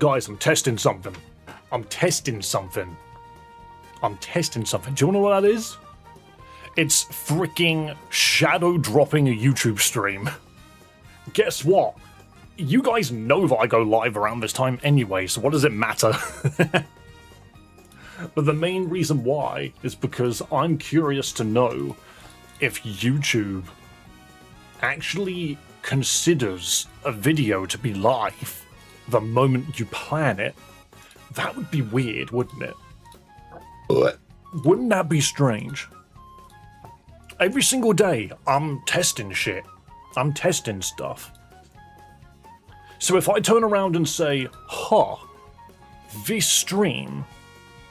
Guys, I'm testing something. I'm testing something. Do you wanna know what that is? It's freaking shadow dropping a YouTube stream. Guess what? You guys know that I go live around this time anyway, so what does it matter? But the main reason why is because I'm curious to know if YouTube actually considers a video to be live the moment you plan it. That would be weird, wouldn't it? Wouldn't that be strange? Every single day, I'm testing shit. I'm testing stuff. So if I turn around and say, this stream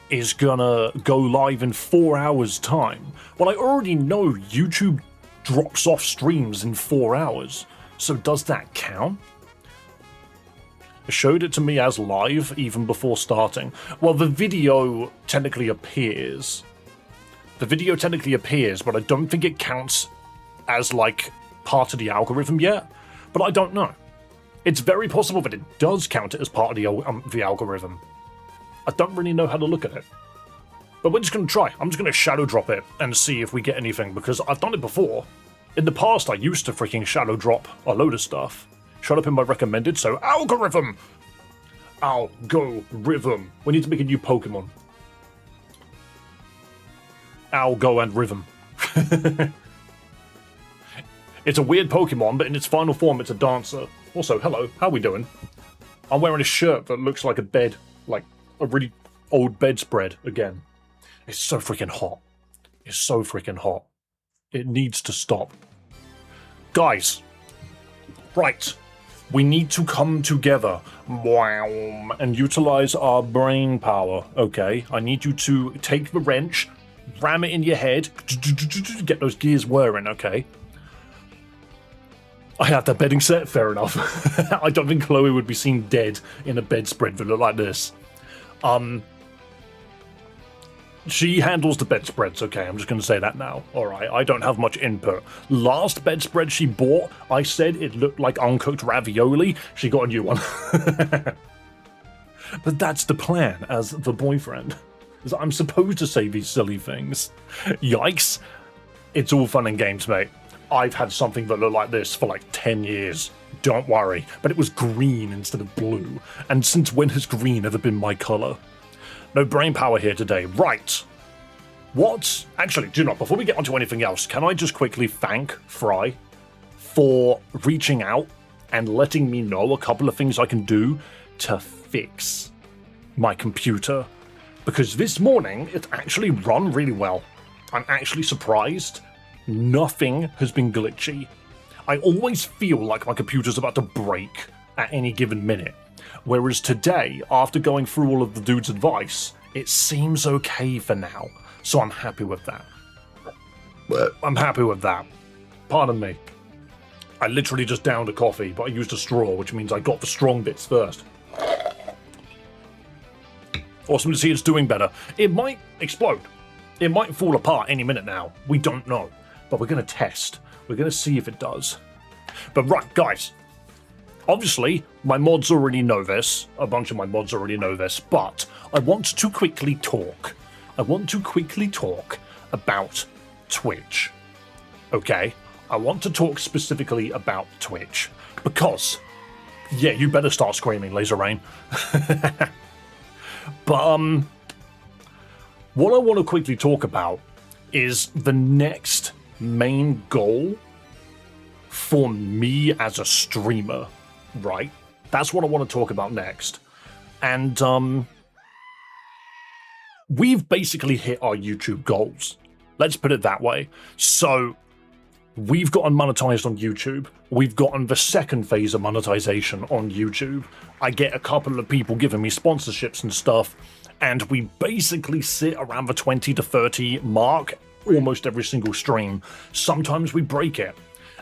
is gonna go live in 4 hours time, well, I already know YouTube drops off streams in 4 hours. So does that count? It showed it to me as live even before starting. Well, the video technically appears. But I don't think it counts as, like, part of the algorithm yet. But I don't know. It's very possible that it does count it as part of the algorithm. I don't really know how to look at it. But we're just going to try. I'm just going to shadow drop it and see if we get anything, because I've done it before. In the past, I used to freaking shadow drop a load of stuff. Showed up in my recommended, so algorithm! Algorithm. We need to make a new Pokemon. Algo and Rhythm. It's a weird Pokemon, but in its final form, it's a dancer. Also, hello, how we doing? I'm wearing a shirt that looks like a bed, like a really old bedspread again. It's so freaking hot. It's so freaking hot. It needs to stop. Guys, right. We need to come together and utilize our brain power, okay? I need you to take the wrench, ram it in your head, get those gears whirring, okay? I have that bedding set, fair enough. I don't think Chloe would be seen dead in a bedspread that looked like this. She handles the bedspreads, okay, I'm just going to say that now. Alright, I don't have much input. Last bedspread she bought, I said it looked like uncooked ravioli. She got a new one. But that's the plan as the boyfriend. I'm supposed to say these silly things. Yikes. It's all fun and games, mate. I've had something that looked like this for like 10 years. Don't worry. But it was green instead of blue. And since when has green ever been my colour? No brain power here today. Right. What? Actually, do you know, before we get onto anything else, can I just quickly thank Fry for reaching out and letting me know a couple of things I can do to fix my computer? Because this morning, it actually run really well. I'm actually surprised. Nothing has been glitchy. I always feel like my computer's about to break at any given minute. Whereas today, after going through all of the dude's advice, it seems okay for now. So I'm happy with that. I'm happy with that. Pardon me. I literally just downed a coffee, but I used a straw, which means I got the strong bits first. Awesome to see it's doing better. It might explode. It might fall apart any minute now. We don't know. But we're going to test. We're going to see if it does. But right, guys. Obviously, my mods already know this. A bunch of my mods already know this. But I want to quickly talk. About Twitch. Okay? I want to talk specifically about Twitch. Because, yeah, you better start screaming, Laser Rain. But, what I want to quickly talk about is the next main goal for me as a streamer, right? That's what I want to talk about next. And, we've basically hit our YouTube goals. Let's put it that way. So, we've gotten monetized on YouTube. We've gotten the second phase of monetization on YouTube. I get a couple of people giving me sponsorships and stuff, and we basically sit around the 20 to 30 mark almost every single stream. Sometimes we break it.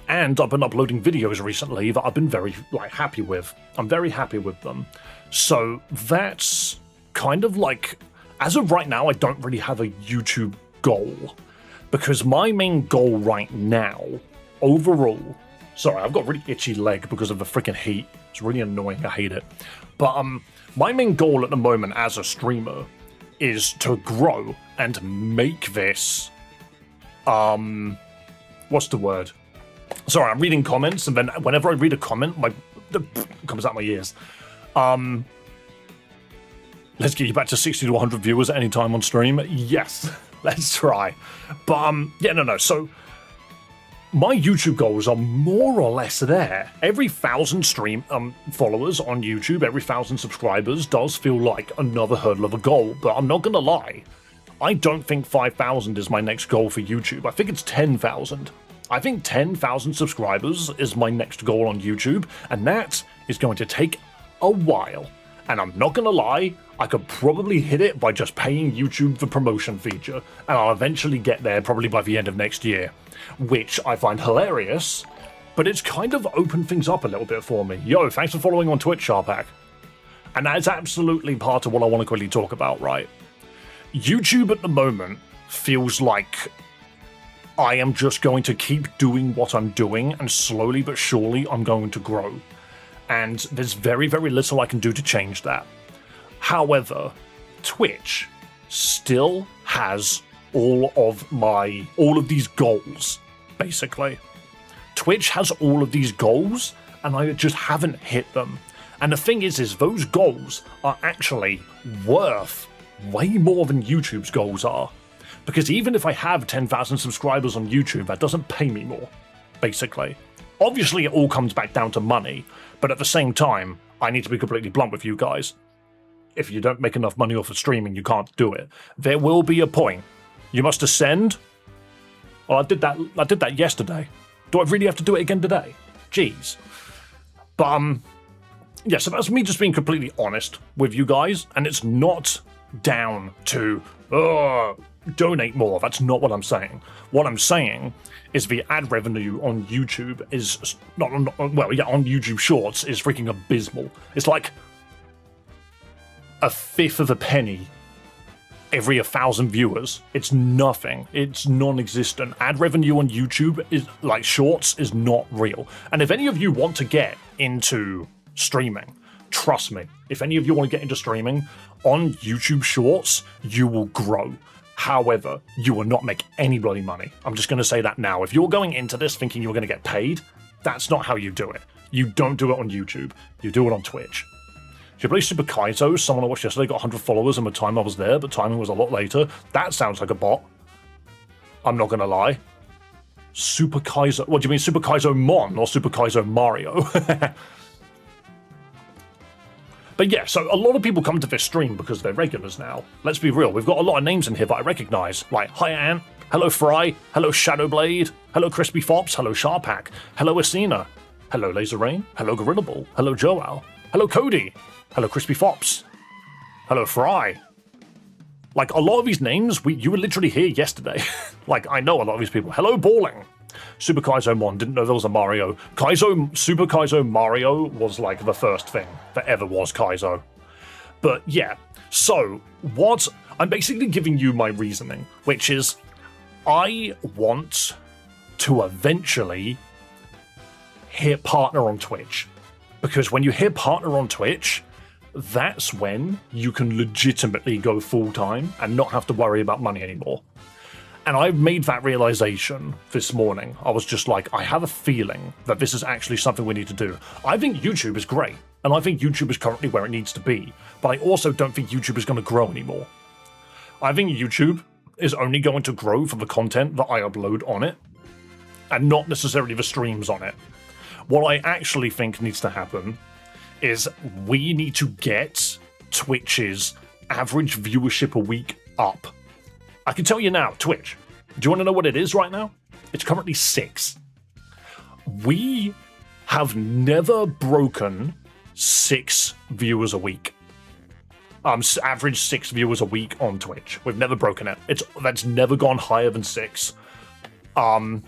And I've been uploading videos recently that I've been very happy with. I'm very happy with them. So that's kind of like, as of right now, I don't really have a YouTube goal. Because my main goal right now, overall, sorry, I've got a really itchy leg because of the freaking heat. It's really annoying. I hate it. But my main goal at the moment as a streamer is to grow and make this. What's the word? Sorry, I'm reading comments, and then whenever I read a comment, it comes out my ears. Let's get you back to 60 to 100 viewers at any time on stream. Yes, let's try. But yeah, no. So my YouTube goals are more or less there. Every 1,000 stream followers on YouTube, every 1,000 subscribers does feel like another hurdle of a goal. But I'm not gonna lie, I don't think 5,000 is my next goal for YouTube. I think it's 10,000. I think 10,000 subscribers is my next goal on YouTube, and that is going to take a while. And I'm not gonna lie, I could probably hit it by just paying YouTube the promotion feature, and I'll eventually get there probably by the end of next year, which I find hilarious, but it's kind of opened things up a little bit for me. Yo, thanks for following on Twitch, Sharpak. And that is absolutely part of what I want to quickly talk about, right? YouTube at the moment feels like I am just going to keep doing what I'm doing, and slowly but surely I'm going to grow. And there's very, very little I can do to change that. However, Twitch still has all of these goals, basically. Twitch has all of these goals, and I just haven't hit them. And the thing is those goals are actually worth way more than YouTube's goals are. Because even if I have 10,000 subscribers on YouTube, that doesn't pay me more, basically. Obviously, it all comes back down to money, but at the same time, I need to be completely blunt with you guys. If you don't make enough money off of streaming, you can't do it. There will be a point. You must ascend. Well, I did that yesterday. Do I really have to do it again today? Jeez. But yeah, so that's me just being completely honest with you guys, and it's not down to donate more. That's not what I'm saying. What I'm saying is the ad revenue on YouTube is on YouTube Shorts is freaking abysmal. It's like a fifth of a penny every 1,000 viewers. It's nothing. It's non-existent. Ad revenue on YouTube is like Shorts is not real. And if any of you want to get into streaming, trust me, if any of you want to get into streaming on YouTube Shorts, you will grow. However, you will not make any bloody money. I'm just going to say that now. If you're going into this thinking you're going to get paid, that's not how you do it. You don't do it on YouTube. You do it on Twitch. Do you play Super Kaizo? Someone I watched yesterday got 100 followers in the time I was there, but timing was a lot later. That sounds like a bot. I'm not going to lie. Super Kaizo... What do you mean, Super Kaizo Mon or Super Kaizo Mario? But yeah, so a lot of people come to this stream because they're regulars now. Let's be real, we've got a lot of names in here that I recognise. Like, hi Ant, hello Fry, hello Shadowblade, hello Crispy Fops, hello Sharpak, hello Asina, hello Laser Rain, hello Gorilla Ball, hello Joel, hello Cody, hello Crispy Fops, hello Fry. Like, a lot of these names, you were literally here yesterday. Like, I know a lot of these people. Hello Balling. Super Kaizo Mon, didn't know there was a Mario. Super Kaizo Mario was like the first thing that ever was Kaizo. But yeah, so I'm basically giving you my reasoning, which is I want to eventually hit partner on Twitch. Because when you hit partner on Twitch, that's when you can legitimately go full time and not have to worry about money anymore. And I made that realization this morning. I was just like, I have a feeling that this is actually something we need to do. I think YouTube is great, and I think YouTube is currently where it needs to be, but I also don't think YouTube is going to grow anymore. I think YouTube is only going to grow for the content that I upload on it, and not necessarily the streams on it. What I actually think needs to happen is we need to get Twitch's average viewership a week up. I can tell you now, Twitch, do you want to know what it is right now? It's currently 6. We have never broken 6 viewers a week. Average 6 viewers a week on Twitch. We've never broken it. That's never gone higher than 6. And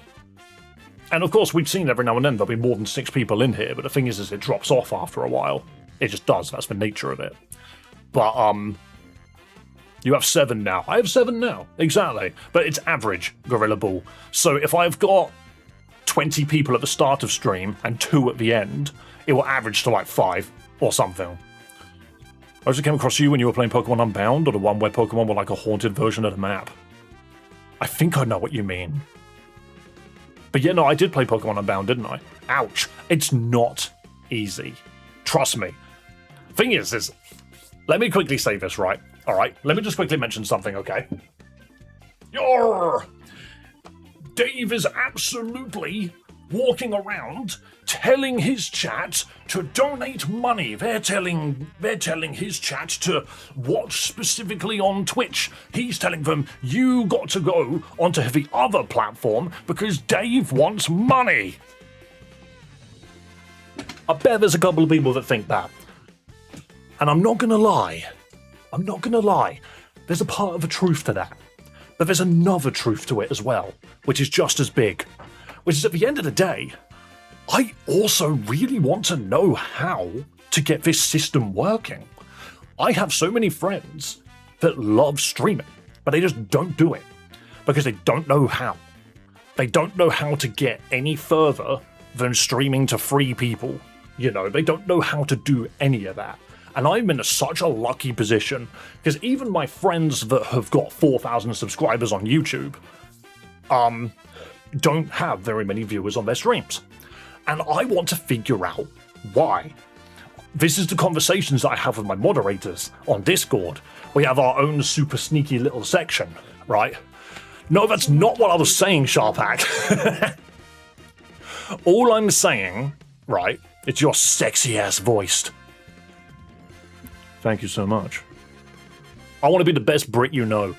of course, we've seen every now and then there'll be more than 6 people in here, but the thing is it drops off after a while. It just does. That's the nature of it. But, you have 7 now. I have 7 now. Exactly. But it's average, Gorilla Ball. So if I've got 20 people at the start of stream and 2 at the end, it will average to like 5 or something. I just came across you when you were playing Pokemon Unbound, or the one where Pokemon were like a haunted version of the map. I think I know what you mean. But yeah, no, I did play Pokemon Unbound, didn't I? Ouch. It's not easy. Trust me. Thing is, let me quickly say this, right? Alright, let me just quickly mention something, okay? Dave is absolutely walking around telling his chat to donate money. They're telling his chat to watch specifically on Twitch. He's telling them, you got to go onto the other platform because Dave wants money. I bet there's a couple of people that think that. And I'm not gonna lie. There's a part of the truth to that. But there's another truth to it as well, which is just as big. Which is, at the end of the day, I also really want to know how to get this system working. I have so many friends that love streaming, but they just don't do it because they don't know how. They don't know how to get any further than streaming to 3 people. You know, they don't know how to do any of that. And I'm in such a lucky position because even my friends that have got 4,000 subscribers on YouTube, don't have very many viewers on their streams. And I want to figure out why. This is the conversations that I have with my moderators on Discord. We have our own super sneaky little section, right? No, that's not what I was saying, Sharpak. All I'm saying, right, it's your sexy ass voiced. Thank you so much. I want to be the best Brit you know.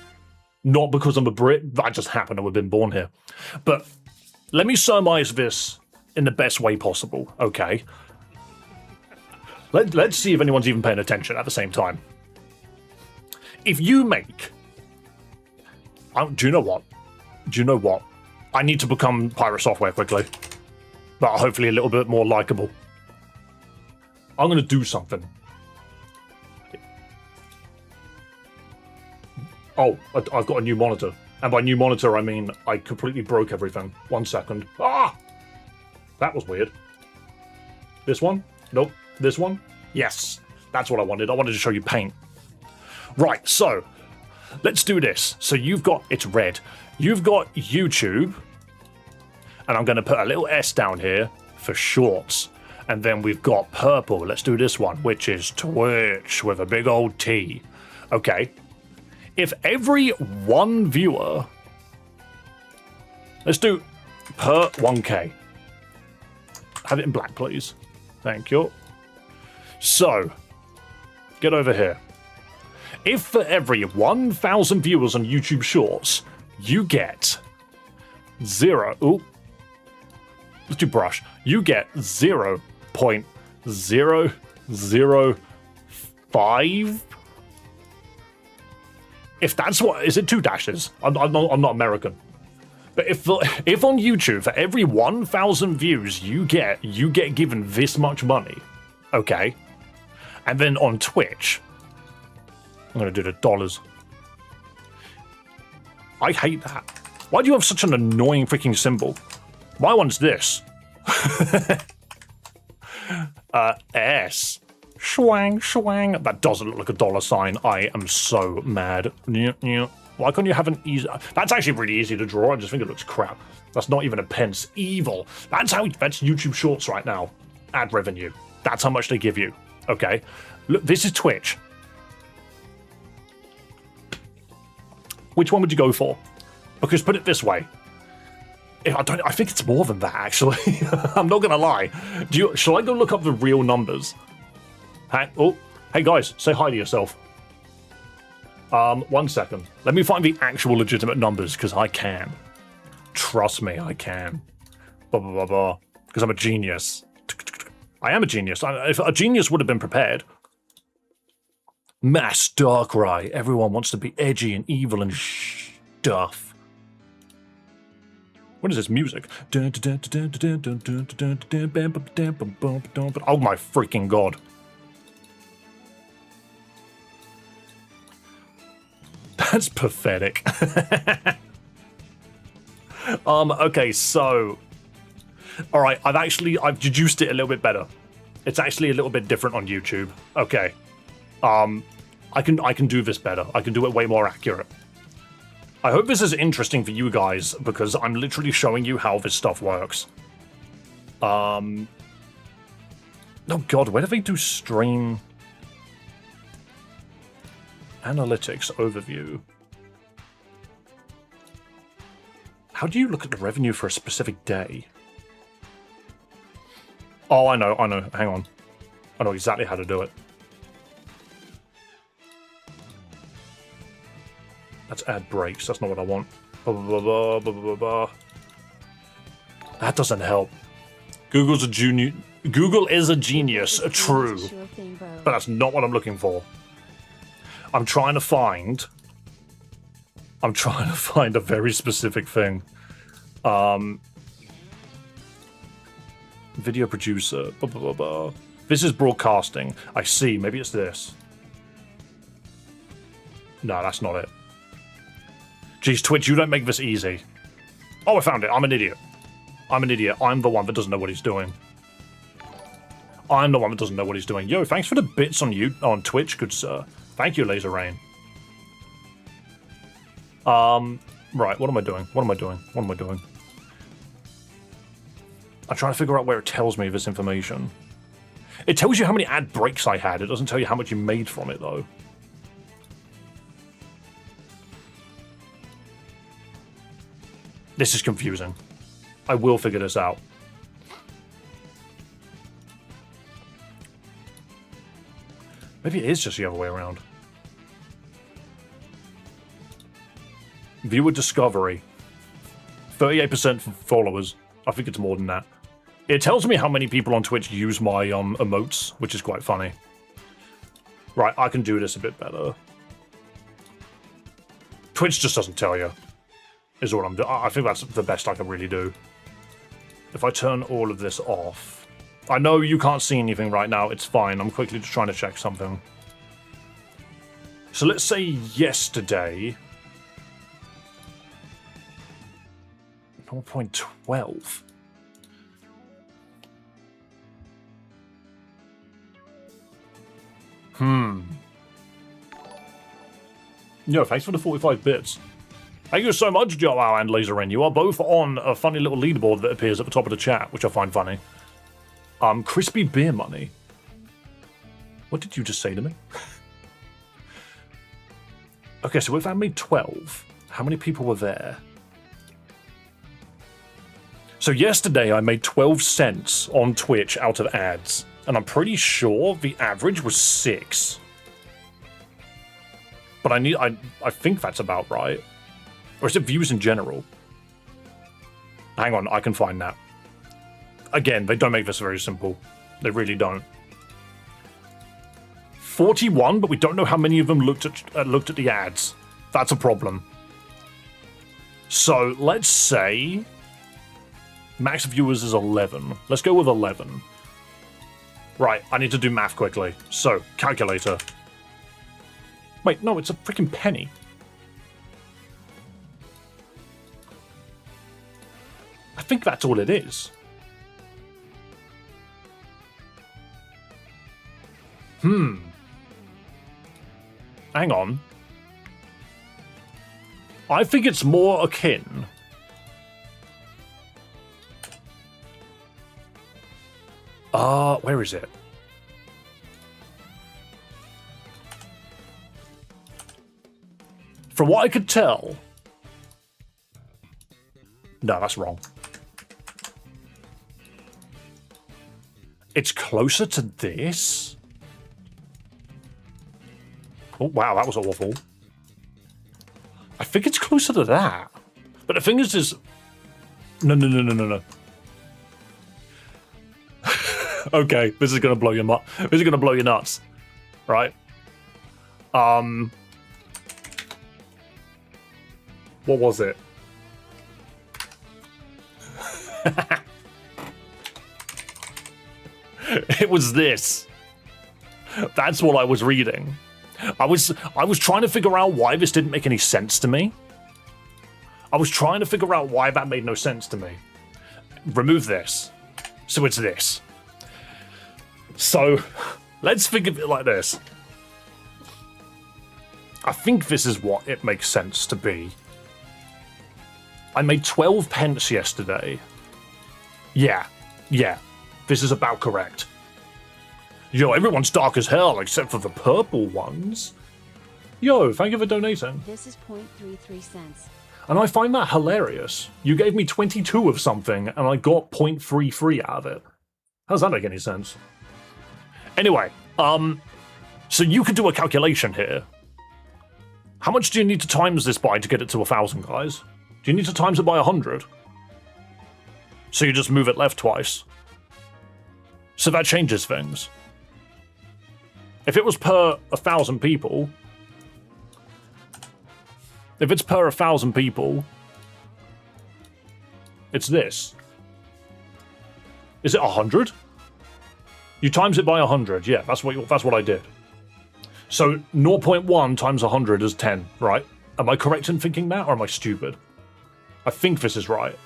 Not because I'm a Brit, I just happen to have been born here. But let me surmise this in the best way possible, okay? Let's see if anyone's even paying attention at the same time. If you make... do you know what? I need to become Pirate Software quickly. But hopefully a little bit more likable. I'm going to do something. Oh, I've got a new monitor. And by new monitor, I mean I completely broke everything. 1 second. Ah! That was weird. This one? Nope. This one? Yes. That's what I wanted. I wanted to show you paint. Right, so let's do this. So you've got, it's red. You've got YouTube. And I'm going to put a little S down here for shorts. And then we've got purple. Let's do this one, which is Twitch with a big old T. Okay. If every 1 viewer, let's do per 1K. Have it in black, please. Thank you. So, get over here. If for every 1,000 viewers on YouTube Shorts, you get 0. Ooh. Let's do brush. You get 0.005. If that's what, is it 2 dashes? I'm not American. But if on YouTube, for every 1,000 views you get given this much money, okay? And then on Twitch, I'm going to do the dollars. I hate that. Why do you have such an annoying freaking symbol? My one's this. S. Schwang, schwang. That doesn't look like a $sign. I am so mad. Why can't you have an easy... That's actually really easy to draw. I just think it looks crap. That's not even a pence. Evil. That's YouTube Shorts right now. Ad revenue. That's how much they give you. Okay. Look, this is Twitch. Which one would you go for? Because put it this way. I think it's more than that, actually. I'm not gonna lie. Shall I go look up the real numbers? Hey guys, say hi to yourself. 1 second. Let me find the actual legitimate numbers, because I can. Trust me, I can. Blah, blah, blah, blah. Because I'm a genius. I am a genius. If a genius would have been prepared. Mass Darkrai. Everyone wants to be edgy and evil and stuff. What is this music? Oh my freaking god. That's pathetic. Okay, so... Alright, I've deduced it a little bit better. It's actually a little bit different on YouTube. Okay. I can do this better. I can do it way more accurate. I hope this is interesting for you guys, because I'm literally showing you how this stuff works. Oh god, where do they do stream? Analytics overview. How do you look at the revenue for a specific day? Oh, I know. Hang on. I know exactly how to do it. Let's add breaks. That's not what I want. Blah, blah, blah, blah, blah, blah. That doesn't help. Google is a genius, true. But that's not what I'm looking for. I'm trying to find a very specific thing. Video producer. Blah, blah, blah, blah. This is broadcasting. I see. Maybe it's this. No, that's not it. Jeez, Twitch, you don't make this easy. Oh, I found it. I'm an idiot. I'm the one that doesn't know what he's doing. Yo, thanks for the bits on Twitch, good sir. Thank you, Laser Rain. Right, what am I doing? I'm trying to figure out where it tells me this information. It tells you how many ad breaks I had. It doesn't tell you how much you made from it, though. This is confusing. I will figure this out. Maybe it is just the other way around. Viewer discovery. 38% for followers. I think it's more than that. It tells me how many people on Twitch use my emotes, which is quite funny. Right, I can do this a bit better. Twitch just doesn't tell you. Is what I'm doing. I think that's the best I can really do. If I turn all of this off. I know you can't see anything right now. It's fine. I'm quickly just trying to check something. So let's say yesterday. 0.12. Yo, thanks for the 45 bits. Thank you so much, Joao and Laserin. You are both on a funny little leaderboard that appears at the top of the chat, which I find funny. Crispy beer money. What did you just say to me? Okay, so if I made 12, how many people were there? So yesterday I made 12 cents on Twitch out of ads, and I'm pretty sure the average was 6. But I think that's about right. Or is it views in general? Hang on, I can find that. Again, they don't make this very simple. They really don't. 41, but we don't know how many of them looked at the ads. That's a problem. So let's say max viewers is 11. Let's go with 11. Right, I need to do math quickly. So, calculator. Wait, no, it's a freaking penny. I think that's all it is. Hang on. I think it's more akin. Where is it? From what I could tell... No, that's wrong. It's closer to this? Oh, wow, that was awful. I think it's closer to that. But the thing is... No. Okay, this is gonna blow your this is gonna blow your nuts. Right? What was it? It was this. That's what I was reading. I was trying to figure out why this didn't make any sense to me. I was trying to figure out why that made no sense to me. Remove this. So it's this. So, let's think of it like this. I think this is what it makes sense to be. I made 12 pence yesterday. Yeah. This is about correct. Yo, everyone's dark as hell except for the purple ones. Yo, thank you for donating. This is 0.33 cents. And I find that hilarious. You gave me 22 of something and I got 0.33 out of it. How does that make any sense? Anyway, so you could do a calculation here. How much do you need to times this by to get it to 1,000, guys? Do you need to times it by 100? So you just move it left twice. So that changes things. If it was per 1,000 people... If it's per 1,000 people... It's this. Is it 100? You times it by 100, yeah, that's what I did. So 0.1 times 100 is 10, right? Am I correct in thinking that, or am I stupid? I think this is right.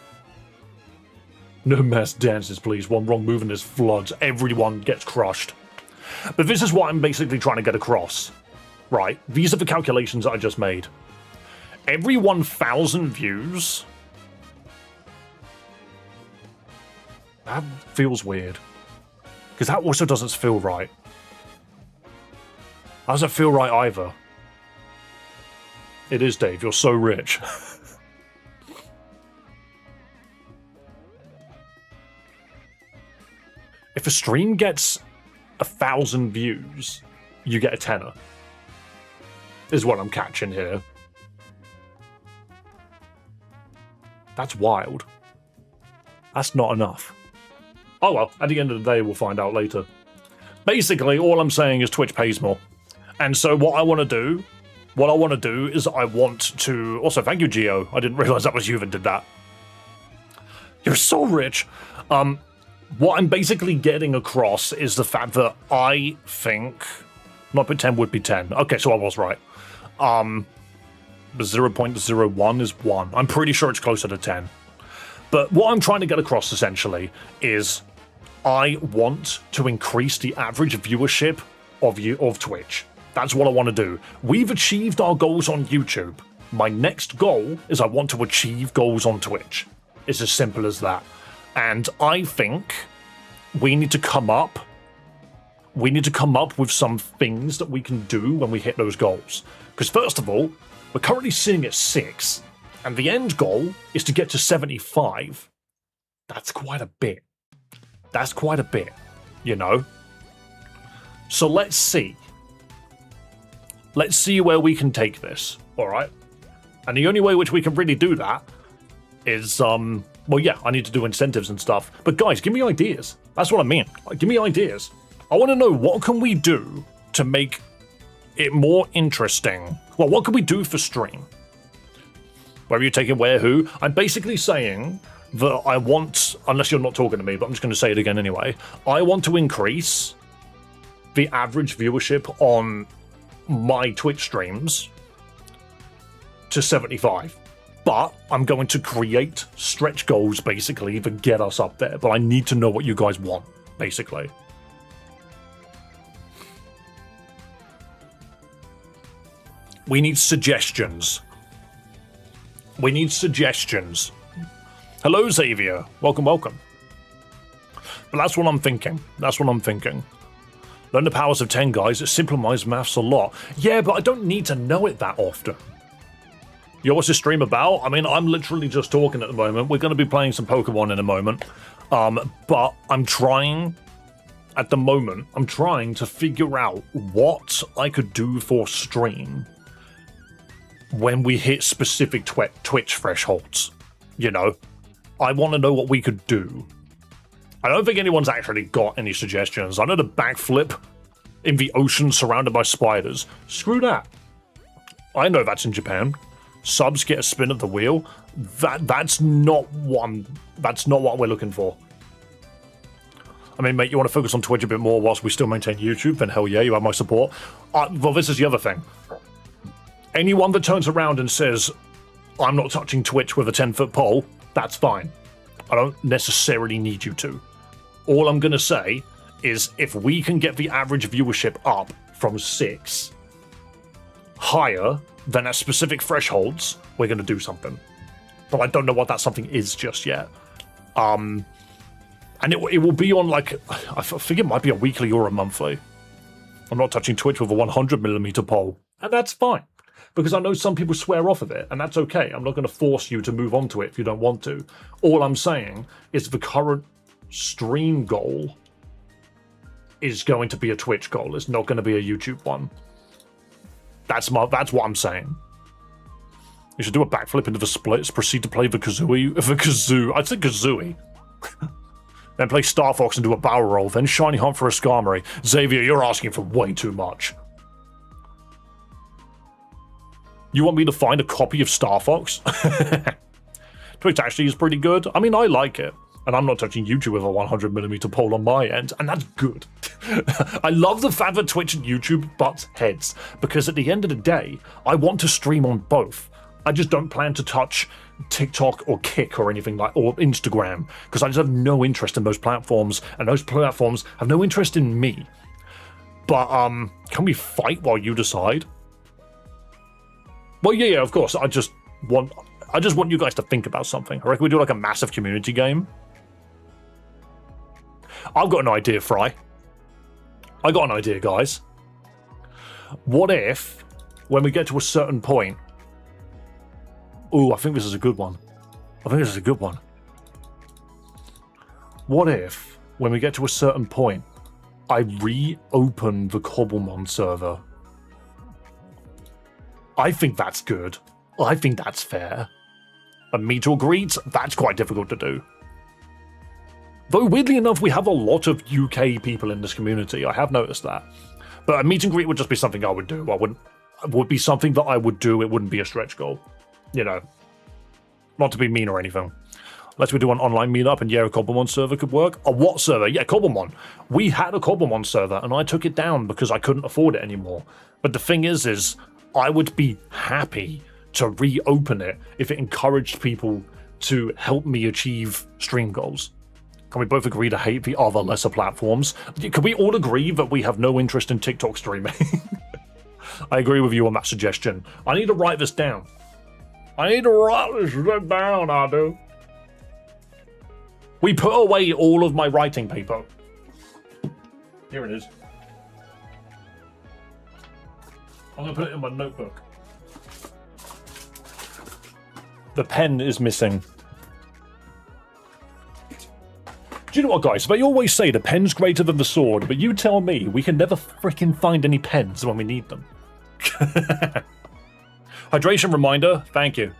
No mass dances, please. One wrong move and there's floods. Everyone gets crushed. But this is what I'm basically trying to get across, right? These are the calculations that I just made. Every 1,000 views... That feels weird. Because that also doesn't feel right. That doesn't feel right either. It is, Dave. You're so rich. If a stream gets 1,000 views, you get a tenner. Is what I'm catching here. That's wild. That's not enough. Oh well, at the end of the day, we'll find out later. Basically, all I'm saying is Twitch pays more. And so what I want to do is I want to... Also, thank you, Gio. I didn't realize that was you that did that. You're so rich. What I'm basically getting across is the fact that I think 0.10 would be 10. Okay, so I was right. 0.01 is 1. I'm pretty sure it's closer to 10. But what I'm trying to get across, essentially, is I want to increase the average viewership of Twitch. That's what I want to do. We've achieved our goals on YouTube. My next goal is I want to achieve goals on Twitch. It's as simple as that. And I think we need to come up with some things that we can do when we hit those goals. Because first of all, we're currently sitting at 6, and the end goal is to get to 75. That's quite a bit. That's quite a bit, you know? So let's see. Let's see where we can take this, alright? And the only way which we can really do that is, well, yeah, I need to do incentives and stuff. But guys, give me ideas. That's what I mean. Like, give me ideas. I want to know, what can we do to make it more interesting? Well, what can we do for stream? Where are you taking where, who? I'm basically saying that I want, unless you're not talking to me, but I'm just going to say it again anyway. I want to increase the average viewership on my Twitch streams to 75. But I'm going to create stretch goals, basically, that get us up there. But I need to know what you guys want, basically. We need suggestions. We need suggestions. Hello, Xavier. Welcome, welcome. But that's what I'm thinking. That's what I'm thinking. Learn the powers of 10, guys. It simplifies maths a lot. Yeah, but I don't need to know it that often. Yo, what's this stream about? I mean, I'm literally just talking at the moment. We're going to be playing some Pokemon in a moment. But I'm trying... At the moment, I'm trying to figure out what I could do for stream when we hit specific Twitch thresholds. You know? I want to know what we could do. I don't think anyone's actually got any suggestions. I know the backflip in the ocean surrounded by spiders. Screw that. I know that's in Japan. Subs get a spin at the wheel. That's not what we're looking for. I mean, mate, you want to focus on Twitch a bit more whilst we still maintain YouTube, then hell yeah, you have my support. Well, this is the other thing. Anyone that turns around and says, I'm not touching Twitch with a 10-foot pole, that's fine. I don't necessarily need you to. All I'm going to say is if we can get the average viewership up from 6 higher than at specific thresholds, we're going to do something. But I don't know what that something is just yet. And it will be on, like, I think it might be a weekly or a monthly. I'm not touching Twitch with a 100mm pole, and that's fine. Because I know some people swear off of it, and that's okay. I'm not going to force you to move on to it if you don't want to. All I'm saying is the current stream goal is going to be a Twitch goal. It's not going to be a YouTube one. That's what I'm saying. You should do a backflip into the splits, proceed to play the kazoo. I'd say kazooie. Then play Star Fox and do a barrel roll, then shiny hunt for a Skarmory. Xavier, you're asking for way too much. You want me to find a copy of Star Fox? Twitch actually is pretty good. I mean, I like it. And I'm not touching YouTube with a 100mm pole on my end, and that's good. I love the fact that Twitch and YouTube butt heads, because at the end of the day, I want to stream on both. I just don't plan to touch TikTok or Kick or anything like, or Instagram, because I just have no interest in those platforms, and those platforms have no interest in me. But, can we fight while you decide? Well, yeah, of course. I just want you guys to think about something. I reckon we do like a massive community game. I've got an idea, Fry. I got an idea, guys. What if, when we get to a certain point... Ooh, I think this is a good one. What if, when we get to a certain point, I reopen the Cobblemon server? I think that's good. I think that's fair. A meet or greet? That's quite difficult to do. Though, weirdly enough, we have a lot of UK people in this community. I have noticed that. But a meet and greet would just be something I would do. It would be something that I would do. It wouldn't be a stretch goal. You know. Not to be mean or anything. Unless we do an online meetup and yeah, a Cobblemon server could work. A what server? Yeah, Cobblemon. We had a Cobblemon server and I took it down because I couldn't afford it anymore. But the thing is I would be happy to reopen it if it encouraged people to help me achieve stream goals. Can we both agree to hate the other lesser platforms? Can we all agree that we have no interest in TikTok streaming? I agree with you on that suggestion. I need to write this down. I do. We put away all of my writing paper. Here it is. I'm going to put it in my notebook. The pen is missing. Do you know what, guys? They always say the pen's greater than the sword, but you tell me we can never freaking find any pens when we need them. Hydration reminder, thank you.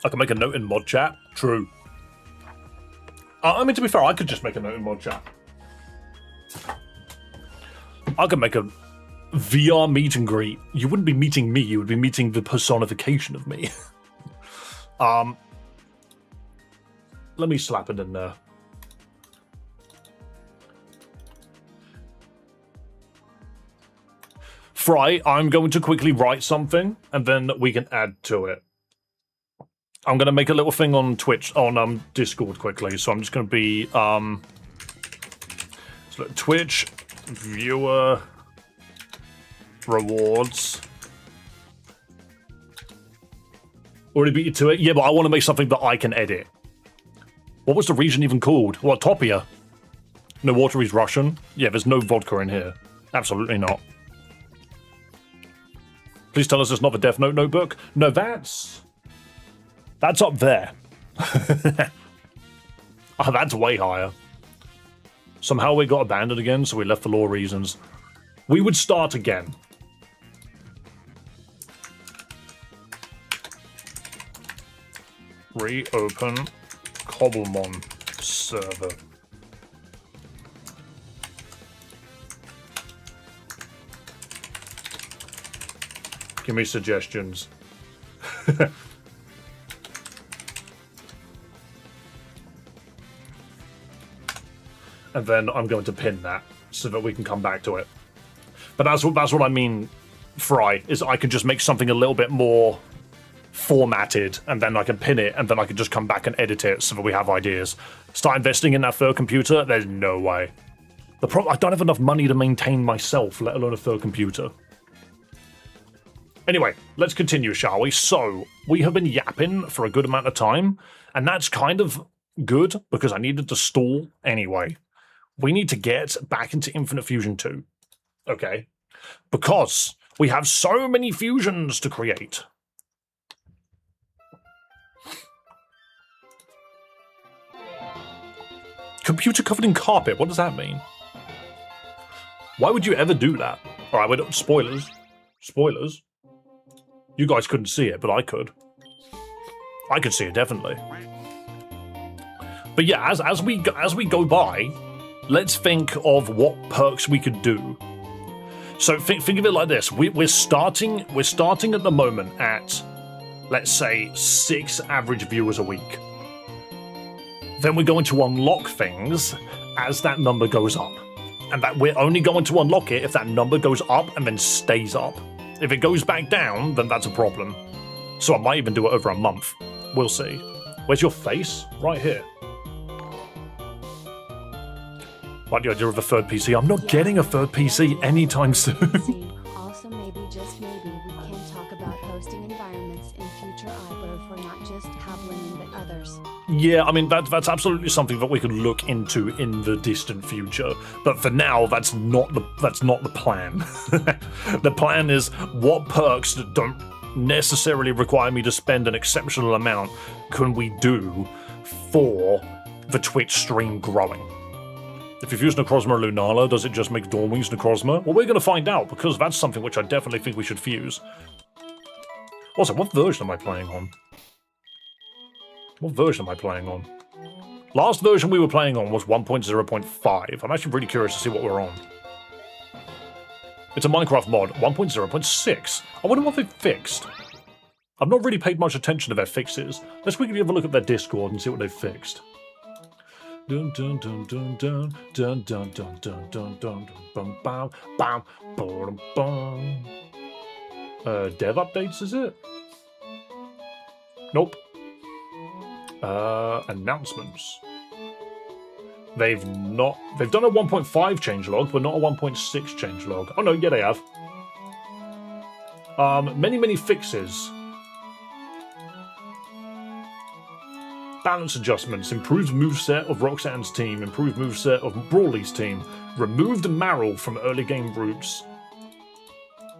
I can make a note in mod chat. True. I mean, to be fair, I could just make a note in mod chat. I could make a VR meet and greet. You wouldn't be meeting me, you would be meeting the personification of me. Let me slap it in there. Fry, I'm going to quickly write something, and then we can add to it. I'm going to make a little thing on Twitch, on Discord quickly, so I'm just going to be, so Twitch viewer rewards. Already beat you to it? Yeah, but I want to make something that I can edit. What was the region even called? What, Topia? No water is Russian? Yeah, there's no vodka in here. Absolutely not. Please tell us it's not the Death Note notebook. No, that's up there. Oh, that's way higher. Somehow we got abandoned again, so we left for law reasons. We would start again. Reopen Cobblemon server. Give me suggestions. And then I'm going to pin that so that we can come back to it. But that's what I mean, Fry, is I can just make something a little bit more formatted, and then I can pin it, and then I can just come back and edit it so that we have ideas. Start investing in that third computer? There's no way. I don't have enough money to maintain myself, let alone a third computer. Anyway, let's continue, shall we? So, we have been yapping for a good amount of time, and that's kind of good, because I needed to stall anyway. We need to get back into Infinite Fusion 2. Okay? Because we have so many fusions to create. Computer covered in carpet, what does that mean? Why would you ever do that? Alright, we don't. Spoilers. Spoilers. You guys couldn't see it, but I could. I could see it, definitely. But yeah, as we go by, let's think of what perks we could do. So think of it like this: we're starting at the moment at, let's say, 6 average viewers a week. Then we're going to unlock things as that number goes up, and that we're only going to unlock it if that number goes up and then stays up. If it goes back down, then that's a problem. So I might even do it over a month. We'll see. Where's your face? Right here. Like the idea of a third PC. I'm not getting a third PC anytime soon. Also, maybe, just maybe, we can talk about hosting environments in future IBO for not just Kotlin but others. Yeah, I mean, that's absolutely something that we could look into in the distant future. But for now, that's not the plan. The plan is what perks that don't necessarily require me to spend an exceptional amount can we do for the Twitch stream growing. If you fuse Necrozma or Lunala, does it just make Dawnwings Necrozma? Well, we're going to find out, because that's something which I definitely think we should fuse. Also, what version am I playing on? What version am I playing on? Last version we were playing on was 1.0.5. I'm actually pretty curious to see what we're on. It's a Minecraft mod, 1.0.6. I wonder what they've fixed. I've not really paid much attention to their fixes. Let's quickly have a look at their Discord and see what they've fixed. Dun dun dun dun dun dun dun dun dun dun dun bum bam bam bum bum. Dev updates, is it? Nope. Announcements. They've done a 1.5 changelog, but not a 1.6 changelog. Oh no, yeah they have. Many fixes. Balance adjustments, improved moveset of Roxanne's team, improved moveset of Brawley's team, removed Maril from early game routes,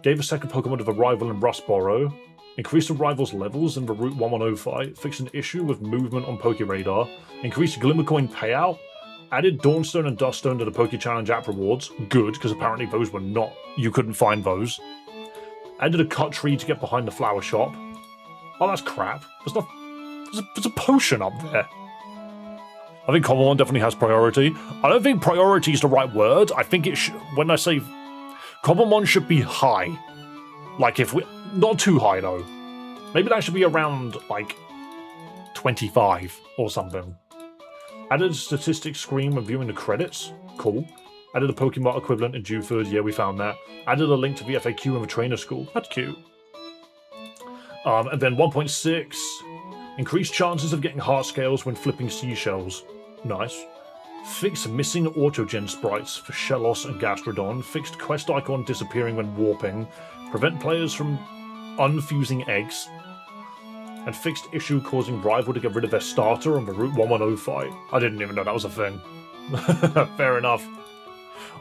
gave a second Pokemon to the rival in Rustboro, increased the rival's levels in the Route 110 fight, fixed an issue with movement on Pokeradar, increased Glimmercoin payout, added Dawnstone and Duststone to the Poke Challenge app rewards, good, because apparently those were not, you couldn't find those, added a cut tree to get behind the flower shop. Oh, that's crap. There's a potion up there. I think Common One definitely has priority. I don't think priority is the right word. I think it should, when I say Common One should be high. Like if we, not too high though. Maybe that should be around like 25 or something. Added a statistics screen when viewing the credits. Cool. Added a Pokemon equivalent in Dewford. Yeah, we found that. Added a link to the FAQ in the trainer school. That's cute. And then 1.6. Increased chances of getting heart scales when flipping seashells. Nice. Fixed missing autogen sprites for Shellos and Gastrodon. Fixed quest icon disappearing when warping. Prevent players from unfusing eggs. And fixed issue causing rival to get rid of their starter on the Route 110 fight. I didn't even know that was a thing. Fair enough.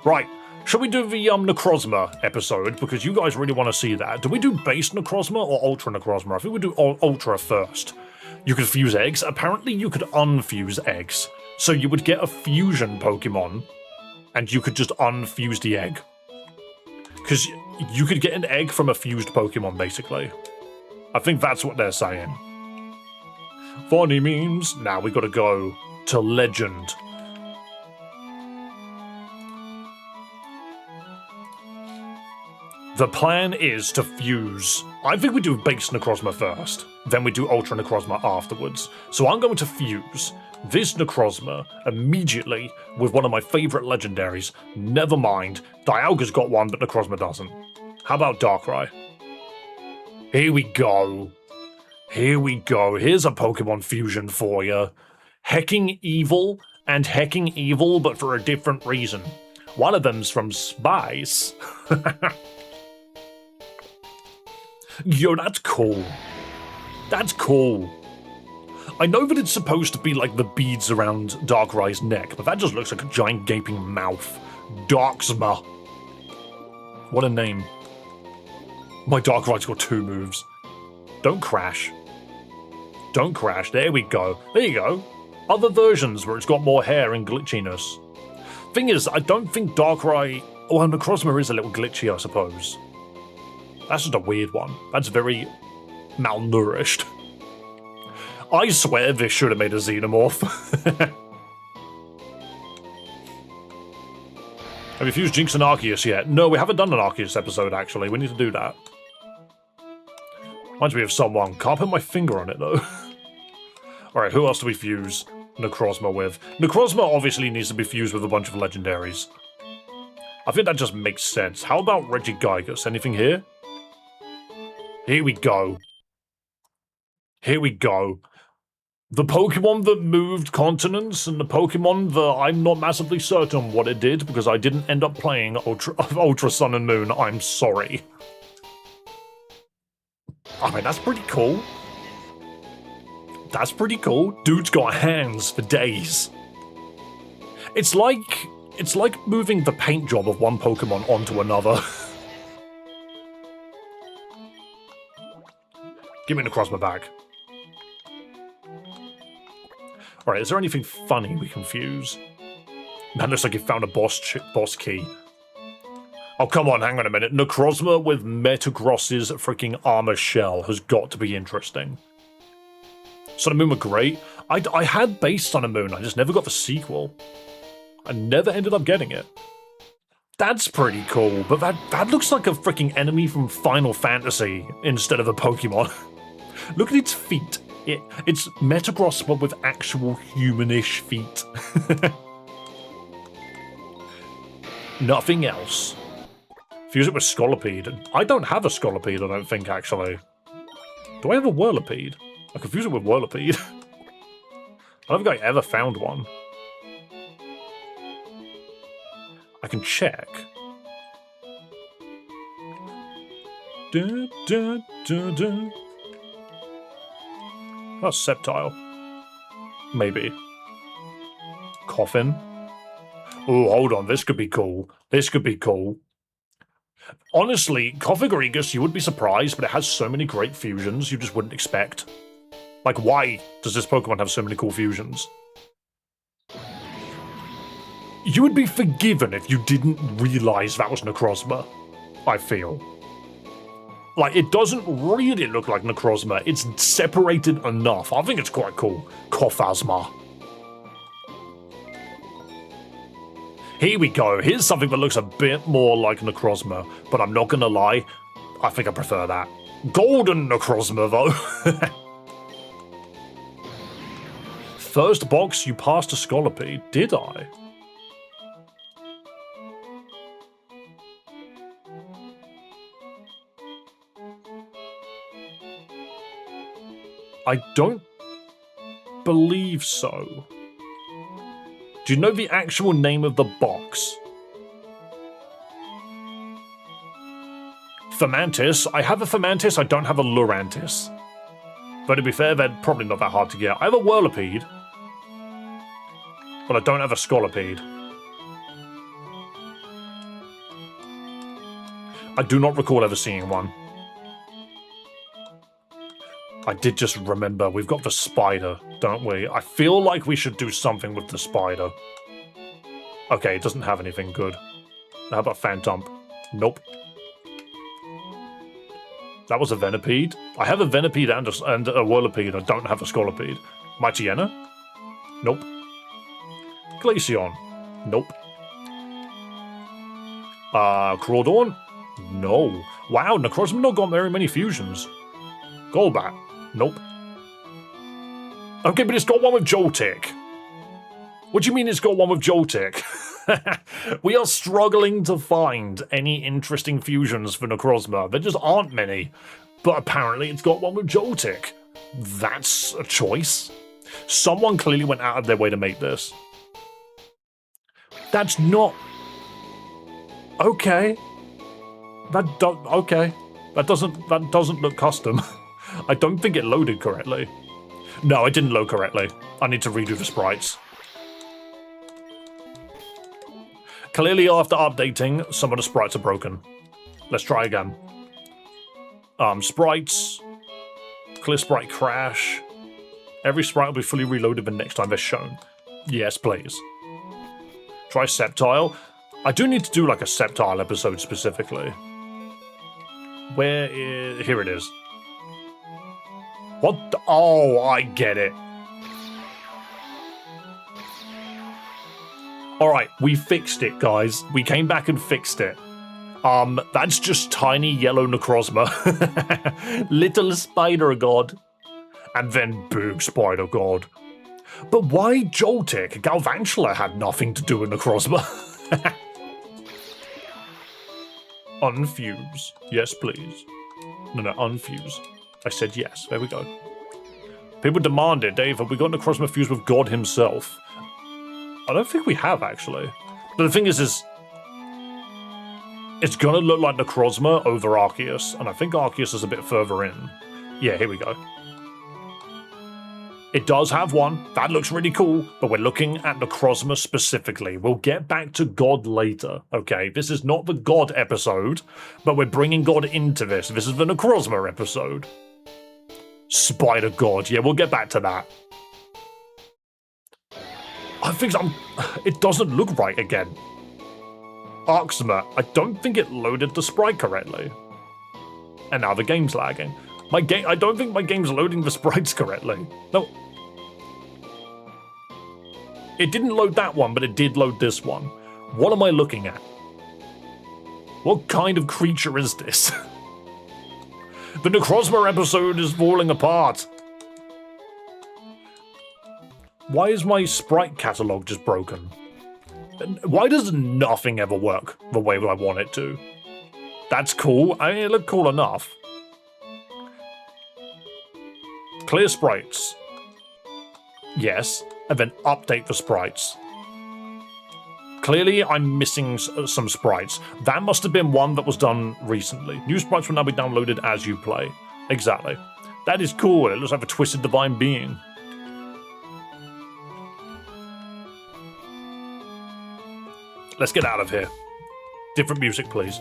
Right. Shall we do the Necrozma episode? Because you guys really want to see that. Do we do base Necrozma or Ultra Necrozma? I think we do Ultra first. You could fuse eggs. Apparently you could unfuse eggs. So you would get a fusion Pokemon, and you could just unfuse the egg. Because you could get an egg from a fused Pokemon, basically. I think that's what they're saying. Funny memes. Now we gotta go to Legend. The plan is to fuse. I think we do base Necrozma first, then we do Ultra Necrozma afterwards. So I'm going to fuse this Necrozma immediately with one of my favourite legendaries. Never mind, Dialga's got one, but Necrozma doesn't. How about Darkrai? Here we go. Here we go. Here's a Pokemon fusion for you. Hecking Evil and Hecking Evil, but for a different reason. One of them's from Spice. Yo, that's cool. That's cool. I know that it's supposed to be like the beads around Darkrai's neck, but that just looks like a giant gaping mouth. Darksma. What a name. My Darkrai's got 2 moves. Don't crash. Don't crash. There we go. There you go. Other versions where it's got more hair and glitchiness. Thing is, I don't think Darkrai... Well, Necrozma is a little glitchy, I suppose. That's just a weird one. That's very malnourished. I swear this should have made a Xenomorph. Have you fused Jinx and Arceus yet? No, we haven't done an Arceus episode, actually. We need to do that. Reminds me of someone. Can't put my finger on it, though. Alright, who else do we fuse Necrozma with? Necrozma obviously needs to be fused with a bunch of legendaries. I think that just makes sense. How about Regigigas? Anything here? Here we go. Here we go. The Pokemon that moved continents and the Pokemon that I'm not massively certain what it did because I didn't end up playing Ultra Sun and Moon. I'm sorry. I mean, that's pretty cool. That's pretty cool. Dude's got hands for days. It's like moving the paint job of one Pokemon onto another. Give me Necrozma back. Alright, is there anything funny we can fuse? That looks like you found a boss key. Oh, come on, hang on a minute. Necrozma with Metagross's freaking armor shell has got to be interesting. Sun and Moon were great. I had base Sun and Moon, I just never got the sequel. I never ended up getting it. That's pretty cool, but that looks like a freaking enemy from Final Fantasy instead of a Pokemon. Look at its feet. It's Metagross, but with actual humanish feet. Nothing else. Fuse it with Scolipede. I don't have a Scolipede, I don't think, actually. Do I have a Whirlipede? I could fuse it with Whirlipede. I don't think I ever found one. I can check. That's Sceptile. Maybe. Coffin. Oh, hold on. This could be cool. This could be cool. Honestly, Koffigarigus, you would be surprised, but it has so many great fusions you just wouldn't expect. Like, why does this Pokemon have so many cool fusions? You would be forgiven if you didn't realize that was Necrozma, I feel. Like, it doesn't really look like Necrozma. It's separated enough. I think it's quite cool. Kophasma. Here we go. Here's something that looks a bit more like Necrozma, but I'm not gonna lie, I think I prefer that. Golden Necrozma, though. First box, you passed a Scolipede. Did I? I don't believe so. Do you know the actual name of the box? Fermantis. I have a Fermantis, I don't have a Lurantis. But to be fair, they're probably not that hard to get. I have a Whirlipede, but I don't have a Scolipede. I do not recall ever seeing one. I did just remember, we've got the spider, don't we? I feel like we should do something with the spider. Okay, it doesn't have anything good. How about Phantump? Nope. That was a Venipede. I have a Venipede and a Whirlipede. I don't have a Scolipede. Mightyena? Nope. Glaceon? Nope. Crawdaunt? No. Wow, Necrozma not got very many fusions. Golbat? Nope. Okay, but it's got one with Joltik. What do you mean it's got one with Joltik? We are struggling to find any interesting fusions for Necrozma. There just aren't many. But apparently it's got one with Joltik. That's a choice. Someone clearly went out of their way to make this. That's not... Okay. Okay. That doesn't look custom. I don't think it loaded correctly. No, it didn't load correctly. I need to redo the sprites. Clearly, after updating, some of the sprites are broken. Let's try again. Sprites. Clear sprite crash. Every sprite will be fully reloaded the next time they're shown. Yes, please. Try Septile. I do need to do like a Septile episode specifically. Where is... Here it is. What the... Oh, I get it. Alright, we fixed it, guys. We came back and fixed it. That's just tiny yellow Necrozma. Little spider god. And then big spider god. But why Joltik? Galvantula had nothing to do with Necrozma. Unfuse. Yes, please. No, unfuse. I said yes. There we go. People demanded, Dave, have we got Necrozma fused with God himself? I don't think we have, actually. But the thing is it's gonna look like Necrozma over Arceus, and I think Arceus is a bit further in. Yeah, here we go. It does have one. That looks really cool, but we're looking at Necrozma specifically. We'll get back to God later, okay? This is not the God episode, but we're bringing God into this. This is the Necrozma episode. Spider God. Yeah, we'll get back to that. I think it doesn't look right again. Arxima, I don't think it loaded the sprite correctly. And now the game's lagging. I don't think my game's loading the sprites correctly. No. It didn't load that one, but it did load this one. What am I looking at? What kind of creature is this? The Necrozma episode is falling apart. Why is my sprite catalog just broken? Why does nothing ever work the way that I want it to? That's cool. I mean, it looked cool enough. Clear sprites. Yes, and then update the sprites. Clearly, I'm missing some sprites. That must have been one that was done recently. New sprites will now be downloaded as you play. Exactly. That is cool. It looks like a twisted divine being. Let's get out of here. Different music, please.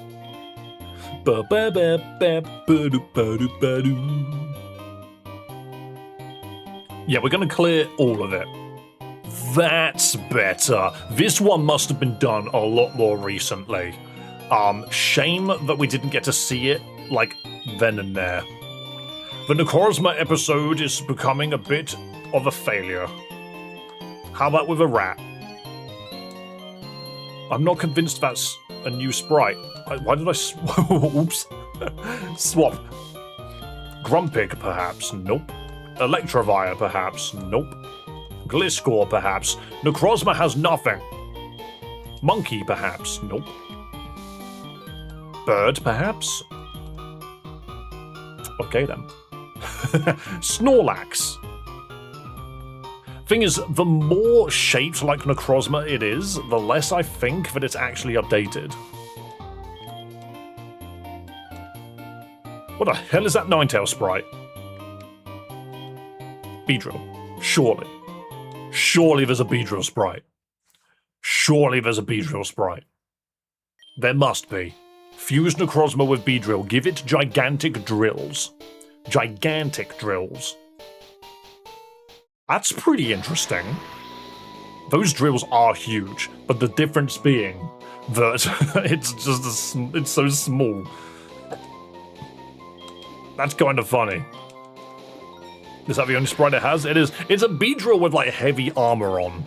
Yeah, we're going to clear all of it. That's better. This one must have been done a lot more recently. Shame that we didn't get to see it, like, then and there. The Necrozma episode is becoming a bit of a failure. How about with a rat? I'm not convinced that's a new sprite. Why did I oops. Swap. Grumpig, perhaps? Nope. Electivire, perhaps? Nope. Gliscor, perhaps? Necrozma has nothing. Monkey, perhaps? Nope. Bird, perhaps? Okay, then. Snorlax. Thing is, the more shaped like Necrozma it is, the less I think that it's actually updated. What the hell is that Ninetale sprite? Beedrill. Surely. Surely there's a Beedrill sprite. Surely there's a Beedrill sprite. There must be. Fuse Necrozma with Beedrill. Give it gigantic drills. Gigantic drills. That's pretty interesting. Those drills are huge, but the difference being that it's so small. That's kind of funny. Is that the only sprite it has? It is. It's a Beedrill with like heavy armor on.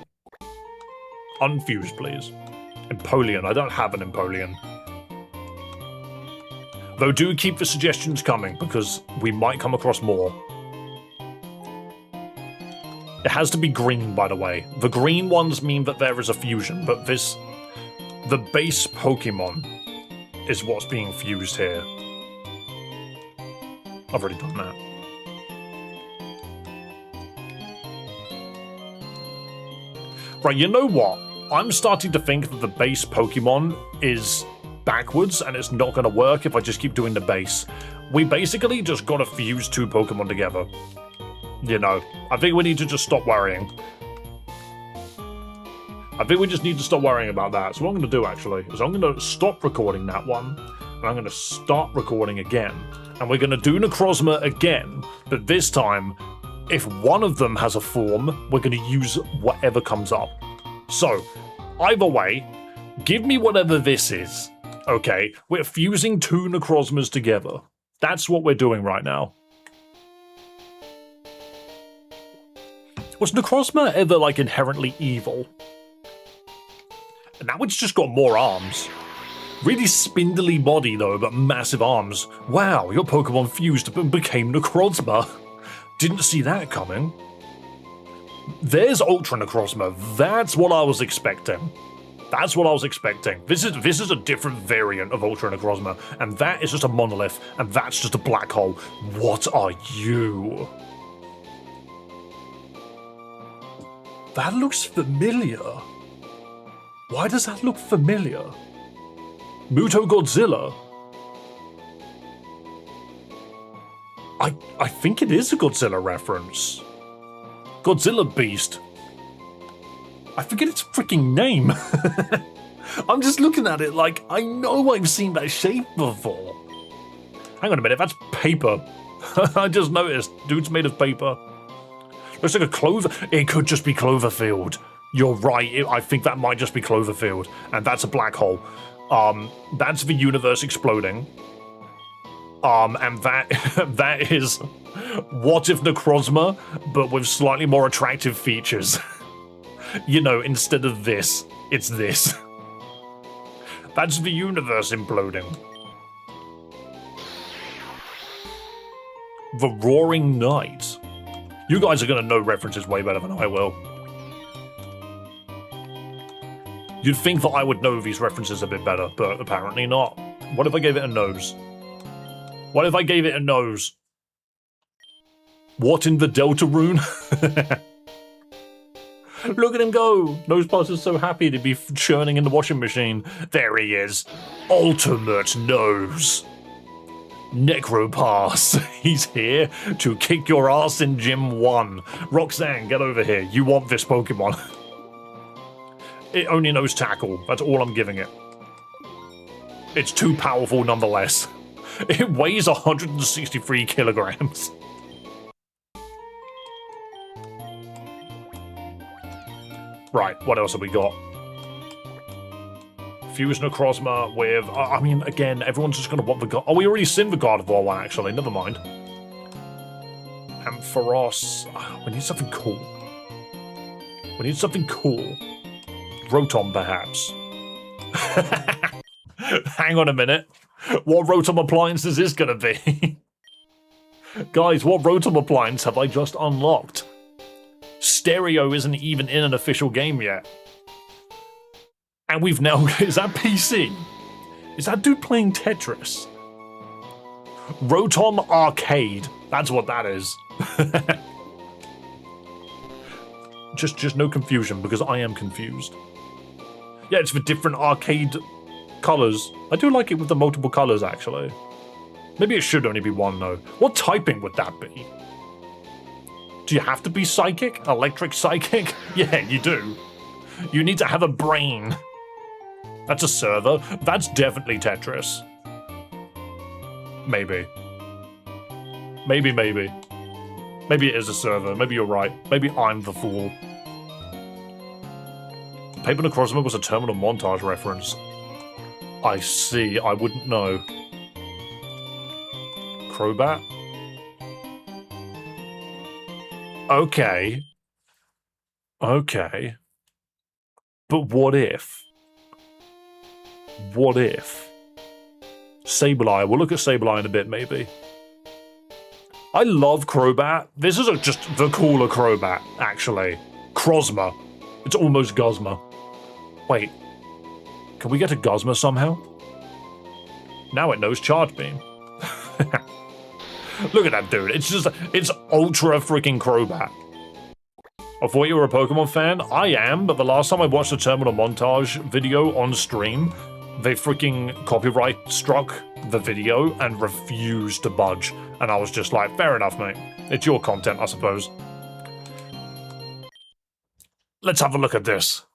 Unfused, please. Empoleon. I don't have an Empoleon. Though do keep the suggestions coming, because we might come across more. It has to be green, by the way. The green ones mean that there is a fusion, but the base Pokemon is what's being fused here. I've already done that. Right, you know what? I'm starting to think that the base Pokemon is backwards and it's not going to work if I just keep doing the base. We basically just got to fuse 2 Pokemon together. You know, I think we need to just stop worrying. I think we just need to stop worrying about that. So what I'm going to do, actually, is I'm going to stop recording that one, and I'm going to start recording again. And we're going to do Necrozma again, but this time, if one of them has a form, we're going to use whatever comes up. So, either way, give me whatever this is. Okay, we're fusing 2 Necrozmas together. That's what we're doing right now. Was Necrozma ever, like, inherently evil? And now it's just got more arms. Really spindly body, though, but massive arms. Wow, your Pokemon fused and became Necrozma. Didn't see that coming. There's Ultra Necrozma. That's what I was expecting. That's what I was expecting. This is a different variant of Ultra Necrozma, and that is just a monolith, and that's just a black hole. What are you? That looks familiar. Why does that look familiar? Muto Godzilla. I think it is a Godzilla reference. Godzilla Beast. I forget its freaking name. I'm just looking at it like, I know I've seen that shape before. Hang on a minute, that's paper. I just noticed. Dude's made of paper. Looks like a clover. It could just be Cloverfield. You're right. I think that might just be Cloverfield. And that's a black hole. That's the universe exploding. And that is What If Necrozma, but with slightly more attractive features. You know, instead of this, it's this. That's the universe imploding. The Roaring Night. You guys are gonna know references way better than I will. You'd think that I would know these references a bit better, but apparently not. What if I gave it a nose? What if I gave it a nose? What in the Deltarune? Look at him go! Nosepass is so happy to be churning in the washing machine. There he is. Ultimate Nose. Necropass. He's here to kick your ass in Gym 1. Roxanne, get over here. You want this Pokemon. It only knows Tackle. That's all I'm giving it. It's too powerful nonetheless. It weighs 163 kilograms. Right, what else have we got? Fuse Necrozma with... I mean, again, everyone's just going to want the God... Oh, we already seen the Gardevoir one, actually. Never mind. Ampharos... we need something cool. We need something cool. Rotom, perhaps. Hang on a minute. What Rotom appliance is this going to be? Guys, what Rotom appliance have I just unlocked? Stereo isn't even in an official game yet. And we've now... Is that PC? Is that dude playing Tetris? Rotom Arcade. That's what that is. just no confusion, because I am confused. Yeah, it's for different arcade colours. I do like it with the multiple colours, actually. Maybe it should only be one, though. What typing would that be? Do you have to be psychic? Electric psychic? Yeah, you do. You need to have a brain. That's a server. That's definitely Tetris. Maybe. Maybe. Maybe it is a server. Maybe you're right. Maybe I'm the fool. Paper Necrozma was a Terminal Montage reference. I see. I wouldn't know. Crobat? Okay. Okay. But what if? What if? Sableye. We'll look at Sableye in a bit, maybe. I love Crobat. This is just the cooler Crobat, actually. Crozma. It's almost Guzma. Wait. Can we get to Guzma somehow? Now it knows Charge Beam. Look at that dude. It's ultra freaking Crobat. I thought you were a Pokemon fan. I am, but the last time I watched a terminal montage video on stream, they freaking copyright struck the video and refused to budge. And I was just like, fair enough, mate. It's your content, I suppose. Let's have a look at this.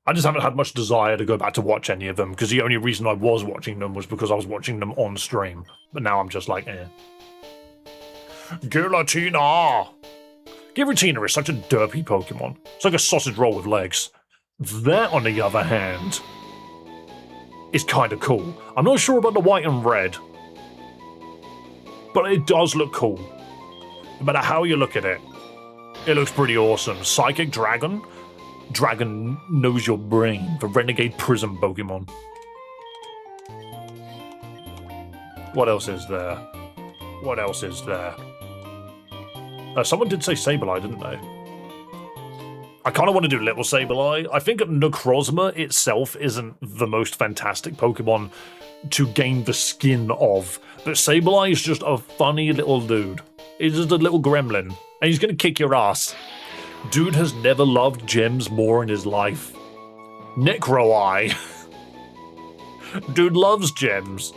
I just haven't had much desire to go back to watch any of them, because the only reason I was watching them was because I was watching them on stream. But now I'm just like, eh. Giratina! Giratina is such a derpy Pokemon. It's like a sausage roll with legs. That, on the other hand, is kind of cool. I'm not sure about the white and red, but it does look cool. No matter how you look at it, it looks pretty awesome. Psychic Dragon? Dragon knows your brain. The Renegade Prism Pokemon. What else is there? What else is there? Someone did say Sableye, didn't they? I kind of want to do Little Sableye. I think Necrozma itself isn't the most fantastic Pokemon to gain the skin of, but Sableye is just a funny little dude. He's just a little gremlin, and he's gonna kick your ass. Dude has never loved gems more in his life. Necro-Eye. Dude loves gems.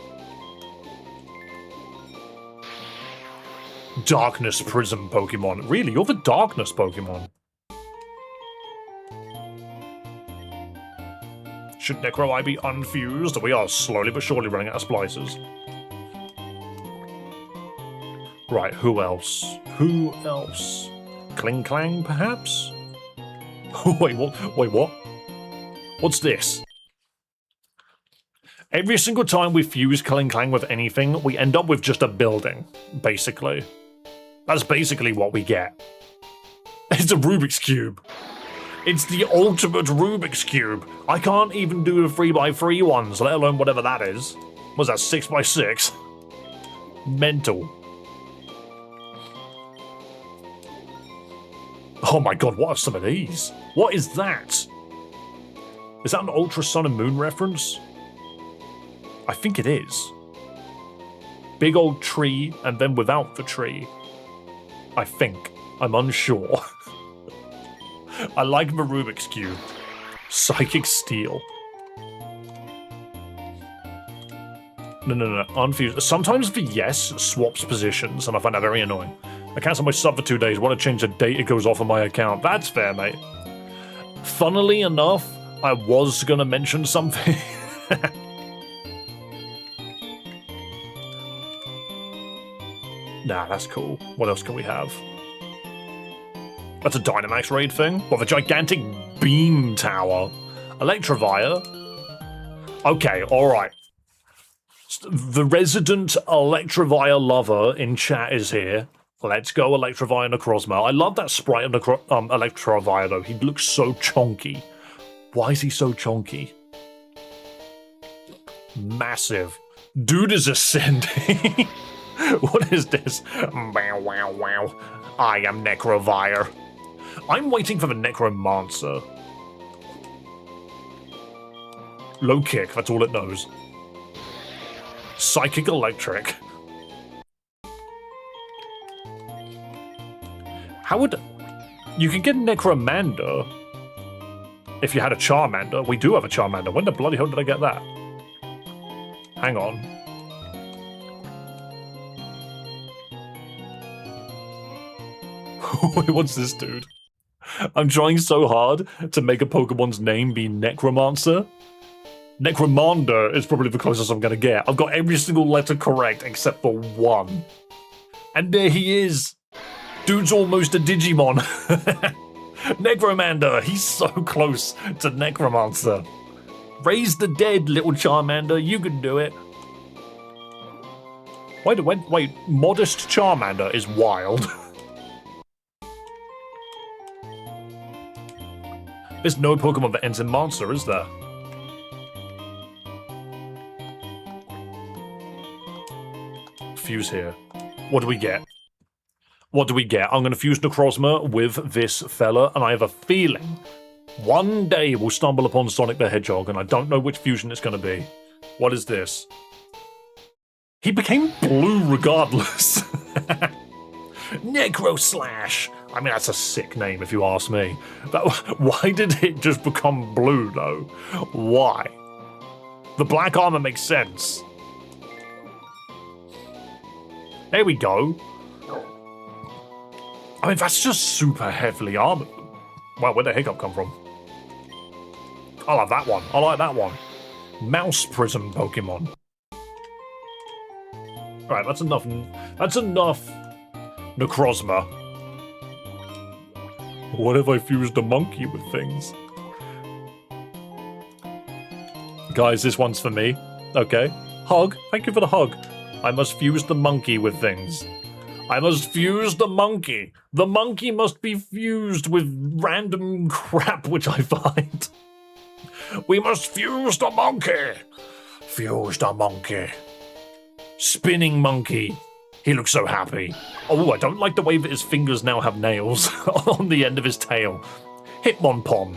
Darkness Prism Pokemon. Really? You're the Darkness Pokemon. Should Necro-Eye be unfused? We are slowly but surely running out of splices. Right, who else? Who else? Kling Clang, perhaps? Wait, what? Wait, what? What's this? Every single time we fuse Kling Clang with anything, we end up with just a building, basically. That's basically what we get. It's a Rubik's Cube. It's the ultimate Rubik's Cube. I can't even do the 3x3 ones, let alone whatever that is. Was that 6x6? Mental. Oh my god, what are some of these? What is that? Is that an Ultra Sun and Moon reference? I think it is. Big old tree, and then without the tree. I think. I'm unsure. I like the Rubik's Cube. Psychic Steel. No. Unfused. Sometimes the yes swaps positions, and I find that very annoying. I cancel my sub for 2 days. Want to change the date it goes off on my account. That's fair, mate. Funnily enough, I was going to mention something. Nah, that's cool. What else can we have? That's a Dynamax raid thing? What, the gigantic beam tower? Electivire? Okay, alright. The resident Electivire lover in chat is here. Let's go Electivire Necrozma. I love that sprite of Electivire though. He looks so chonky. Why is he so chonky? Massive. Dude is ascending. What is this? Wow, wow, wow. I am Necrovire. I'm waiting for the Necromancer. Low kick, that's all it knows. Psychic Electric. How would... You can get Necromander if you had a Charmander. We do have a Charmander. When the bloody hell did I get that? Hang on. What's this dude? I'm trying so hard to make a Pokemon's name be Necromancer. Necromander is probably the closest I'm gonna get. I've got every single letter correct except for one. And there he is. Dude's almost a Digimon. Necromander, he's so close to Necromancer. Raise the dead, little Charmander, you can do it. Wait, modest Charmander is wild. There's no Pokemon that ends in Monster, is there? Fuse here. What do we get? What do we get? I'm going to fuse Necrozma with this fella, and I have a feeling one day we'll stumble upon Sonic the Hedgehog, and I don't know which fusion it's going to be. What is this? He became blue regardless. Necro Slash! I mean, that's a sick name if you ask me. But why did it just become blue, though? Why? The black armor makes sense. There we go. I mean, that's just super heavily armored. Wow, where'd the hiccup come from? I like that one. I like that one. Mouse Prism Pokemon. Alright, that's enough. That's enough Necrozma. What if I fused a monkey with things? Guys, this one's for me. Okay. Hug. Thank you for the hug. I must fuse the monkey with things. I must fuse the monkey. The monkey must be fused with random crap which I find. We must fuse the monkey. Fuse the monkey. Spinning monkey. He looks so happy. Oh, I don't like the way that his fingers now have nails on the end of his tail. Hitmonpom.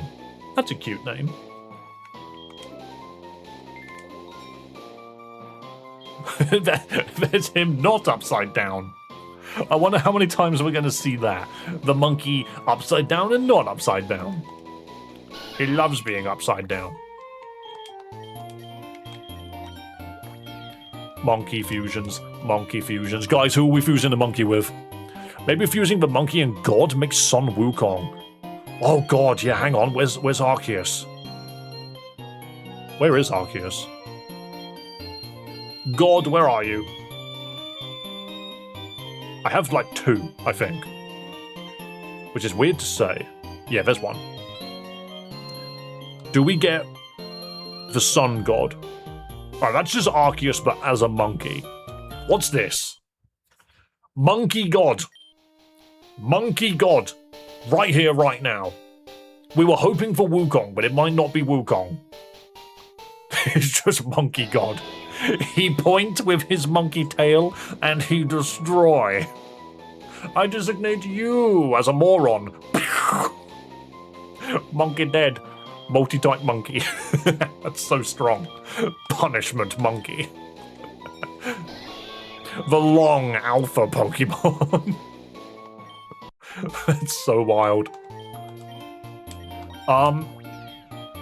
That's a cute name. There's him not upside down. I wonder how many times we're going to see that. The monkey upside down and not upside down. He loves being upside down. Monkey fusions. Monkey fusions. Guys, who are we fusing the monkey with? Maybe fusing the monkey and God makes Sun Wukong. Oh God, yeah, hang on. Where's Arceus? Where is Arceus? God, where are you? I have like 2, I think. Which is weird to say. Yeah, there's one. Do we get the Sun God? Alright, that's just Arceus, but as a monkey. What's this? Monkey God. Monkey God. Right here, right now. We were hoping for Wukong, but it might not be Wukong. It's just Monkey God. He point with his monkey tail, and he destroy. I designate you as a moron. Monkey dead. Multi-type monkey. That's so strong. Punishment monkey. The long alpha Pokemon. That's so wild.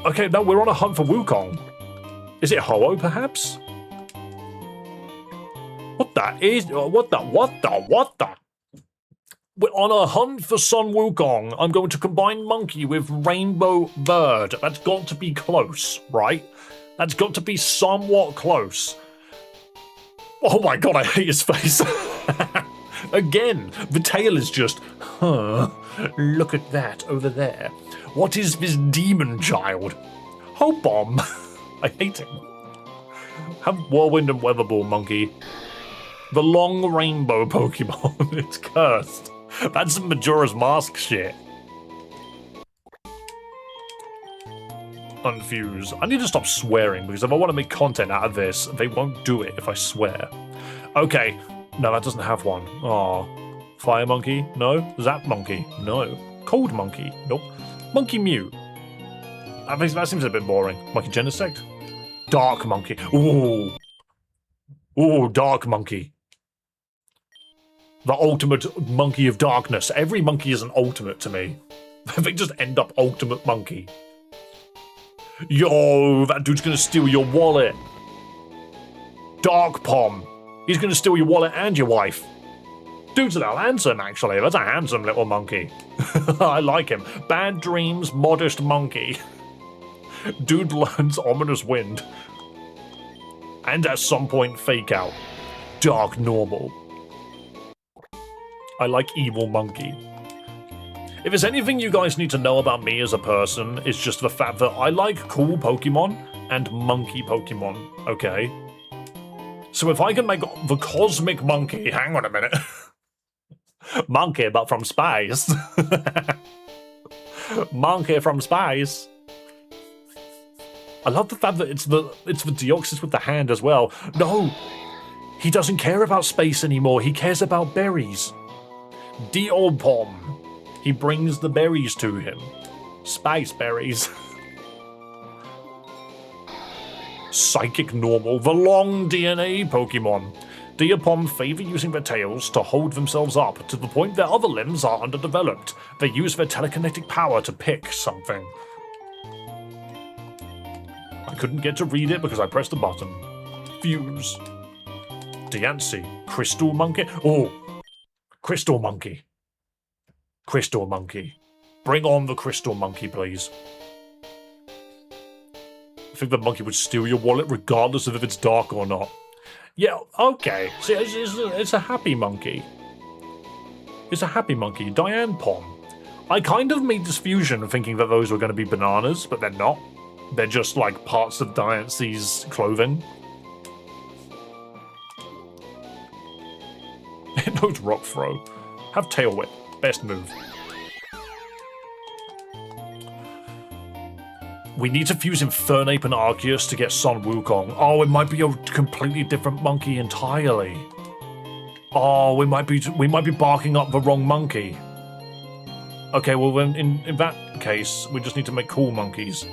Okay, now we're on a hunt for Wukong. Is it Ho-Oh, perhaps? What the? We're on a hunt for Sun Wukong. I'm going to combine monkey with rainbow bird. That's got to be close, right? That's got to be somewhat close. Oh my God, I hate his face. Again, the tail is just, look at that over there. What is this demon child? Hope Bomb. I hate him. Have Whirlwind and Weatherball monkey. The long rainbow Pokemon. It's cursed. That's some Majora's Mask shit. Unfuse. I need to stop swearing because if I want to make content out of this, they won't do it if I swear. Okay. No, that doesn't have one. Aw. Fire monkey? No. Zap monkey? No. Cold monkey? Nope. Monkey Mew. That seems a bit boring. Monkey Genesect? Dark monkey. Ooh. Ooh, dark monkey. The ultimate monkey of darkness. Every monkey is an ultimate to me. They just end up ultimate monkey. Yo, that dude's gonna steal your wallet. Dark Pom. He's gonna steal your wallet and your wife. Dude's a little handsome, actually. That's a handsome little monkey. I like him. Bad dreams, modest monkey. Dude learns ominous wind. And at some point, fake out. Dark normal. I like evil monkey. If there's anything you guys need to know about me as a person, it's just the fact that I like cool Pokemon and monkey Pokemon, okay? So if I can make the cosmic monkey, hang on a minute. Monkey, but from space. Monkey from space. I love the fact that it's the Deoxys with the hand as well. No, he doesn't care about space anymore. He cares about berries. Diolpom. He brings the berries to him. Spice berries. Psychic normal. The long DNA Pokemon. Diapom favor using their tails to hold themselves up to the point their other limbs are underdeveloped. They use their telekinetic power to pick something. I couldn't get to read it because I pressed the button. Fuse. Diancie. Crystal monkey. Oh, crystal monkey. Crystal monkey. Bring on the crystal monkey, please. I think the monkey would steal your wallet regardless of if it's dark or not. Yeah, okay. See, it's a happy monkey. It's a happy monkey. Diane Pom. I kind of made this fusion thinking that those were going to be bananas, but they're not. They're just like parts of Diancie's clothing. It knows rock throw. Have tail whip. Best move. We need to fuse Infernape and Arceus to get Sun Wukong. Oh, it might be a completely different monkey entirely. Oh, we might be barking up the wrong monkey. Okay, well then in that case, we just need to make cool monkeys.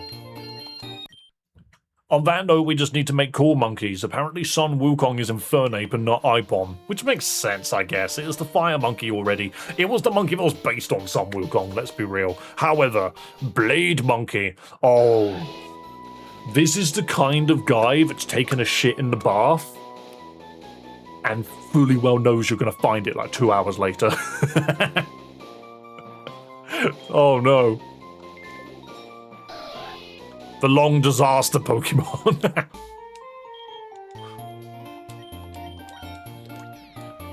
On that note, we just need to make cool monkeys. Apparently Sun Wukong is Infernape and not Ipom, which makes sense, I guess. It is the fire monkey already. It was the monkey that was based on Sun Wukong, let's be real. However, Blade Monkey. Oh, this is the kind of guy that's taken a shit in the bath and fully well knows you're going to find it like 2 hours later. Oh no. The long disaster Pokemon.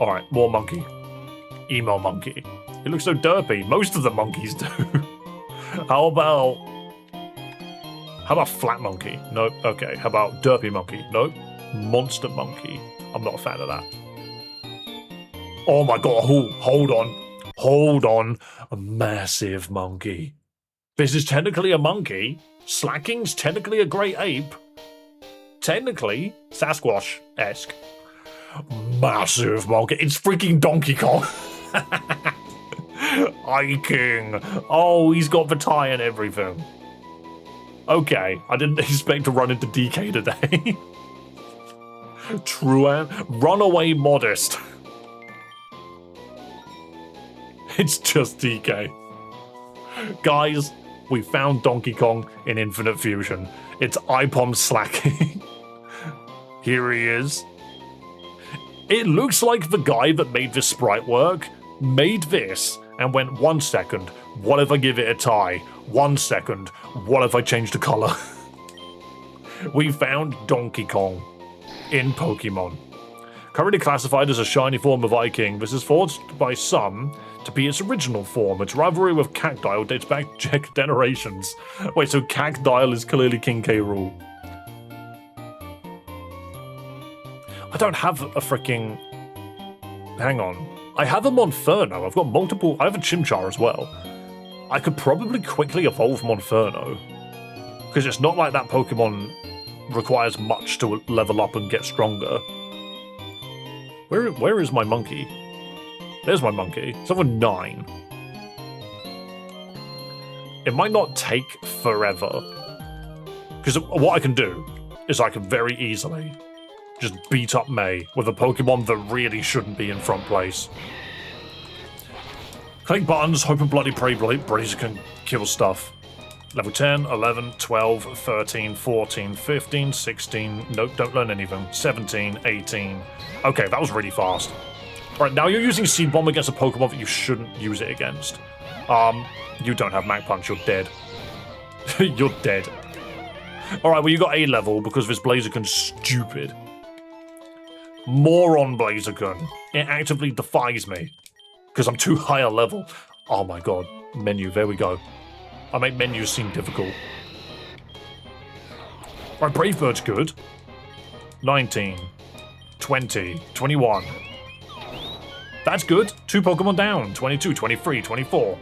Alright, more monkey. Emo monkey. He looks so derpy. Most of the monkeys do. How about flat monkey? Nope. Okay. How about derpy monkey? Nope. Monster monkey. I'm not a fan of that. Oh my god. Hold on. Hold on. A massive monkey. This is technically a monkey. Slacking's technically a great ape. Technically, Sasquatch-esque. Massive monkey. It's freaking Donkey Kong. King. Oh, he's got the tie and everything. Okay, I didn't expect to run into DK today. Truan. Runaway Modest. It's just DK. Guys, we found Donkey Kong in Infinite Fusion. It's Ipom slacking. Here he is. It looks like the guy that made this sprite work made this and went 1 second, what if I give it a tie? 1 second, what if I change the color? We found Donkey Kong in Pokemon. Currently classified as a shiny form of King, this is thought by some to be its original form. Its rivalry with Cactile dates back generations. Wait, so Cactile is clearly King K. Rool. I don't have a freaking... Hang on. I have a Monferno. I've got multiple... I have a Chimchar as well. I could probably quickly evolve Monferno. Because it's not like that Pokemon requires much to level up and get stronger. Where is my monkey? There's my monkey. It's over 9. It might not take forever. Because what I can do is I can very easily just beat up May with a Pokemon that really shouldn't be in front place. Click buttons, hope and bloody pray Blazer can kill stuff. Level 10, 11, 12, 13, 14, 15, 16. Nope, don't learn anything. 17, 18. Okay, that was really fast. Alright, now you're using Seed Bomb against a Pokemon that you shouldn't use it against. You don't have Mach Punch, you're dead. You're dead. Alright, well you got A level because this Blaziken's stupid. Moron Blaziken. It actively defies me. Because I'm too high a level. Oh my god. Menu, there we go. I make menus seem difficult. Right, Brave Bird's good. 19. 20. 21. That's good. 2 Pokemon down. 22, 23, 24.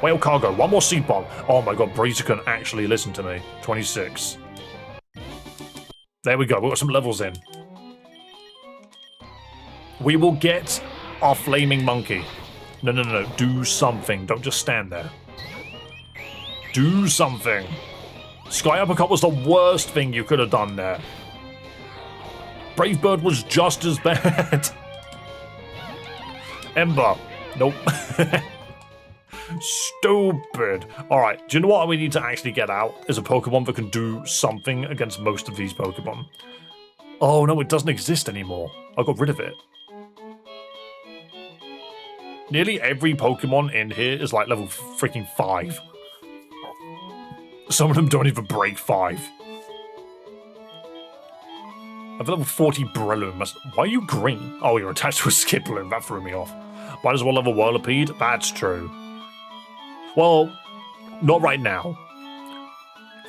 Whale Cargo. 1 more Seed Bomb. Oh my god, Blaziken actually listen to me. 26. There we go. We've got some levels in. We will get our Flaming Monkey. No. Do something. Don't just stand there. Do something. Sky Uppercut was the worst thing you could have done there. Brave Bird was just as bad. Ember. Nope. Stupid. Alright, do you know what we need to actually get out? Is a Pokemon that can do something against most of these Pokemon. Oh no, it doesn't exist anymore. I got rid of it. Nearly every Pokemon in here is like level freaking 5. Some of them don't even break 5. I have level 40 Breloom. Why are you green? Oh, you're attached to a skip balloon. That threw me off. Might as well have a Whirlipede. That's true. Well, not right now.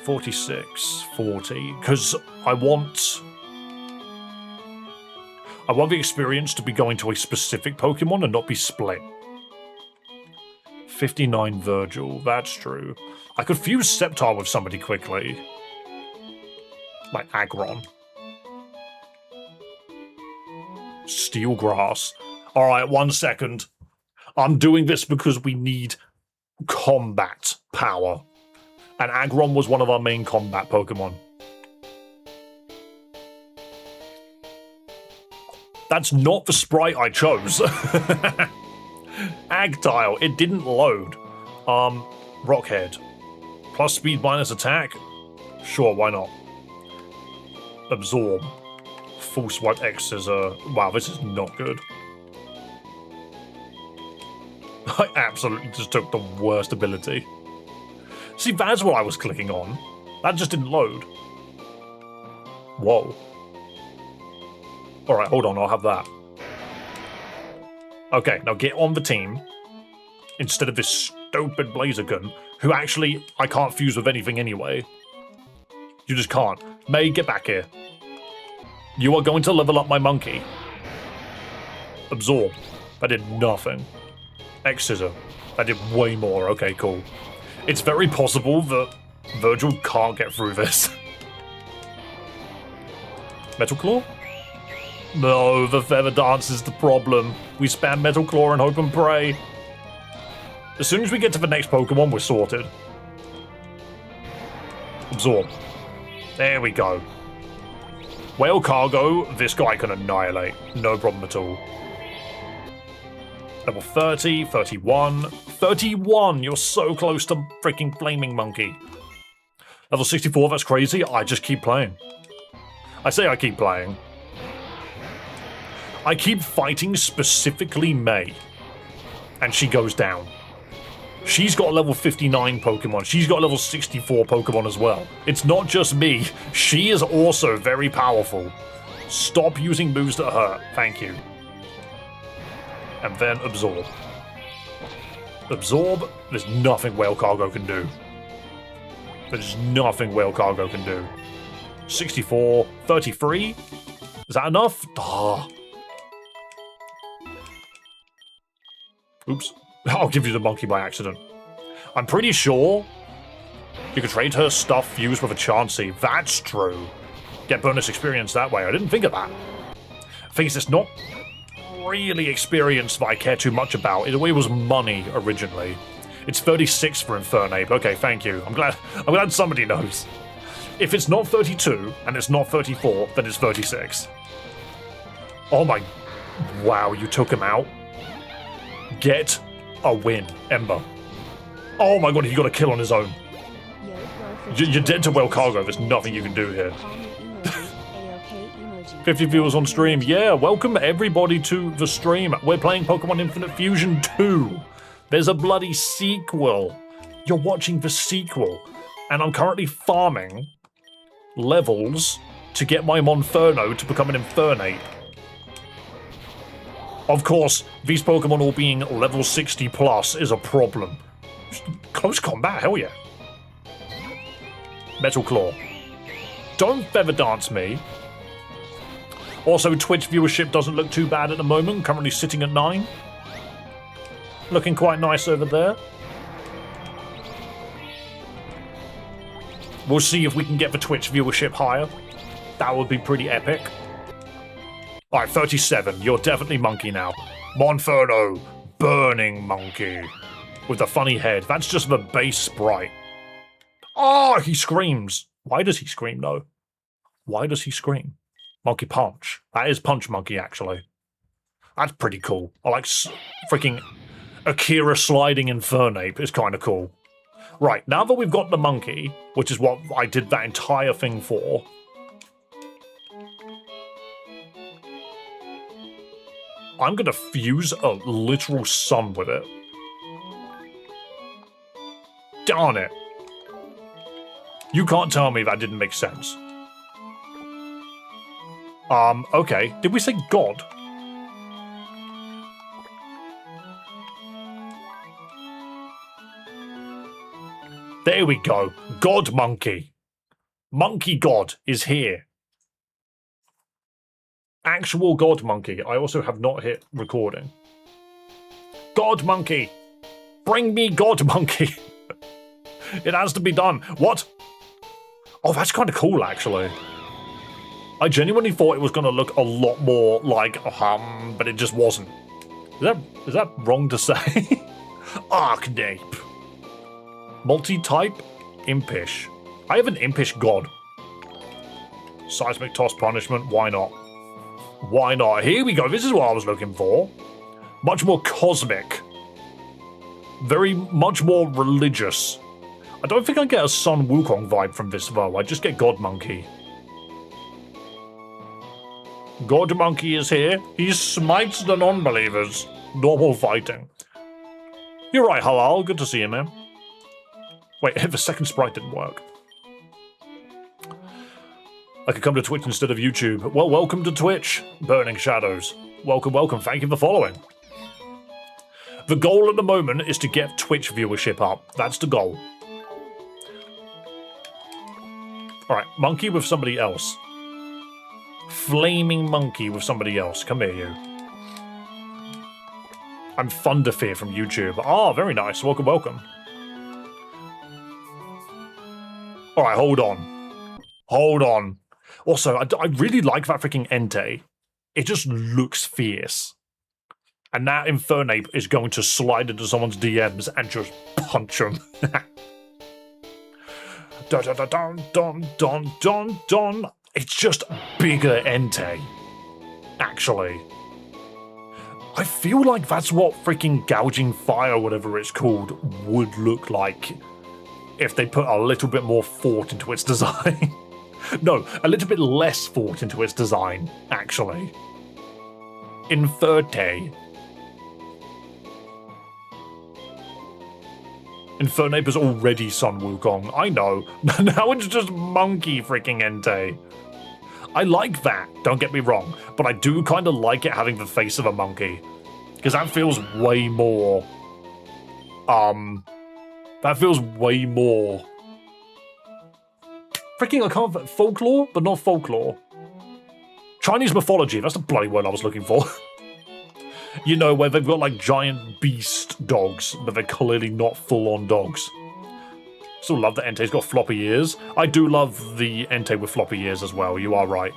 46, 40. Because I want the experience to be going to a specific Pokemon and not be split. 59 Virgil. That's true. I could fuse Sceptile with somebody quickly. Like Aggron. Steel Grass. Alright, 1 second. I'm doing this because we need combat power. And Aggron was one of our main combat Pokemon. That's not the sprite I chose. Agtile, it didn't load. Rockhead. Plus speed minus attack? Sure, why not? Absorb. Full swipe X Scissor. Wow, this is not good. I absolutely just took the worst ability. See, that's what I was clicking on. That just didn't load. Whoa. Alright, hold on, I'll have that. Okay, now get on the team. Instead of this stupid Blaziken, who actually I can't fuse with anything anyway. You just can't. May, get back here. You are going to level up my monkey. Absorb. That did nothing. X-Scissor. That did way more. Okay, cool. It's very possible that Virgil can't get through this. Metal Claw? No, the Feather Dance is the problem. We spam Metal Claw and hope and pray. As soon as we get to the next Pokemon, we're sorted. Absorb. There we go. Whale Cargo, this guy can annihilate. No problem at all. Level 30, 31. 31! You're so close to freaking Flaming Monkey. Level 64, that's crazy. I just keep playing. I say I keep playing. I keep fighting specifically May. And she goes down. She's got a level 59 Pokemon. She's got a level 64 Pokemon as well. It's not just me. She is also very powerful. Stop using moves that hurt. Thank you. And then Absorb. Absorb, there's nothing Whale Cargo can do. There's nothing Whale Cargo can do. 64, 33? Is that enough? Ah. Oops. I'll give you the monkey by accident. I'm pretty sure you could trade her stuff fused with a Chansey. That's true. Get bonus experience that way. I didn't think of that. Thing is, it's not really experience that I care too much about. It was money originally. It's 36 for Infernape. Okay, thank you. I'm glad somebody knows. If it's not 32 and it's not 34, then it's 36. Oh my... Wow, you took him out. Get a win, Ember. Oh my god, he got a kill on his own. You're dead to Whale Cargo. There's nothing you can do here. 50 viewers on stream. Yeah, welcome everybody to the stream. We're playing Pokemon Infinite Fusion 2. There's a bloody sequel. You're watching the sequel. And I'm currently farming levels to get my Monferno to become an Infernape. Of course, these Pokemon all being level 60 plus is a problem. Close combat, hell yeah. Metal Claw. Don't Feather Dance me. Also, Twitch viewership doesn't look too bad at the moment. Currently sitting at 9. Looking quite nice over there. We'll see if we can get the Twitch viewership higher. That would be pretty epic. Alright, 37. You're definitely Monkey now. Monferno. Burning Monkey. With the funny head. That's just the base sprite. Oh, he screams. Why does he scream, though? Why does he scream? Monkey Punch. That is Punch Monkey, actually. That's pretty cool. I like freaking Akira sliding Infernape is kind of cool. Right, now that we've got the monkey, which is what I did that entire thing for, I'm going to fuse a literal sun with it. Darn it. You can't tell me that didn't make sense. Okay. Did we say God? There we go. God Monkey. Monkey God is here. Actual God Monkey. I also have not hit recording. God Monkey. Bring me God Monkey. It has to be done. What? Oh, that's kind of cool, actually. I genuinely thought it was going to look a lot more like but it just wasn't. Is that wrong to say? Arcnape. Multi-type Impish. I have an Impish God. Seismic Toss Punishment, why not? Why not? Here we go, this is what I was looking for. Much more cosmic. Very much more religious. I don't think I get a Sun Wukong vibe from this though, I just get God Monkey. God Monkey is here. He smites the non-believers. Normal fighting. You're right, Halal. Good to see you, man. Wait, the second sprite didn't work. I could come to Twitch instead of YouTube. Well, welcome to Twitch, Burning Shadows. Welcome, welcome. Thank you for following. The goal at the moment is to get Twitch viewership up. That's the goal. Alright, monkey with somebody else. Flaming monkey with somebody else. Come here, you. I'm Thunderfear from YouTube. Ah, very nice. Welcome, welcome. Alright, hold on. Hold on. Also, I really like that freaking Entei. It just looks fierce. And that Infernape is going to slide into someone's DMs and just punch them. Dun, dun, dun, dun, dun, dun, dun. It's just bigger Entei. Actually. I feel like that's what freaking Gouging Fire, whatever it's called, would look like if they put a little bit more thought into its design. No, a little bit less thought into its design, actually. Inferte. Infernape is already Sun Wukong. I know. Now it's just monkey freaking Entei. I like that, don't get me wrong, but I do kind of like it having the face of a monkey. Because that feels way more... That feels way more... Freaking, I can't... Folklore, but not folklore. Chinese mythology, that's the bloody word I was looking for. You know, where they've got like giant beast dogs, but they're clearly not full-on dogs. Still love that Entei's got floppy ears. I do love the Entei with floppy ears as well, you are right.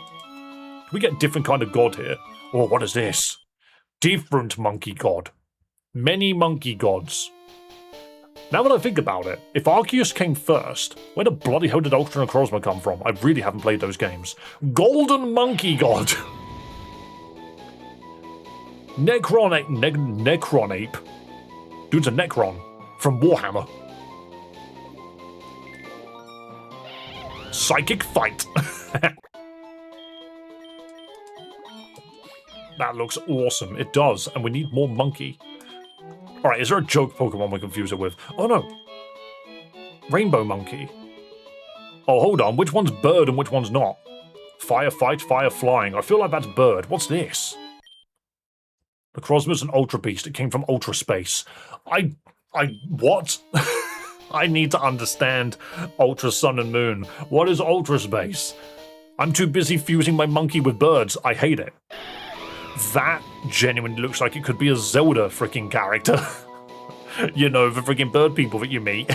We get different kind of god here. Oh, what is this? Different monkey god. Many monkey gods. Now that I think about it, if Arceus came first, where the bloody hell did Ultra and Necrozma come from? I really haven't played those games. Golden monkey god. Necronape. Dude's a Necron from Warhammer. Psychic fight. That looks awesome. It does, and we need more monkey. Alright, is there a joke Pokemon we confuse it with? Oh no. Rainbow monkey. Oh, hold on. Which one's bird and which one's not? Fire fight, fire flying. I feel like that's bird. What's this? The Necrozma's an Ultra Beast. It came from Ultra Space. What? I need to understand Ultra Sun and Moon. What is Ultra Space? I'm too busy fusing my monkey with birds. I hate it. That genuinely looks like it could be a Zelda freaking character. You know, the freaking bird people that you meet.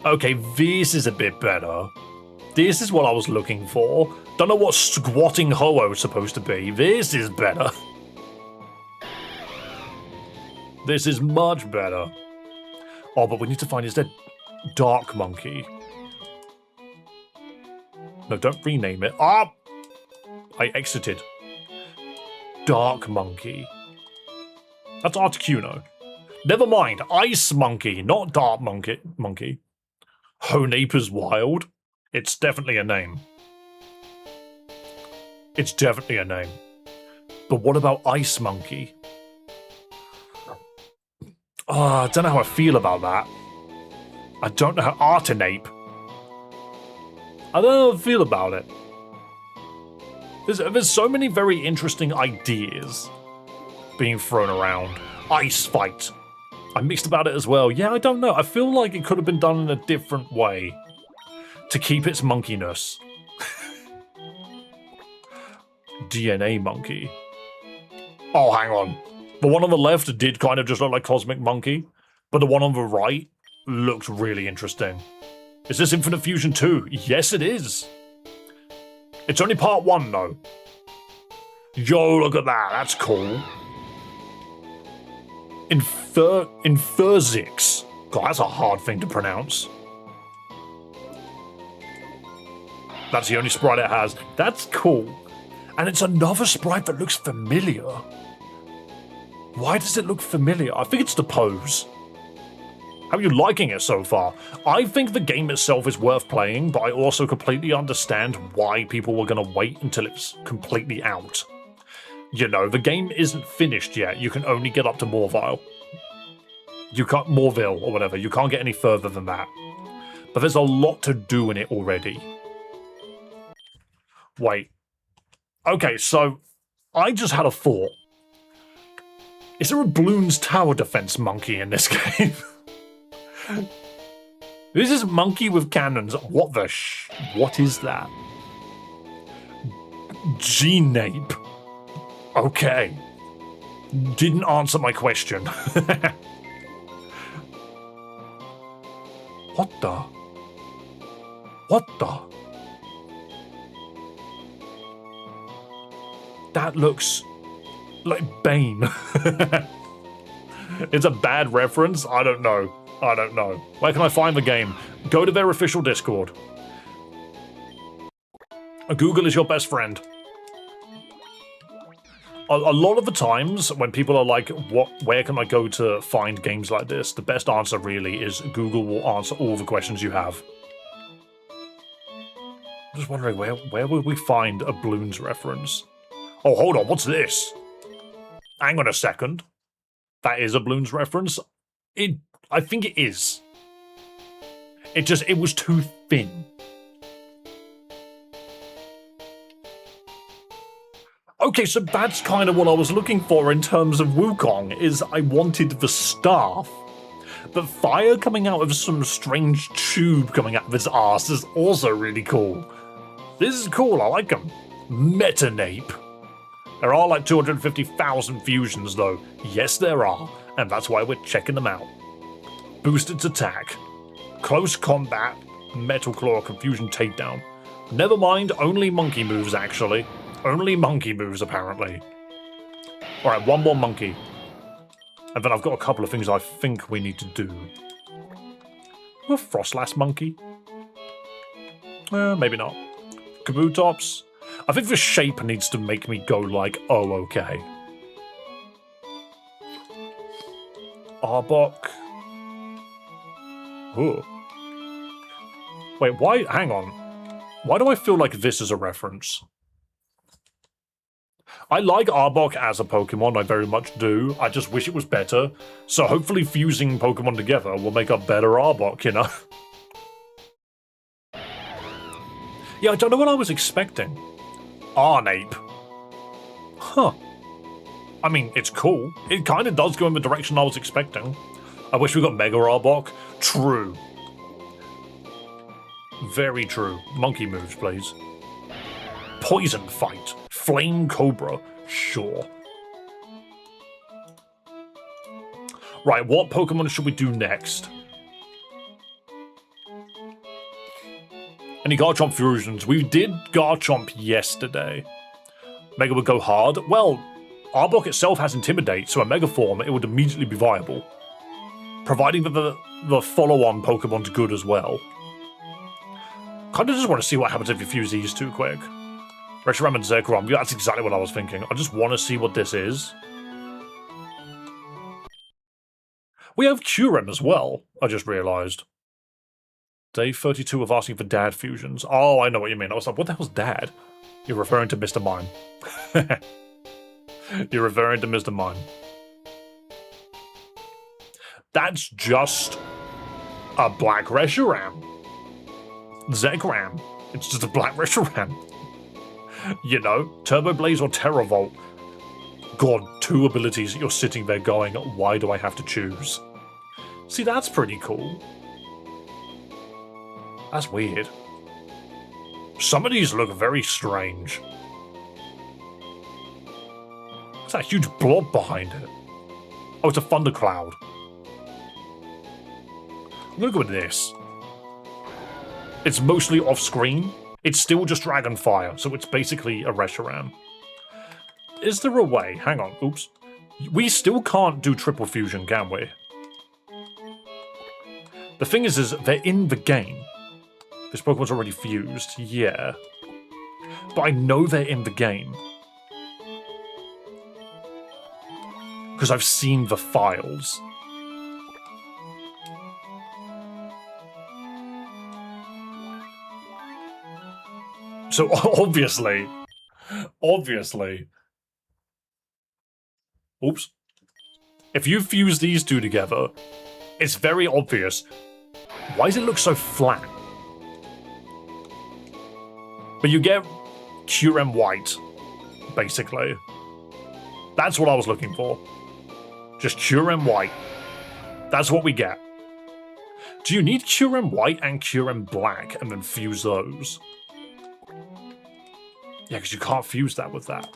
Okay, this is a bit better. This is what I was looking for. Don't know what squatting Ho-Oh is supposed to be. This is better. This is much better. Oh, but we need to find, is there Dark Monkey? No, don't rename it. Ah! I exited. Dark Monkey. That's Articuno. Never mind. Ice Monkey, not Dark Monkey. Honaper's Wild. It's definitely a name. It's definitely a name. But what about Ice Monkey? Oh, I don't know how I feel about that. I don't know how Artinape. I don't know how I feel about it. There's so many very interesting ideas being thrown around. Ice Fight. I'm mixed about it as well. Yeah, I don't know. I feel like it could have been done in a different way to keep its monkeyness. DNA Monkey. Oh, hang on. The one on the left did kind of just look like Cosmic Monkey, but the one on the right looked really interesting. Is this Infinite Fusion 2? Yes, it is. It's only part 1, though. Yo, look at that. That's cool. Infurzix. God, that's a hard thing to pronounce. That's the only sprite it has. That's cool. And it's another sprite that looks familiar. Why does it look familiar? I think it's the pose. How are you liking it so far? I think the game itself is worth playing, but I also completely understand why people were going to wait until it's completely out. You know, the game isn't finished yet. You can only get up to Morville. You can't, Morville or whatever. You can't get any further than that. But there's a lot to do in it already. Wait. Okay, so I just had a thought. Is there a Bloons Tower Defense monkey in this game? This is monkey with cannons. What the what is that? G-Nape. Okay. Didn't answer my question. What the? What the? That looks like Bane. It's a bad reference? I don't know. I don't know. Where can I find the game? Go to their official Discord. Google is your best friend. A lot of the times when people are like, where can I go to find games like this? The best answer really is Google will answer all the questions you have. I'm just wondering, where would we find a Bloons reference? Oh, hold on, what's this? Hang on a second. That is a Bloons reference? I think it is. It was too thin. Okay, so that's kind of what I was looking for in terms of Wukong, is I wanted the staff. But fire coming out of some strange tube coming out of his ass is also really cool. This is cool, I like them. Metanape. There are like 250,000 fusions though. Yes, there are, and that's why we're checking them out. Boosted attack. Close combat. Metal Claw Confusion Takedown. Never mind, only monkey moves actually. Only monkey moves, apparently. Alright, one more monkey. And then I've got a couple of things I think we need to do. A Frostlass monkey? Maybe not. Kabutops? I think the shape needs to make me go like, oh, okay. Arbok. Ooh. Wait, why? Hang on. Why do I feel like this is a reference? I like Arbok as a Pokemon, I very much do. I just wish it was better. So hopefully fusing Pokemon together will make a better Arbok, you know? Yeah, I don't know what I was expecting. Arnape. Huh. I mean, it's cool. It kind of does go in the direction I was expecting. I wish we got Mega Arbok. True. Very true. Monkey moves, please. Poison Fight. Flame Cobra. Sure. Right, what Pokemon should we do next? Any Garchomp fusions? We did Garchomp yesterday. Mega would go hard. Well, Arbok itself has Intimidate, so a Mega form, it would immediately be viable. Providing that the follow-on Pokemon's good as well. Kind of just want to see what happens if you fuse these two quick. Reshiram and Zekrom. Yeah, that's exactly what I was thinking. I just want to see what this is. We have Curem as well, I just realised. Day 32 of asking for dad fusions. Oh, I know what you mean. I was like, what the hell's dad? You're referring to Mr. Mime. You're referring to Mr. Mime. That's just a black Reshiram. Zekram. It's just a black Reshiram. You know, Turbo Blaze or Terravolt. God, two abilities you're sitting there going, why do I have to choose? See, that's pretty cool. That's weird. Some of these look very strange. What's that huge blob behind it? Oh, it's a thundercloud. I'm gonna go with this. It's mostly off-screen. It's still just Dragonfire, so it's basically a Reshiram. Is there a way? Hang on. Oops. We still can't do triple fusion, can we? The thing is they're in the game. This Pokemon's already fused, yeah. But I know they're in the game. Because I've seen the files. So obviously, oops. If you fuse these two together, it's very obvious. Why does it look so flat? But you get Curem White, basically. That's what I was looking for. Just Curem White. That's what we get. Do you need Curem White and Curem Black and then fuse those? Yeah, because you can't fuse that with that.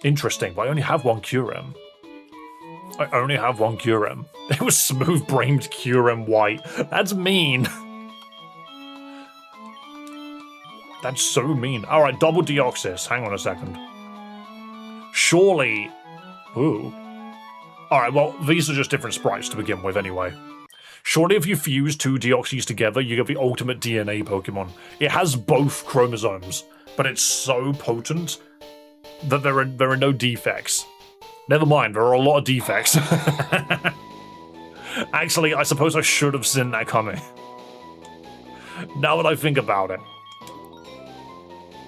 Interesting, but I only have one Curem. I only have one Curem. It was smooth-brained Curem White. That's mean. That's so mean. Alright, double Deoxys. Hang on a second. Surely... Ooh. Alright, well, these are just different sprites to begin with anyway. Surely if you fuse two Deoxys together, you get the ultimate DNA Pokemon. It has both chromosomes, but it's so potent that there are no defects. Never mind, there are a lot of defects. Actually, I suppose I should have seen that coming. Now that I think about it.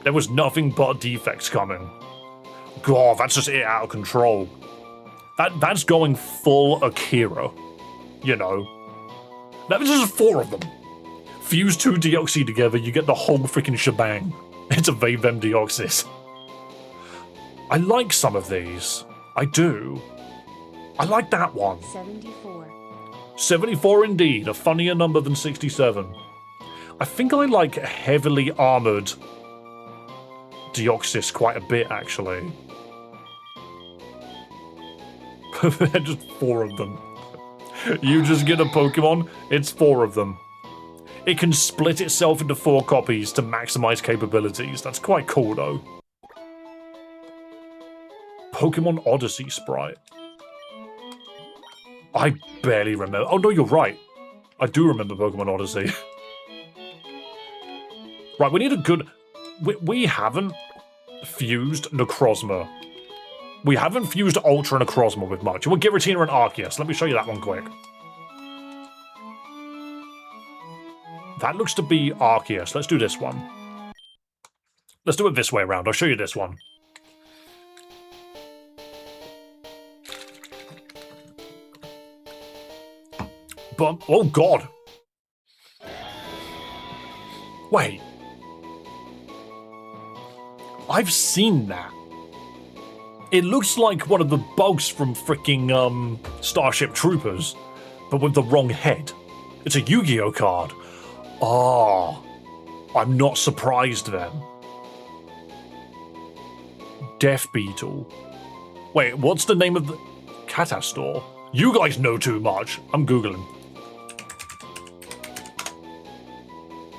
There was nothing but defects coming. God, that's just it out of control. That's going full Akira. You know. That was just 4 of them. Fuse 2 Deoxys together, you get the whole freaking shebang. It's a Vavem Deoxys. I like some of these. I do. I like that one. 74. 74 indeed, a funnier number than 67. I think I like heavily armored Deoxys quite a bit, actually. Just 4 of them. You just get a Pokemon, it's 4 of them. It can split itself into 4 copies to maximize capabilities. That's quite cool, though. Pokemon Odyssey sprite. I barely remember. Oh, no, you're right. I do remember Pokemon Odyssey. Right, we need a good... We haven't fused Necrozma. We haven't fused Ultra Necrozma with much. We'll Giratina and Arceus. Let me show you that one quick. That looks to be Arceus. Let's do this one. Let's do it this way around. I'll show you this one. But, oh god. Wait. I've seen that. It looks like one of the bugs from fricking, Starship Troopers, but with the wrong head. It's a Yu-Gi-Oh card. Ah, I'm not surprised then. Death Beetle. Wait, what's the name of the... Catastor? You guys know too much. I'm Googling.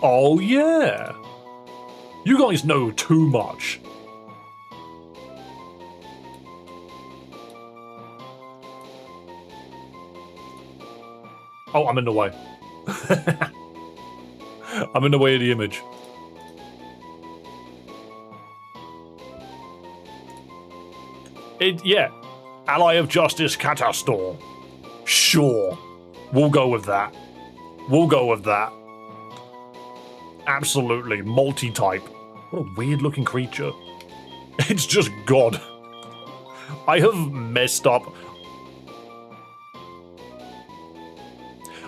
Oh yeah. You guys know too much. Oh, I'm in the way. I'm in the way of the image. Yeah. Ally of Justice Catastor. Sure. We'll go with that. We'll go with that. Absolutely. Multi-type. What a weird-looking creature. It's just God. I have messed up.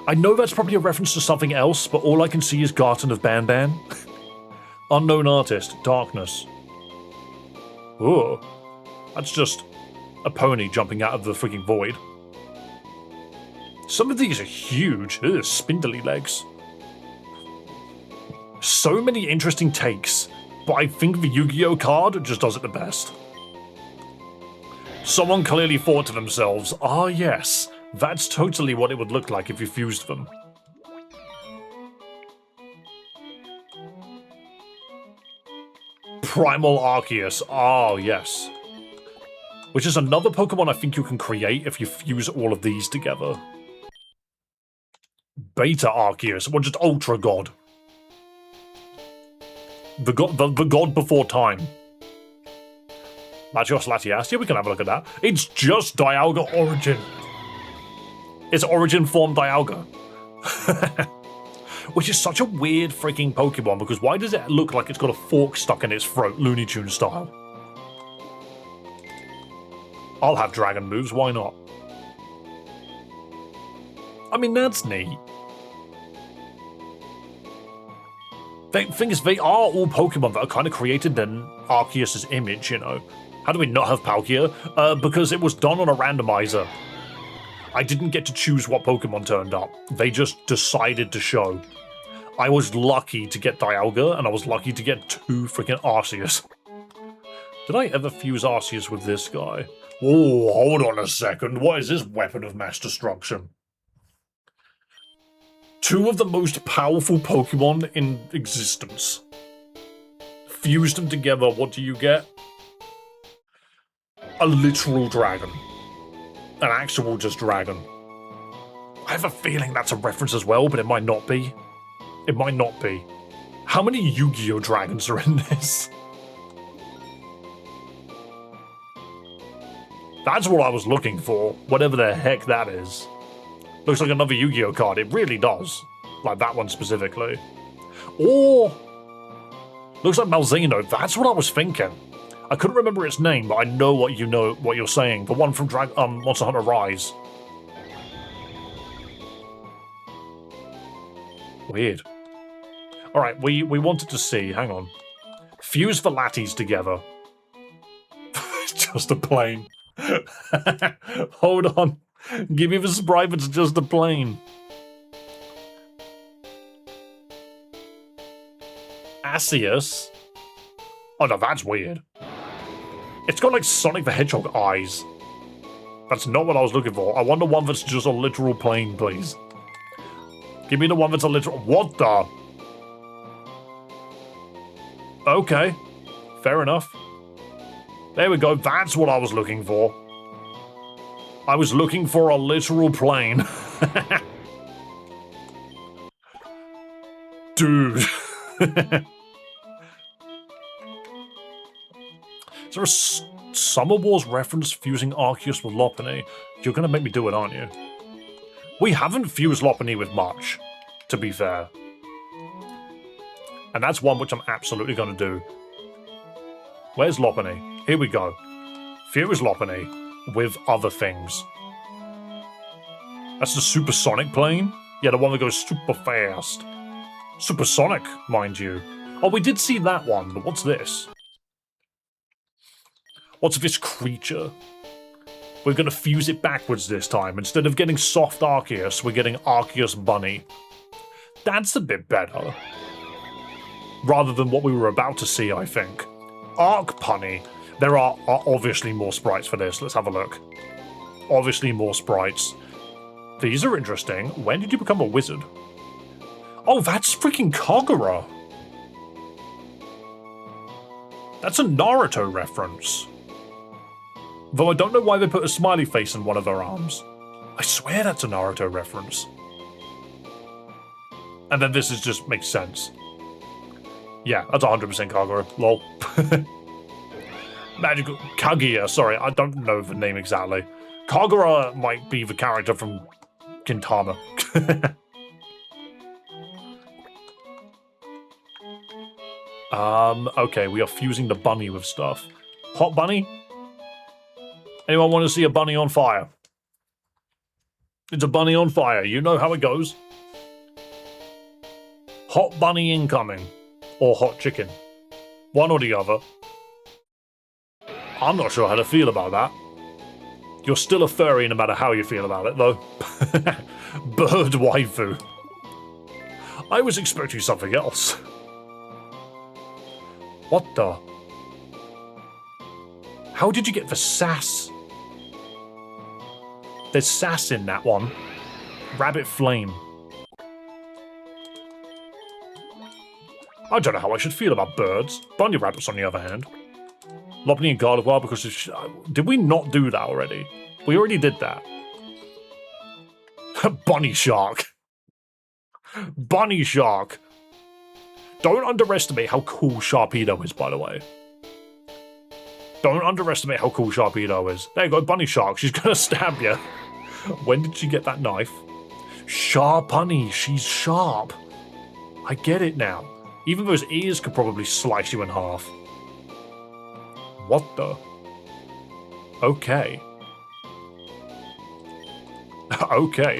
I know that's probably a reference to something else, but all I can see is Garten of Banban. Unknown artist. Darkness. Ooh. That's just a pony jumping out of the freaking void. Some of these are huge. Ugh, spindly legs. So many interesting takes, but I think the Yu-Gi-Oh card just does it the best. Someone clearly thought to themselves, ah yes, that's totally what it would look like if you fused them. Primal Arceus, oh yes. Which is another Pokemon I think you can create if you fuse all of these together. Beta Arceus, or just Ultra God. The god before time. Latios Latias, yeah, we can have a look at that. It's just Dialga Origin. It's Origin form Dialga. Which is such a weird freaking Pokemon, because why does it look like it's got a fork stuck in its throat, Looney Tunes style? I'll have dragon moves, why not? I mean, that's neat. The thing is, they are all Pokemon that are kind of created in Arceus' image, you know. How do we not have Palkia? Because it was done on a randomizer. I didn't get to choose what Pokemon turned up. They just decided to show. I was lucky to get Dialga, and I was lucky to get 2 freaking Arceus. Did I ever fuse Arceus with this guy? Oh, hold on a second. What is this weapon of mass destruction? 2 of the most powerful Pokemon in existence. Fuse them together, what do you get? A literal dragon. An actual just dragon. I have a feeling that's a reference as well, but it might not be. It might not be. How many Yu-Gi-Oh! Dragons are in this? That's what I was looking for, whatever the heck that is. Looks like another Yu-Gi-Oh! Card, it really does. Like that one specifically. Or... looks like Malzeno, that's what I was thinking. I couldn't remember its name, but I know what you're saying. The one from Monster Hunter Rise. Weird. Alright, we wanted to see, hang on. Fuse the Latis together. It's just a plane. Hold on. Give me the sprite, it's just a plane. Arceus. Oh no, that's weird. It's got like Sonic the Hedgehog eyes. That's not what I was looking for. I want the one that's just a literal plane, please. Give me the one that's a literal... what the... okay. Fair enough. There we go. That's what I was looking for. I was looking for a literal plane. Dude. Is there a Summer Wars reference fusing Arceus with Lopunny? You're gonna make me do it, aren't you? We haven't fused Lopunny with much, to be fair. And that's one which I'm absolutely gonna do. Where's Lopunny? Here we go. Fuse Lopunny with other things. That's the supersonic plane? Yeah, the one that goes super fast. Supersonic, mind you. Oh, we did see that one, but what's this? What's this creature? We're going to fuse it backwards this time. Instead of getting soft Arceus, we're getting Arceus Bunny. That's a bit better. Rather than what we were about to see, I think. Arc Punny. There are obviously more sprites for this. Let's have a look. Obviously more sprites. These are interesting. When did you become a wizard? Oh, that's freaking Kagura. That's a Naruto reference. Though I don't know why they put a smiley face in one of their arms. I swear that's a Naruto reference. And then this is just makes sense. Yeah, that's 100% Kagura. Lol. Magical Kaguya, sorry, I don't know the name exactly. Kagura might be the character from Gintama. Okay, we are fusing the bunny with stuff. Hot bunny? Anyone want to see a bunny on fire? It's a bunny on fire. You know how it goes. Hot bunny incoming. Or hot chicken. One or the other. I'm not sure how to feel about that. You're still a furry no matter how you feel about it, though. Bird waifu. I was expecting something else. What the? How did you get the sass? There's sass in that one. Rabbit flame. I don't know how I should feel about birds. Bunny rabbits, on the other hand. Lopunny and Gardevoir because of... Did we not do that already? We already did that. Bunny shark. Bunny shark. Don't underestimate how cool Sharpedo is, by the way. Don't underestimate how cool Sharpedo is. There you go, bunny shark. She's gonna stab you. When did she get that knife? Sharp bunny. She's sharp. I get it now. Even those ears could probably slice you in half. What the? Okay. Okay.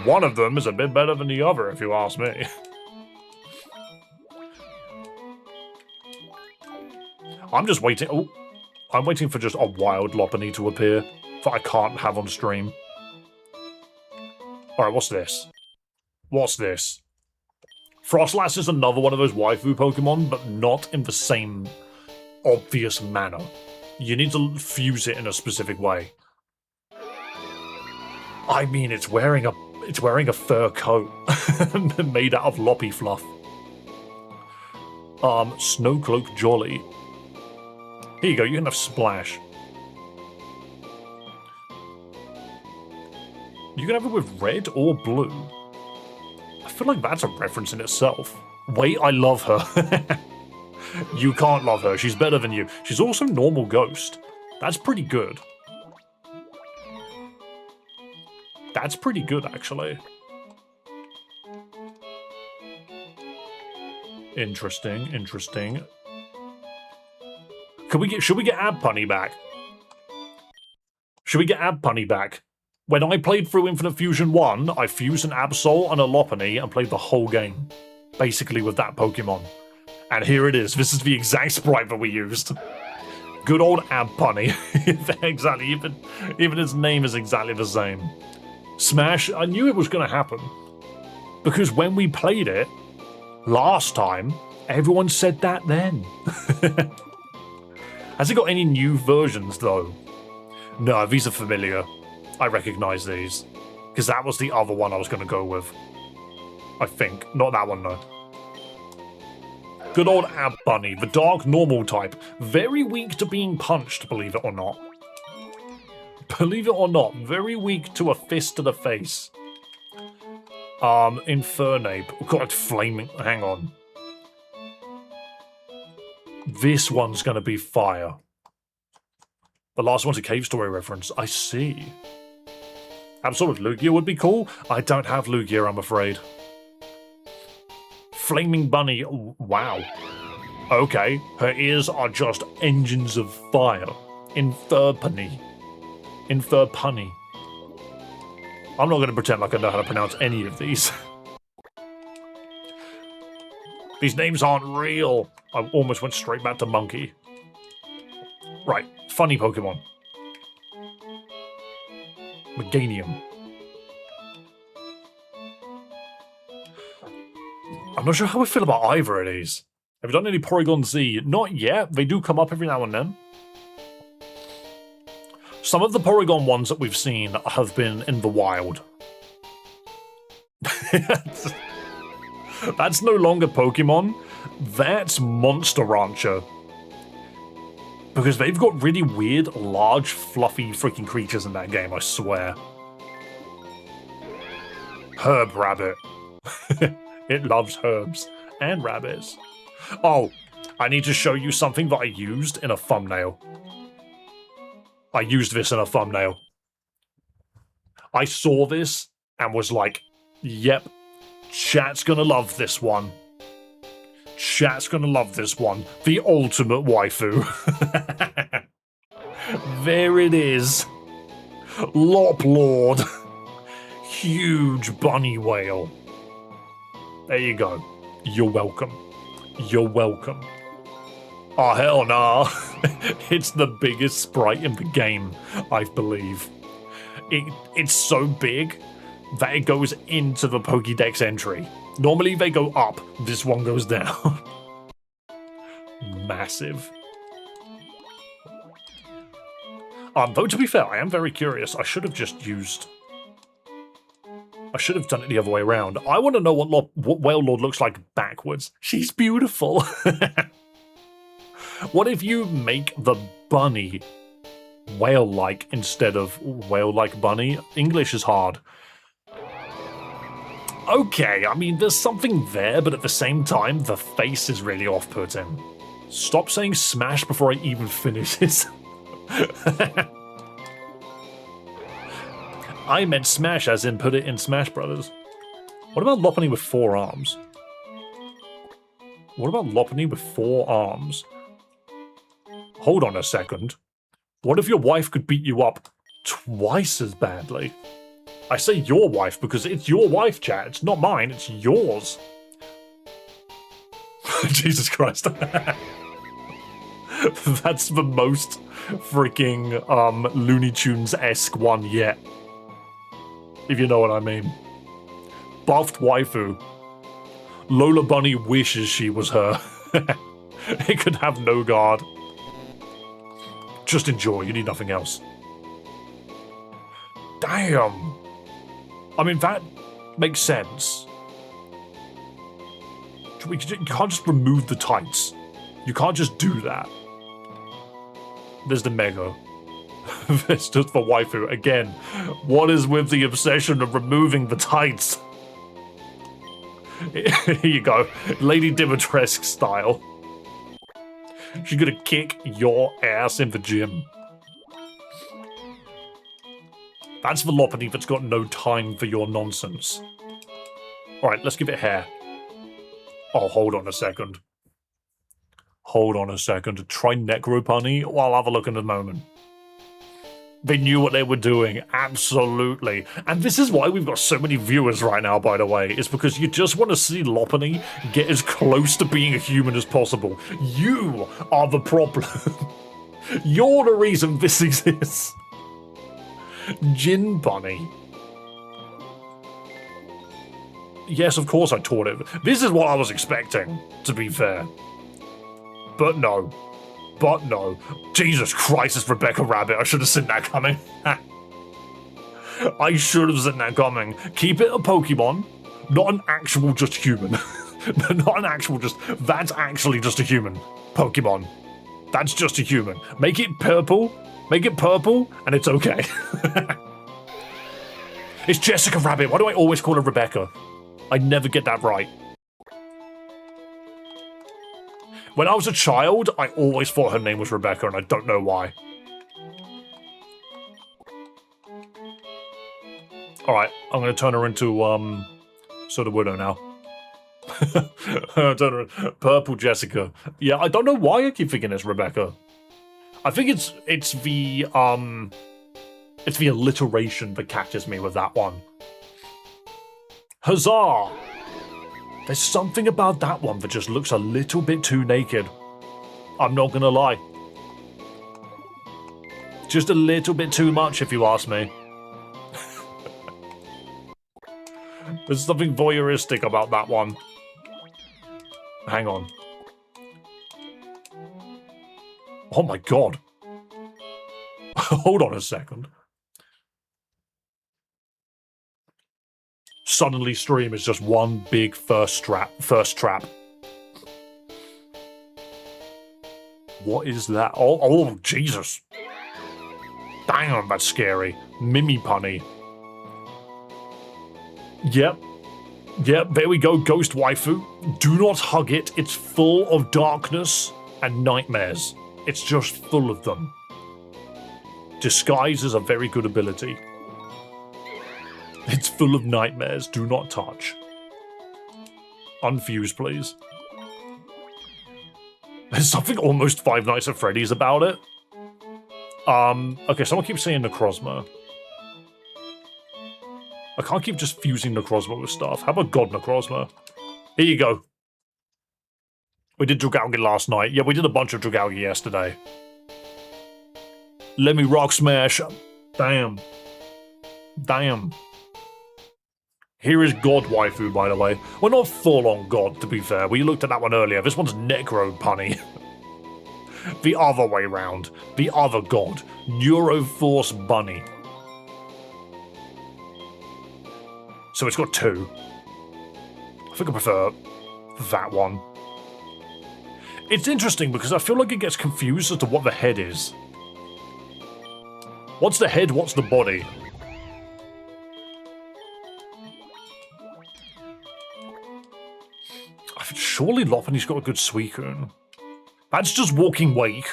One of them is a bit better than the other, if you ask me. I'm just waiting. Oh, I'm waiting for just a wild Lopunny to appear that I can't have on stream. Alright, what's this? What's this? Frostlass is another one of those waifu Pokemon, but not in the same obvious manner. You need to fuse it in a specific way. I mean, it's wearing a fur coat made out of loppy fluff. Snowcloak Jolly. Here you go, you can have Splash. You can have it with red or blue. I feel like that's a reference in itself. Wait, I love her. You can't love her, she's better than you. She's also normal ghost. That's pretty good. That's pretty good, actually. Interesting, interesting. Should we get Abpunny back? Should we get Abpunny back? When I played through Infinite Fusion 1, I fused an Absol and a Lopunny and played the whole game. Basically with that Pokemon. And here it is. This is the exact sprite that we used. Good old Abpunny. Exactly. Even its name is exactly the same. Smash, I knew it was going to happen. Because when we played it last time, everyone said that then. Has it got any new versions, though? No, these are familiar. I recognize these. Because that was the other one I was going to go with. I think. Not that one, though. Good old Abpunny, the dark normal type. Very weak to being punched, believe it or not. Believe it or not, very weak to a fist to the face. Infernape. Oh god, flaming. Hang on. This one's gonna be fire. The last one's a Cave Story reference. I see. Absolute Lugia would be cool. I don't have Lugia, I'm afraid. Flaming Bunny. Wow. Okay, her ears are just engines of fire. Inferpunny. Inferpunny. I'm not going to pretend like I know how to pronounce any of these. These names aren't real. I almost went straight back to monkey. Right, funny Pokemon. Meganium. I'm not sure how I feel about either of these. Have you done any Porygon Z? Not yet. They do come up every now and then. Some of the Porygon ones that we've seen have been in the wild. That's no longer Pokemon. That's Monster Rancher. Because they've got really weird, large, fluffy freaking creatures in that game, I swear. Herb Rabbit. It loves herbs and rabbits. Oh, I need to show you something that I used in a thumbnail. I used this in a thumbnail. I saw this and was like, yep, chat's gonna love this one. Chat's gonna love this one. The ultimate waifu. There it is. Lop Lord. Huge bunny whale. There you go. You're welcome. You're welcome. Oh, hell nah. It's the biggest sprite in the game, I believe. It's so big that it goes into the Pokédex entry. Normally they go up, this one goes down. Massive. Though to be fair, I am very curious. I should have just used... I should have done it the other way around. I want to know what Whale Lord looks like backwards. She's beautiful. What if you make the bunny whale-like instead of whale-like bunny? English is hard. Okay, I mean, there's something there, but at the same time, the face is really off-putting. Stop saying smash before I even finish this. I meant smash as in put it in Smash Brothers. What about Lopunny with 4 arms? What about Lopunny with 4 arms? Hold on a second. What if your wife could beat you up twice as badly? I say your wife because it's your wife, chat. It's not mine, it's yours. Jesus Christ. That's the most freaking Looney Tunes-esque one yet. If you know what I mean. Buffed waifu. Lola Bunny wishes she was her. It could have no guard. Just enjoy, you need nothing else. Damn. I mean, that makes sense. You can't just remove the tights. You can't just do that. There's the Mega. It's just for waifu. Again, what is with the obsession of removing the tights? Here you go. Lady Dimitrescu style. She's gonna kick your ass in the gym. That's the Lopunny that's got no time for your nonsense. Alright, let's give it hair. Oh, hold on a second. Hold on a second. Try Necropunny? Well, I'll have a look in a moment. They knew what they were doing, absolutely. And this is why we've got so many viewers right now, by the way. It's because you just want to see Lopunny get as close to being a human as possible. You are the problem. You're the reason this exists. Gin Bunny. Yes, of course I taught it. This is what I was expecting, to be fair. But no. But no. Jesus Christ, it's Rebecca Rabbit. I should have seen that coming. I should have seen that coming. Keep it a Pokemon, not an actual just human. Not an actual just... That's actually just a human. Pokemon. That's just a human. Make it purple. Make it purple, and it's okay. It's Jessica Rabbit. Why do I always call her Rebecca? I never get that right. When I was a child, I always thought her name was Rebecca, and I don't know why. Alright, I'm gonna turn her into, Sort of Widow now. Turn her Purple Jessica. Yeah, I don't know why I keep thinking it's Rebecca. I think it's the alliteration that catches me with that one. Huzzah! There's something about that one that just looks a little bit too naked. I'm not gonna lie. Just a little bit too much, if you ask me. There's something voyeuristic about that one. Hang on. Oh my god. Hold on a second. Suddenly stream is just one big first trap. What is that? Oh, Jesus. Damn, that's scary. Mimi Punny. Yep. Yep, there we go, Ghost Waifu. Do not hug it. It's full of darkness and nightmares. It's just full of them. Disguise is a very good ability. It's full of nightmares. Do not touch. Unfuse, please. There's something almost Five Nights at Freddy's about it. Okay, someone keeps saying Necrozma. I can't keep just fusing Necrozma with stuff. How about God Necrozma? Here you go. We did Dragalge last night. Yeah, we did a bunch of Dragalge yesterday. Let me rock smash. Damn. Damn. Here is God Waifu, by the way. Well, not full-on God, to be fair. We looked at that one earlier. This one's Necro Punny. The other way round. The other God. Neuroforce Bunny. So it's got two. I think I prefer that one. It's interesting because I feel like it gets confused as to what the head is. What's the head? What's the body? Surely Lopunny's got a good Suicune. That's just Walking Wake.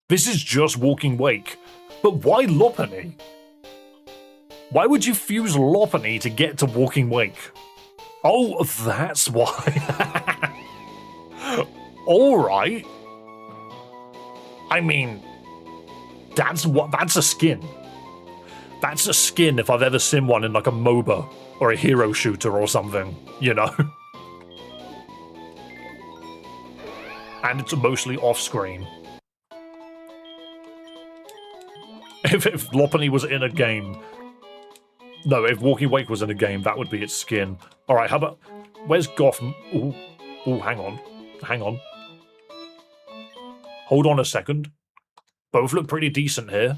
This is just Walking Wake. But why Lopunny? Why would you fuse Lopunny to get to Walking Wake? Oh, that's why. Alright. I mean, that's a skin. That's a skin if I've ever seen one in like a MOBA or a hero shooter or something, you know? And it's mostly off-screen. If Lopunny was in a game... No, if Walking Wake was in a game, that would be its skin. Alright, how about... Where's Goth? Ooh, hang on. Hang on. Hold on a second. Both look pretty decent here.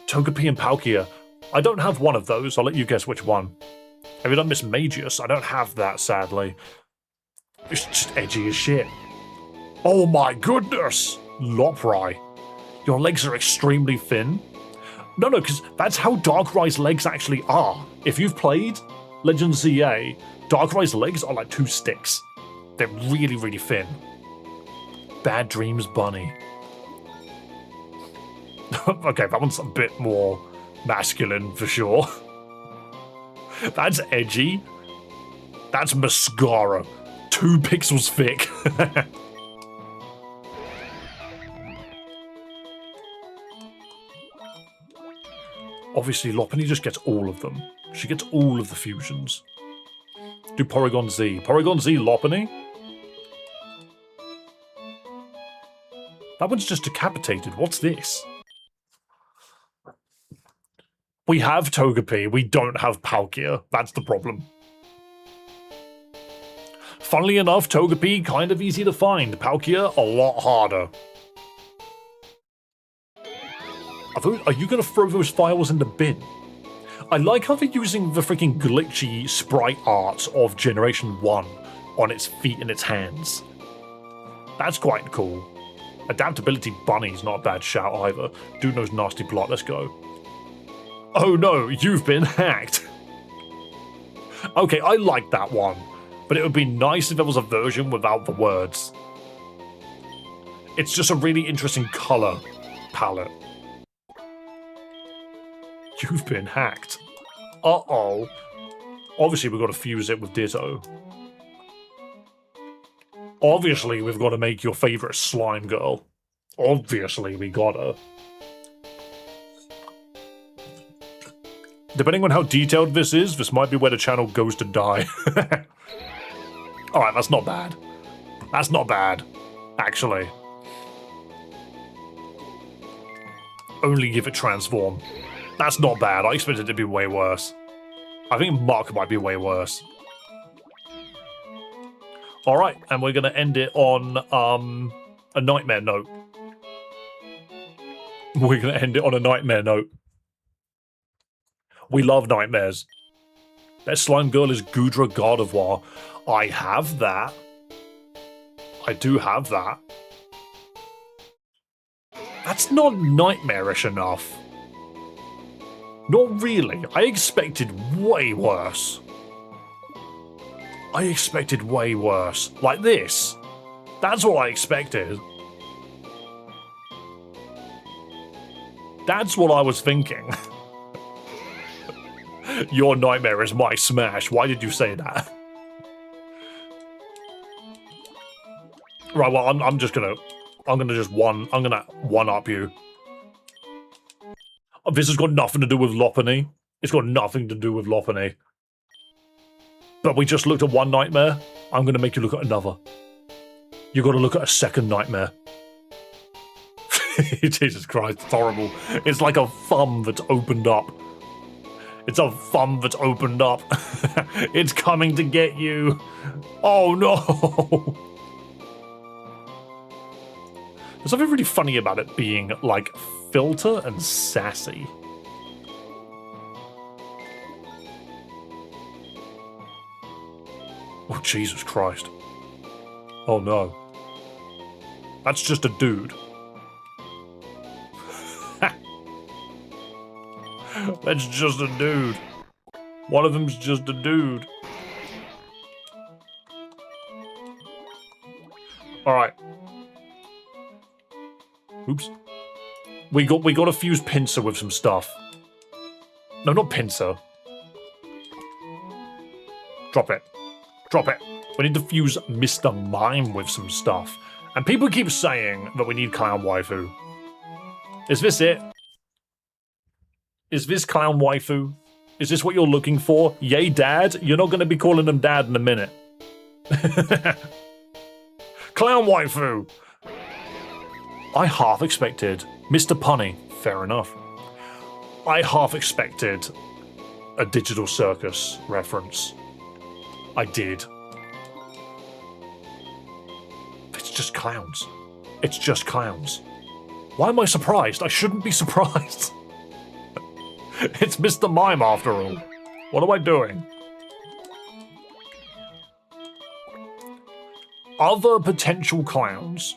Togepi and Palkia. I don't have one of those. I'll let you guess which one. Have you done Miss Magius? I don't have that, sadly. It's just edgy as shit. Oh my goodness! Loprai. Your legs are extremely thin. No, because that's how Darkrai's legs actually are. If you've played Legend ZA, Darkrai's legs are like two sticks. They're really, really thin. Bad Dreams Bunny. Okay, that one's a bit more masculine for sure. That's edgy. That's mascara. 2 pixels thick. Obviously, Lopunny just gets all of them. She gets all of the fusions. Do Porygon Z. Porygon Z Lopunny? That one's just decapitated. What's this? We have Togepi. We don't have Palkia. That's the problem. Funnily enough, Togepi kind of easy to find. Palkia a lot harder. Are you going to throw those files in the bin? I like how they're using the freaking glitchy sprite art of Generation 1 on its feet and its hands. That's quite cool. Adaptability Bunny's not a bad shout either. Dude knows nasty plot, let's go. Oh no, you've been hacked. Okay, I like that one, but it would be nice if there was a version without the words. It's just a really interesting color palette. You've been hacked. Uh-oh. Obviously, we've got to fuse it with Ditto. Obviously, we've got to make your favorite slime girl. Obviously, we gotta. Depending on how detailed this is, this might be where the channel goes to die. Alright, that's not bad. That's not bad, actually. Only give it transform. That's not bad. I expected it to be way worse. I think Muck might be way worse. Alright, and we're going to end it on a nightmare note. We're going to end it on a nightmare note. We love nightmares. That slime girl is Goodra Gardevoir. I have that. I do have that. That's not nightmarish enough. Not really. I expected way worse. I expected way worse. Like this. That's what I expected. That's what I was thinking. Your nightmare is my smash. Why did you say that? Right, well, I'm gonna one up you. This has got nothing to do with Lopunny. It's got nothing to do with Lopunny. But we just looked at one nightmare. I'm gonna make you look at another. You gotta look at a second nightmare. Jesus Christ, it's horrible. It's like a thumb that's opened up. It's a thumb that's opened up. It's coming to get you. Oh no. There's something really funny about it being like filter and sassy. Oh, Jesus Christ. Oh no. That's just a dude. That's just a dude. One of them's just a dude. Alright. Oops. We got to fuse Pinsir with some stuff. No, not Pinsir. Drop it. Drop it. We need to fuse Mr. Mime with some stuff. And people keep saying that we need Clown Waifu. Is this it? Is this Clown Waifu? Is this what you're looking for? Yay, Dad? You're not going to be calling him Dad in a minute. Clown Waifu! I half expected Mr. Punny. Fair enough. I half expected a Digital Circus reference. I did. It's just clowns. It's just clowns. Why am I surprised? I shouldn't be surprised. It's Mr. Mime after all. What am I doing? Other potential clowns.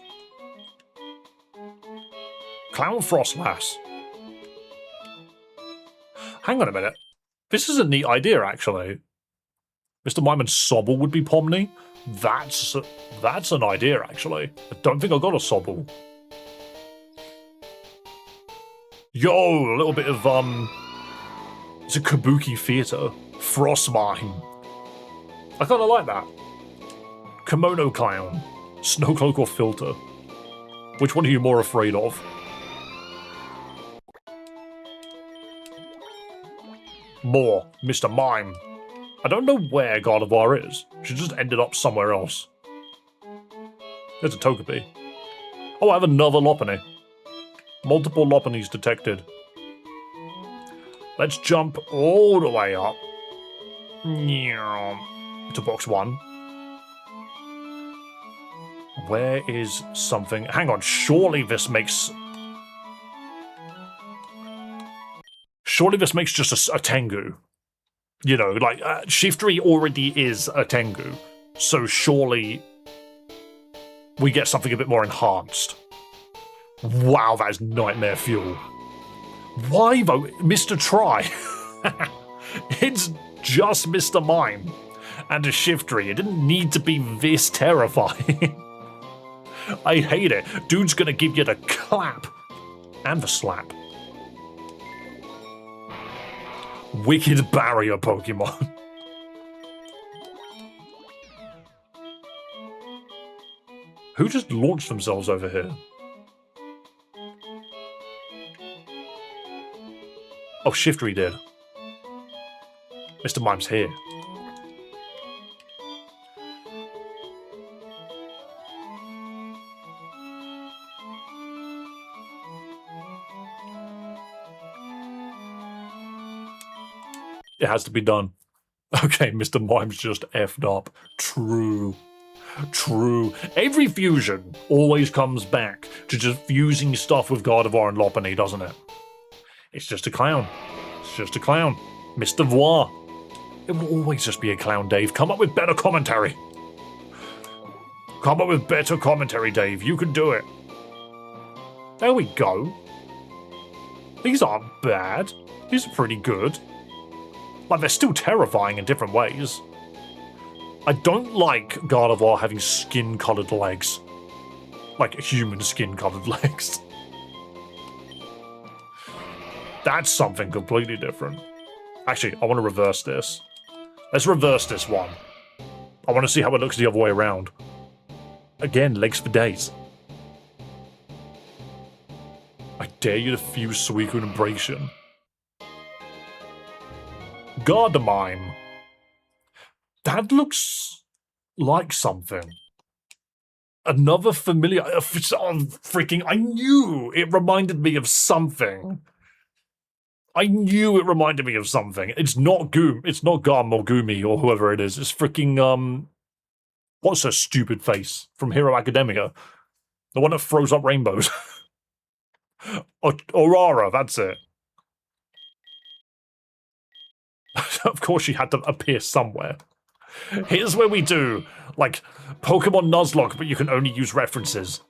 Clown Frostlass. Hang on a minute. This is a neat idea, actually. Mr. Mime and Sobble would be Pomni. That's an idea, actually. I don't think I got a Sobble. Yo, a little bit of, it's a kabuki theater. Frost Mime. I kind of like that. Kimono Clown. Snowcloak or Filter. Which one are you more afraid of? More, Mr. Mime. I don't know where Gardevoir is. She just ended up somewhere else. There's a Togepi. Oh, I have another Lopunny. Multiple Lopunnies detected. Let's jump all the way up. To box 1. Where is something? Hang on, surely this makes... Surely this makes just a Tengu. You know, like, Shiftry already is a Tengu. So surely we get something a bit more enhanced. Wow, that is nightmare fuel. Why though? Mr. Try. It's just Mr. Mime. And a Shiftry. It didn't need to be this terrifying. I hate it. Dude's gonna give you the clap. And the slap. Wicked barrier Pokemon. Who just launched themselves over here? Oh, Shiftry did. Mr. Mime's here. It has to be done. Okay, Mr. Mime's just effed up. True. True. Every fusion always comes back to just fusing stuff with Gardevoir and Lopunny, doesn't it? It's just a clown. It's just a clown. Mr. Voir. It will always just be a clown, Dave. Come up with better commentary. Come up with better commentary, Dave. You can do it. There we go. These aren't bad. These are pretty good. Like, they're still terrifying in different ways. I don't like Gardevoir having skin-coloured legs. Like, human skin-coloured legs. That's something completely different. Actually, I want to reverse this. Let's reverse this one. I want to see how it looks the other way around. Again, legs for days. I dare you to fuse Suicune and Braixen. Gardevoir. That looks like something. Another familiar... Oh, freaking... I knew it reminded me of something. I knew it reminded me of something. It's not Goom. It's not Garm or Goomy or whoever it is. It's freaking, what's her stupid face from Hero Academia? The one that throws up rainbows. Aurora, that's it. Of course she had to appear somewhere. Here's where we do, like, Pokemon Nuzlocke, but you can only use references.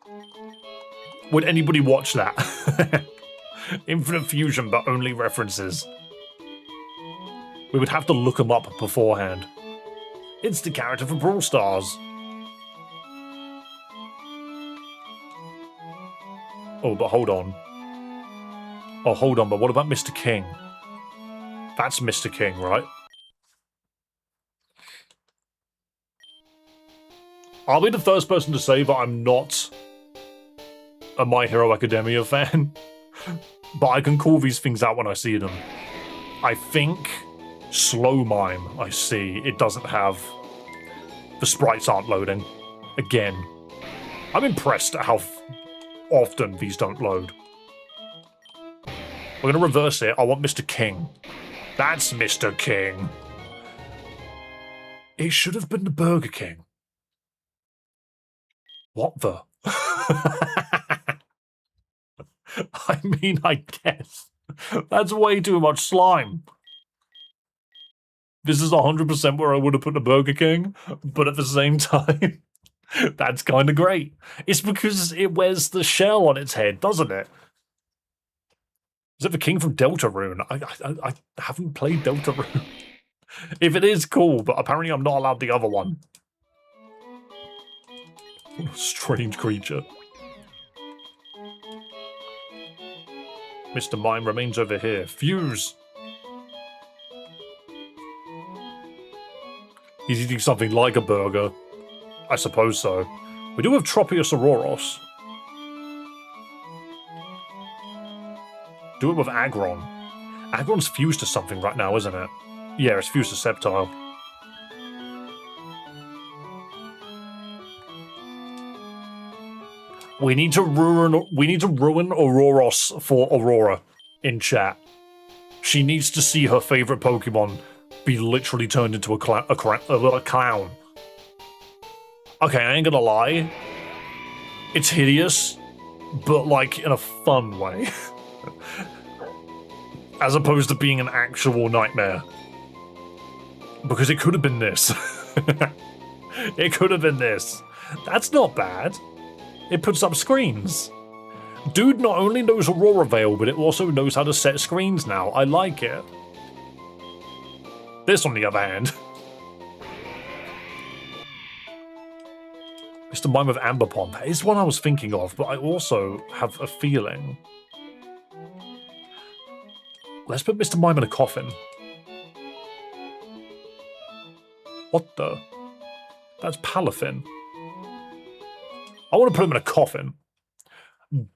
Would anybody watch that? Infinite Fusion, but only references. We would have to look them up beforehand. It's the character from Brawl Stars. Oh, but hold on. Oh, hold on, but what about Mr. King? That's Mr. King, right? I'll be the first person to say that I'm not a My Hero Academia fan. But I can call these things out when I see them. I think Slow Mime, I see. It doesn't have... The sprites aren't loading. Again. I'm impressed at how often these don't load. We're going to reverse it. I want Mr. King. That's Mr. King. It should have been the Burger King. What the? I mean, I guess. That's way too much slime. This is 100% where I would have put the Burger King, but at the same time, that's kind of great. It's because it wears the shell on its head, doesn't it? Is it the King from Deltarune? I haven't played Deltarune. If it is, cool, but apparently I'm not allowed the other one. What a strange creature. Mr. Mime remains over here. Fuse! He's eating something like a burger. I suppose so. We do have Tropius Auroros. Do it with Aggron. Aggron's fused to something right now, isn't it? Yeah, it's fused to Sceptile. We need to ruin Auroros for Aurora in chat. She needs to see her favorite Pokemon be literally turned into a clown. Okay, I ain't gonna lie. It's hideous, but like in a fun way. As opposed to being an actual nightmare. Because it could have been this. It could have been this. That's not bad. It puts up screens. Dude not only knows Aurora Veil, but it also knows how to set screens now. I like it. This, on the other hand. Mr. Mime of Amberpond. That is one I was thinking of, but I also have a feeling. Let's put Mr. Mime in a coffin. What the? That's Palafin. I want to put him in a coffin.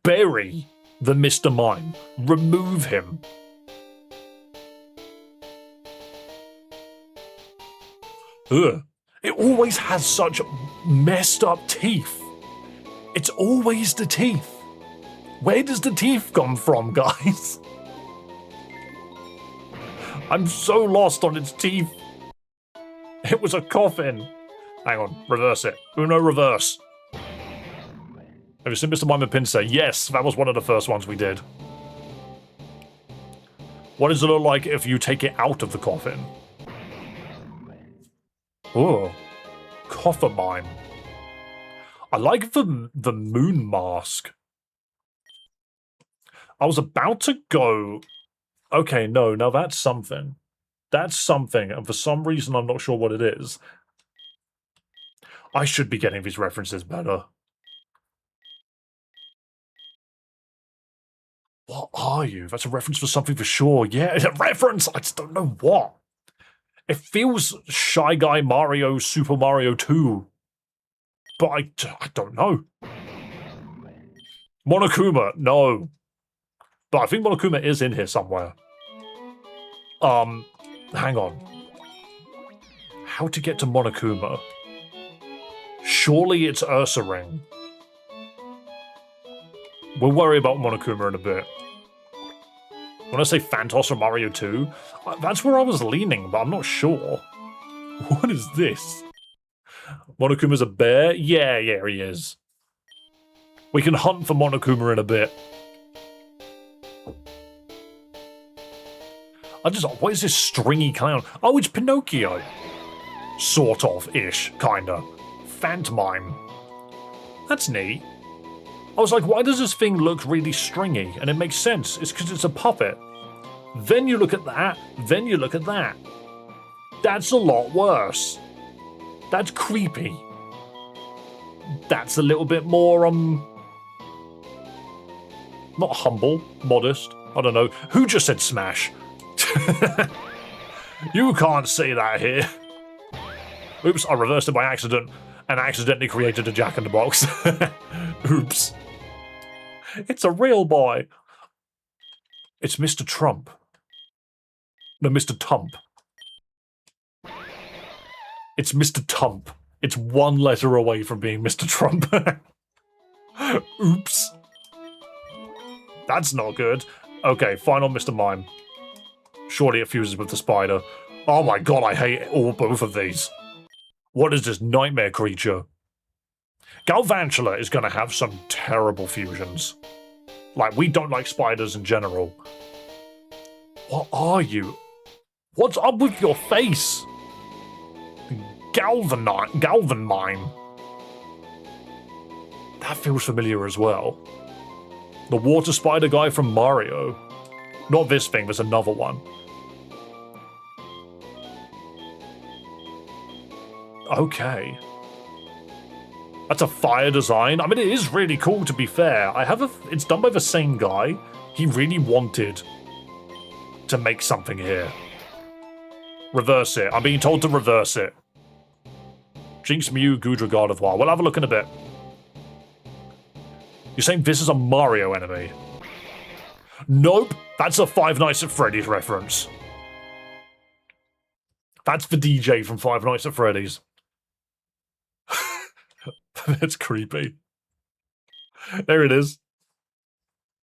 Bury the Mr. Mime. Remove him. Ugh. It always has such messed up teeth. It's always the teeth. Where does the teeth come from, guys? I'm so lost on its teeth. It was a coffin. Hang on, reverse it. Uno reverse. Have you seen Mr. Mime and Pinsir? Yes, that was one of the first ones we did. What does it look like if you take it out of the coffin? Oh, Coffer Mime. I like the moon mask. I was about to go... Okay, no, now that's something. That's something, and for some reason I'm not sure what it is. I should be getting these references better. What are you? That's a reference for something for sure. Yeah, it's a reference! I just don't know what. It feels Shy Guy Mario Super Mario 2. But I don't know. Monokuma, no. But I think Monokuma is in here somewhere. Hang on. How to get to Monokuma? Surely it's Ursaring. We'll worry about Monokuma in a bit. When I say Phantos or Mario 2, that's where I was leaning, but I'm not sure. What is this? Monokuma's a bear? Yeah, he is. We can hunt for Monokuma in a bit. What is this stringy clown? Oh, it's Pinocchio. Sort of, ish, kinda. Phantomime. That's neat. I was like, why does this thing look really stringy? And it makes sense. It's because it's a puppet. Then you look at that. Then you look at that. That's a lot worse. That's creepy. That's a little bit more, not humble, modest. I don't know. Who just said smash? You can't say that here. Oops, I reversed it by accident and accidentally created a Jack-in-the-Box. Oops. It's a real boy. It's Mr. Trump. No, Mr. Tump. It's Mr. Tump. It's one letter away from being Mr. Trump. Oops. That's not good. Okay, final Mr. Mime. Surely it fuses with the spider. Oh my god, I hate both of these. What is this nightmare creature? Galvantula is going to have some terrible fusions. Like, we don't like spiders in general. What are you? What's up with your face? Galvan Mime. That feels familiar as well. The water spider guy from Mario. Not this thing, there's another one. Okay. That's a fire design. I mean, it is really cool, to be fair. It's done by the same guy. He really wanted to make something here. Reverse it. I'm being told to reverse it. Jinx, Mew, Gudra, Gardevoir. We'll have a look in a bit. You're saying this is a Mario enemy? Nope. That's a Five Nights at Freddy's reference. That's the DJ from Five Nights at Freddy's. That's creepy. There it is.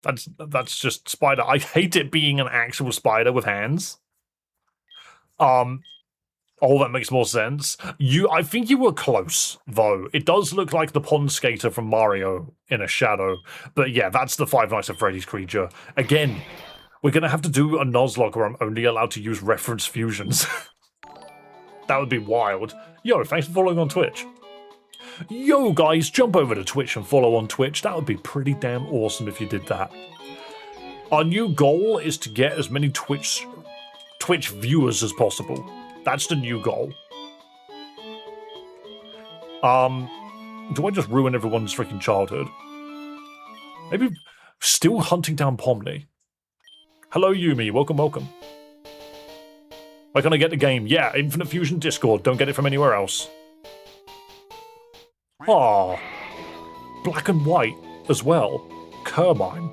That's just spider. I hate it being an actual spider with hands. Oh, that makes more sense. I think you were close, though. It does look like the pond skater from Mario in a shadow. But yeah, that's the Five Nights at Freddy's creature. Again, we're going to have to do a Nuzlocke where I'm only allowed to use reference fusions. That would be wild. Yo, thanks for following on Twitch. Yo, guys, jump over to Twitch and follow on Twitch. That would be pretty damn awesome if you did that. Our new goal is to get as many Twitch viewers as possible. That's the new goal. Do I just ruin everyone's freaking childhood? Maybe still hunting down Pomni. Hello, Yumi. Welcome, welcome. Where can I get the game? Yeah, Infinite Fusion Discord. Don't get it from anywhere else. Ah, black and white as well. Kermine.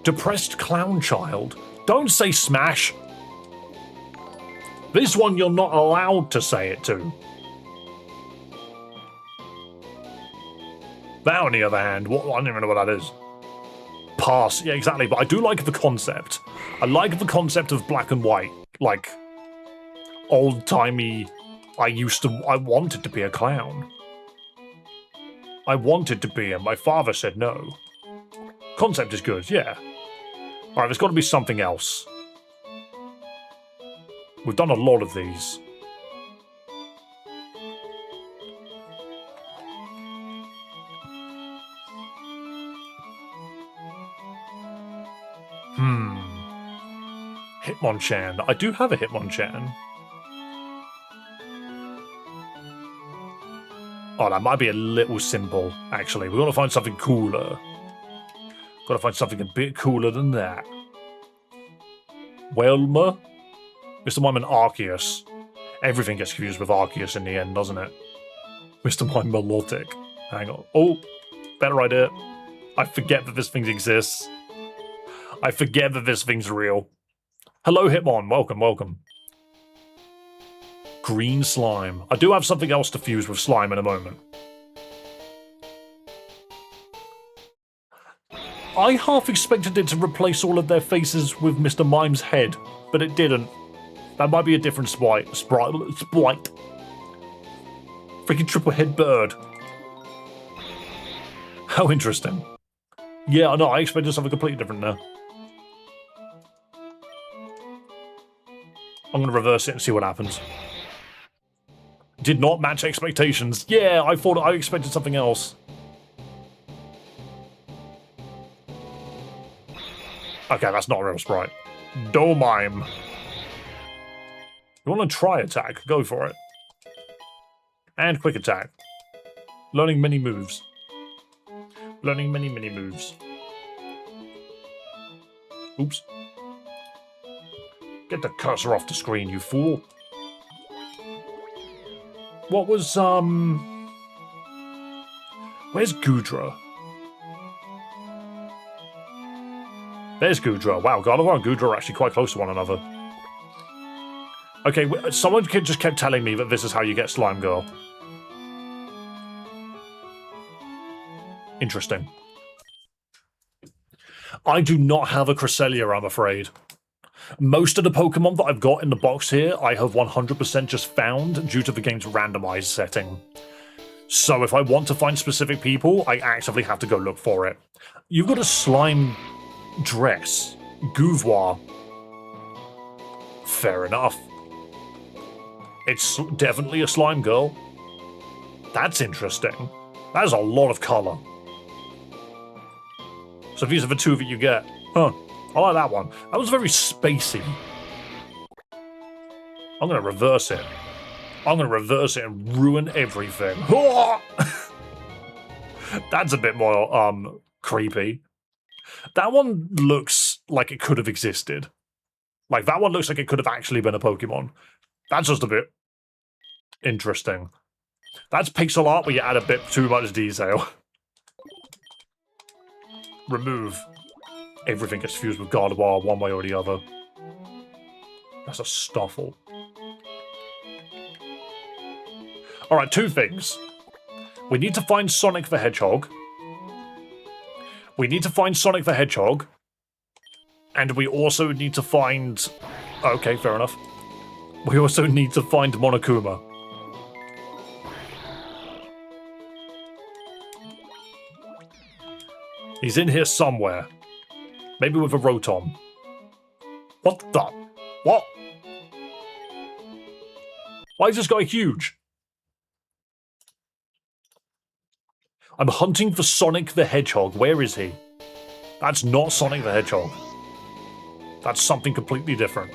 Depressed clown child. Don't say smash. This one you're not allowed to say it to. That, on the other hand, I don't even know what that is. Pass. Yeah, exactly. But I do like the concept. I like the concept of black and white. Like, old-timey, I wanted to be a clown. I wanted to be, and my father said no. Concept is good, yeah. Alright, there's got to be something else. We've done a lot of these. Hitmonchan. I do have a Hitmonchan. Oh, that might be a little simple, actually. We've got to find something cooler. Got to find something a bit cooler than that. Welmer? Mr. Mime and Arceus. Everything gets confused with Arceus in the end, doesn't it? Mr. Mime Melodic. Hang on. Oh, better idea. I forget that this thing exists. I forget that this thing's real. Hello, Hitmon. Welcome, welcome. Green slime. I do have something else to fuse with slime in a moment. I half expected it to replace all of their faces with Mr. Mime's head, but it didn't. That might be a different sprite. Freaking triple head bird. How interesting. Yeah, no, I expected something completely different now. I'm going to reverse it and see what happens. Did not match expectations. Yeah, I expected something else. Okay, that's not a real sprite. Domime. You want to try attack? Go for it. And quick attack. Learning many moves. Learning many moves. Oops. Get the cursor off the screen, you fool. What was, where's Goodra? There's Goodra. Wow, Gardevoir and Goodra are actually quite close to one another. Okay, someone just kept telling me that this is how you get Slime Girl. Interesting. I do not have a Cresselia, I'm afraid. Most of the Pokemon that I've got in the box here, I have 100% just found due to the game's randomized setting. So if I want to find specific people, I actively have to go look for it. You've got a slime dress. Gouvoir. Fair enough. It's definitely a slime girl. That's interesting. That is a lot of colour. So these are the two that you get. Huh. I like that one. That was very spacey. I'm going to reverse it. I'm going to reverse it and ruin everything. That's a bit more, creepy. That one looks like it could have existed. Like, that one looks like it could have actually been a Pokemon. That's just a bit interesting. That's pixel art where you add a bit too much detail. Remove. Everything gets fused with Gardevoir one way or the other. That's a Stuffle. Alright, two things. We need to find Sonic the Hedgehog. We need to find Sonic the Hedgehog. And we also need to find... Okay, fair enough. We also need to find Monokuma. He's in here somewhere. Maybe with a Rotom. What the? What? Why is this guy huge? I'm hunting for Sonic the Hedgehog. Where is he? That's not Sonic the Hedgehog. That's something completely different.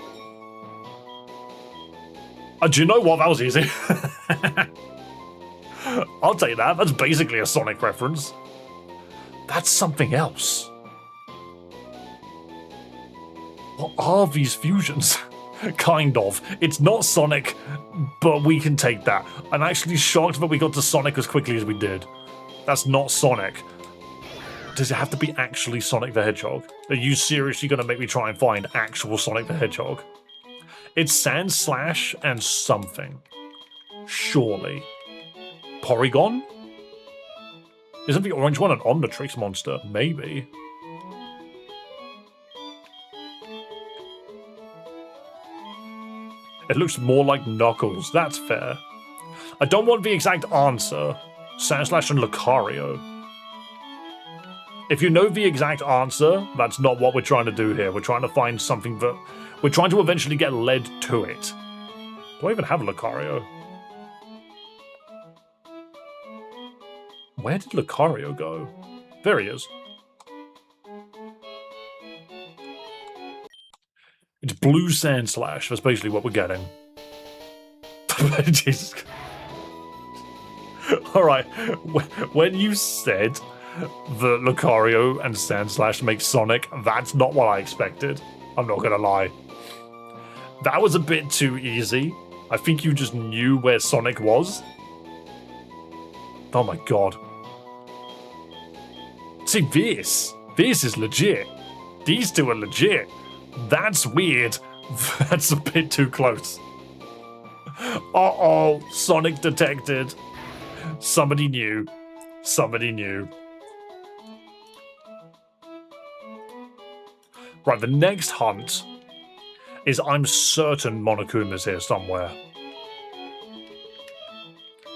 Do you know what? That was easy. I'll take that. That's basically a Sonic reference. That's something else. What are these fusions? Kind of. It's not Sonic, but we can take that. I'm actually shocked that we got to Sonic as quickly as we did. That's not Sonic. Does it have to be actually Sonic the Hedgehog? Are you seriously going to make me try and find actual Sonic the Hedgehog? It's Sand Slash and something. Surely. Porygon? Isn't the orange one an Omnitrix monster? Maybe. It looks more like Knuckles. That's fair. I don't want the exact answer. Sandslash and Lucario. If you know the exact answer, that's not what we're trying to do here. We're trying to find something that... We're trying to eventually get led to it. Do I even have a Lucario? Where did Lucario go? There he is. Blue Sand Slash. That's basically what we're getting. Jesus. Alright, when you said that Lucario and Sand Slash make Sonic, that's not what I expected. I'm not gonna lie. That was a bit too easy. I think you just knew where Sonic was. Oh my god. See, this is legit. These two are legit. That's weird. That's a bit too close. Uh-oh, Sonic detected. Somebody knew. Somebody knew. Right, the next hunt is, I'm certain Monokuma's here somewhere.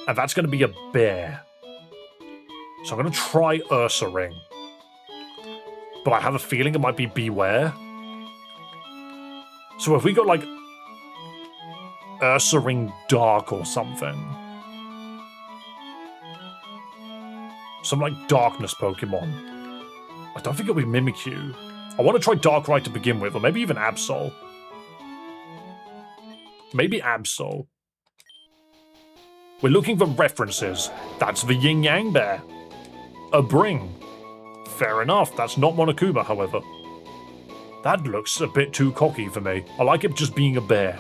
And that's going to be a bear. So I'm going to try Ursaring. But I have a feeling it might be Beware. So if we got like Ursaring Dark or something. Some like darkness Pokemon. I don't think it'll be Mimikyu. I want to try Darkrai to begin with, or maybe even Absol. Maybe Absol. We're looking for references. That's the Yin Yang Bear. A Bring. Fair enough. That's not Monokuma, however. That looks a bit too cocky for me. I like it just being a bear.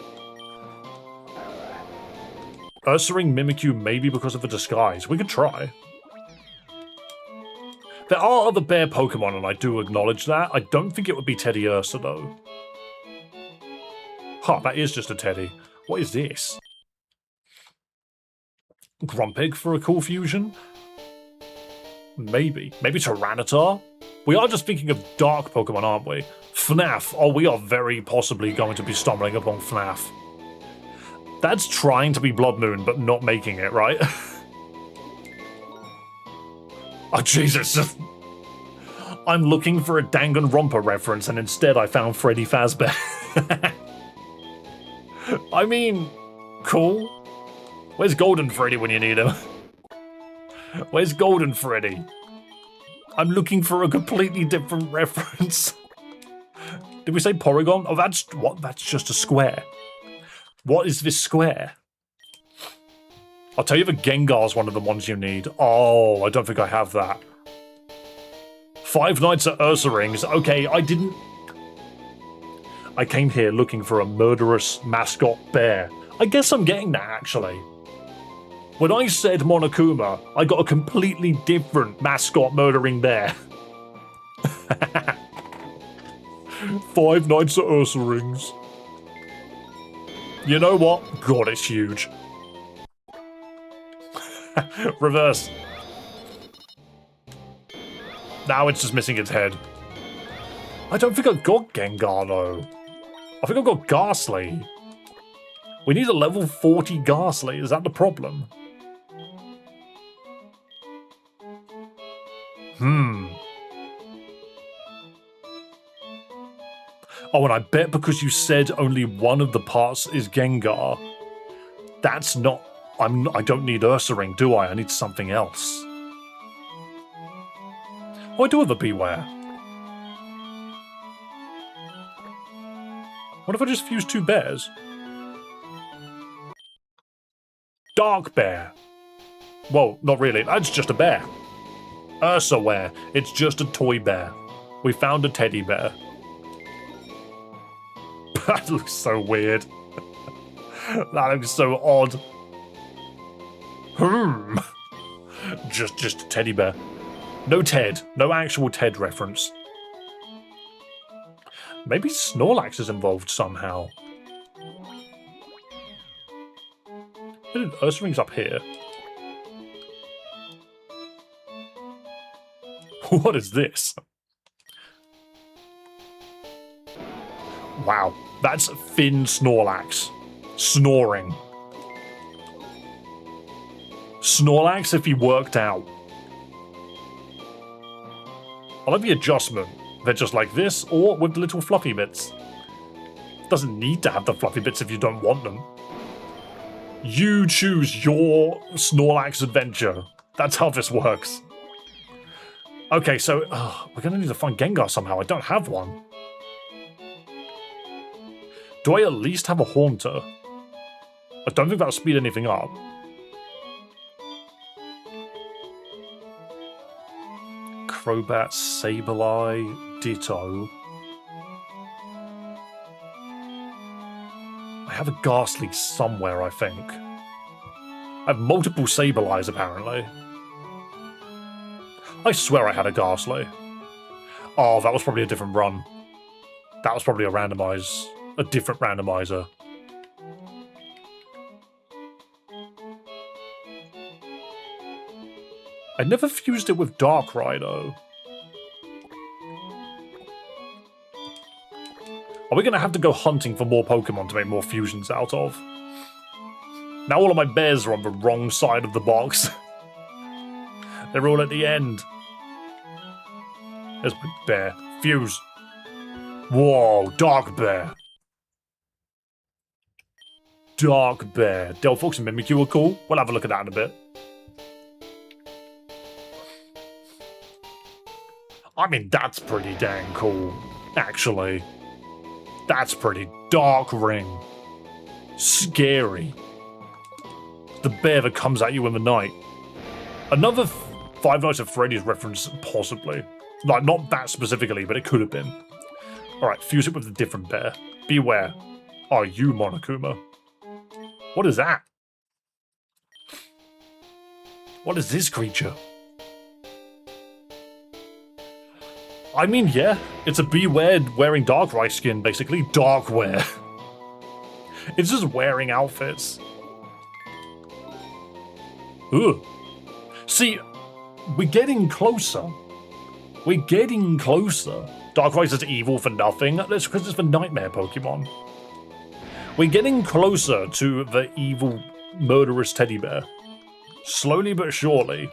Ursaring Mimikyu maybe because of the disguise. We could try. There are other bear Pokemon, and I do acknowledge that. I don't think it would be Teddy Ursa, though. Huh, that is just a Teddy. What is this? Grumpig for a cool fusion? Maybe. Maybe Tyranitar? We are just thinking of dark Pokemon, aren't we? FNAF. Oh, we are very possibly going to be stumbling upon FNAF. That's trying to be Blood Moon, but not making it, right? Oh, Jesus. I'm looking for a Danganronpa reference, and instead I found Freddy Fazbear. I mean, cool. Where's Golden Freddy when you need him? Where's Golden Freddy? I'm looking for a completely different reference. Did we say Porygon? Oh, that's what? That's just a square. What is this square? I'll tell you the Gengar's one of the ones you need. Oh, I don't think I have that. 5 Nights at Ursaring's. Okay, I came here looking for a murderous mascot bear. I guess I'm getting that, actually. When I said Monokuma, I got a completely different mascot murdering bear. 5 Nights at Ursaring's. You know what? God, it's huge. Reverse. Now it's just missing its head. I don't think I've got Gengar, though. I think I've got Ghastly. We need a level 40 Ghastly. Is that the problem? Oh, and I bet because you said only one of the parts is Gengar, that's not... I don't need Ursaring, do I? I need something else. Oh, I do have a Beware. What if I just fuse 2 bears? Dark Bear. Whoa, not really. That's just a bear. Ursaware. It's just a toy bear. We found a teddy bear. That looks so weird. That looks so odd. Just a teddy bear. No Ted. No actual Ted reference. Maybe Snorlax is involved somehow. Ursaring's up here. What is this? Wow, that's Finn Snorlax. Snoring. Snorlax if he worked out. I like the adjustment. They're just like this, or with the little fluffy bits. Doesn't need to have the fluffy bits if you don't want them. You choose your Snorlax adventure. That's how this works. Okay, so we're gonna need to find Gengar somehow. I don't have one. Do I at least have a Haunter? I don't think that'll speed anything up. Crobat, Sableye, Ditto. I have a Ghastly somewhere, I think. I have multiple Sableyes, apparently. I swear I had a Ghastly. Oh, that was probably a different run. That was probably a different randomizer. I never fused it with Darkrai, though. Are we going to have to go hunting for more Pokemon to make more fusions out of? Now all of my bears are on the wrong side of the box. They're all at the end. There's my bear. Fuse. Whoa, Dark Bear. Dark Bear. Delphox and Mimikyu are cool. We'll have a look at that in a bit. I mean, that's pretty dang cool, actually. That's pretty. Dark Ring. Scary. The bear that comes at you in the night. Another Five Nights at Freddy's reference, possibly. Like, not that specifically, but it could have been. Alright, fuse it with a different bear. Beware. Are you Monokuma? What is that? What is this creature? I mean, yeah, it's a Beware wearing Darkrai skin, basically. Darkwear. It's just wearing outfits. Ugh. See, we're getting closer. We're getting closer. Darkrai's is evil for nothing. That's because it's the Nightmare Pokemon. We're getting closer to the evil, murderous teddy bear. Slowly but surely.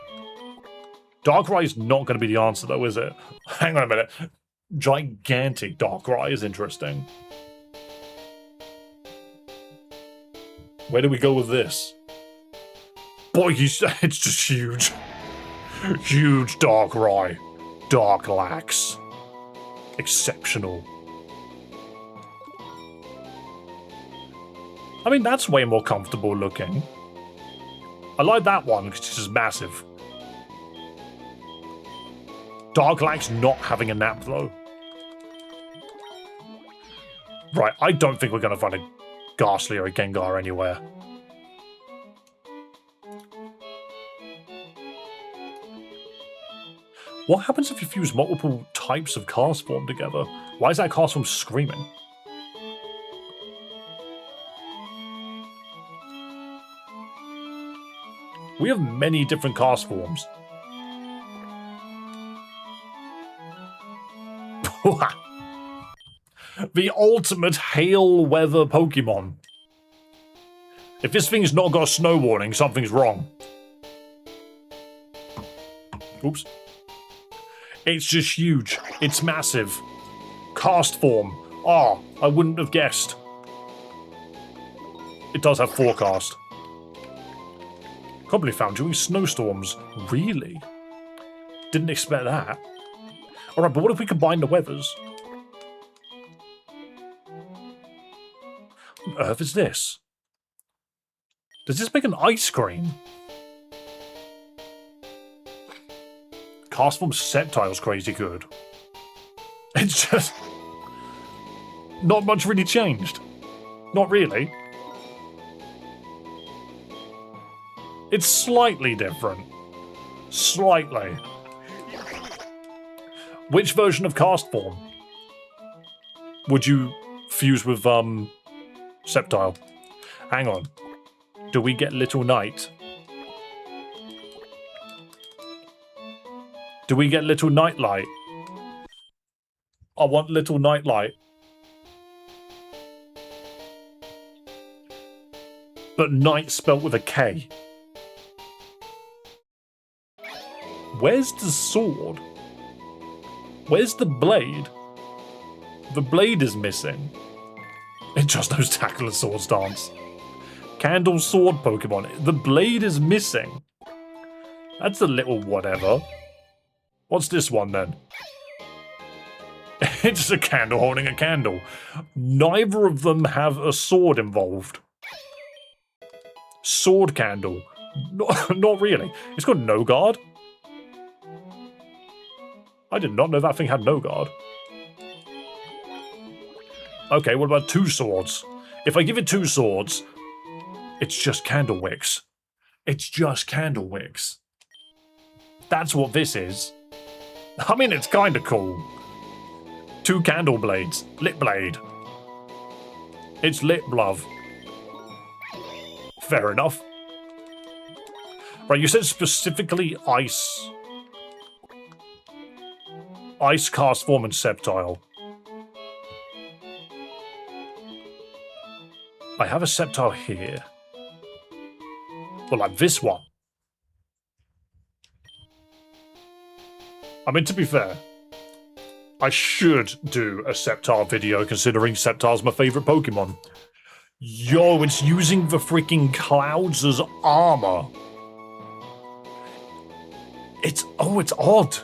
Darkrai's not going to be the answer, though, is it? Hang on a minute. Gigantic Darkrai is interesting. Where do we go with this? Boy, it's just huge. Huge Darkrai. Darklax. Exceptional. I mean, that's way more comfortable looking. I like that one because it's just massive. Darklax not having a nap, though. Right, I don't think we're going to find a Ghastly or a Gengar anywhere. What happens if you fuse multiple types of cast form together? Why is that cast form screaming? We have many different cast forms. The ultimate hail weather Pokemon. If this thing's not got a snow warning, something's wrong. Oops. It's just huge. It's massive. Cast form. Ah, I wouldn't have guessed. It does have forecast. Probably found during snowstorms. Really? Didn't expect that. Alright, but what if we combine the weathers? What on earth is this? Does this make an ice cream? Cast form Sceptile's crazy good. It's just... not much really changed. Not really. It's slightly different. Slightly. Which version of cast form would you fuse with, Sceptile? Hang on. Do we get Little Knight? Do we get Little Nightlight? I want Little Nightlight. But night spelt with a K. Where's the sword? Where's the blade? The blade is missing. It just knows Tackle and Sword Stance. Candle Sword Pokemon. The blade is missing. That's a little whatever. What's this one then? It's a candle holding a candle. Neither of them have a sword involved. Sword candle. Not really. It's got no guard. I did not know that thing had no guard. Okay, what about two swords? If I give it two swords, it's just candle wicks. It's just candle wicks. That's what this is. I mean, it's kind of cool. Two candle blades. Lit blade. It's lit, love. Fair enough. Right, you said specifically ice. Ice, cast form, and septile. I have a septile here. Well, like this one. I mean, to be fair, I should do a Sceptile video considering Sceptile's my favourite Pokemon. Yo, it's using the freaking clouds as armor. It's odd.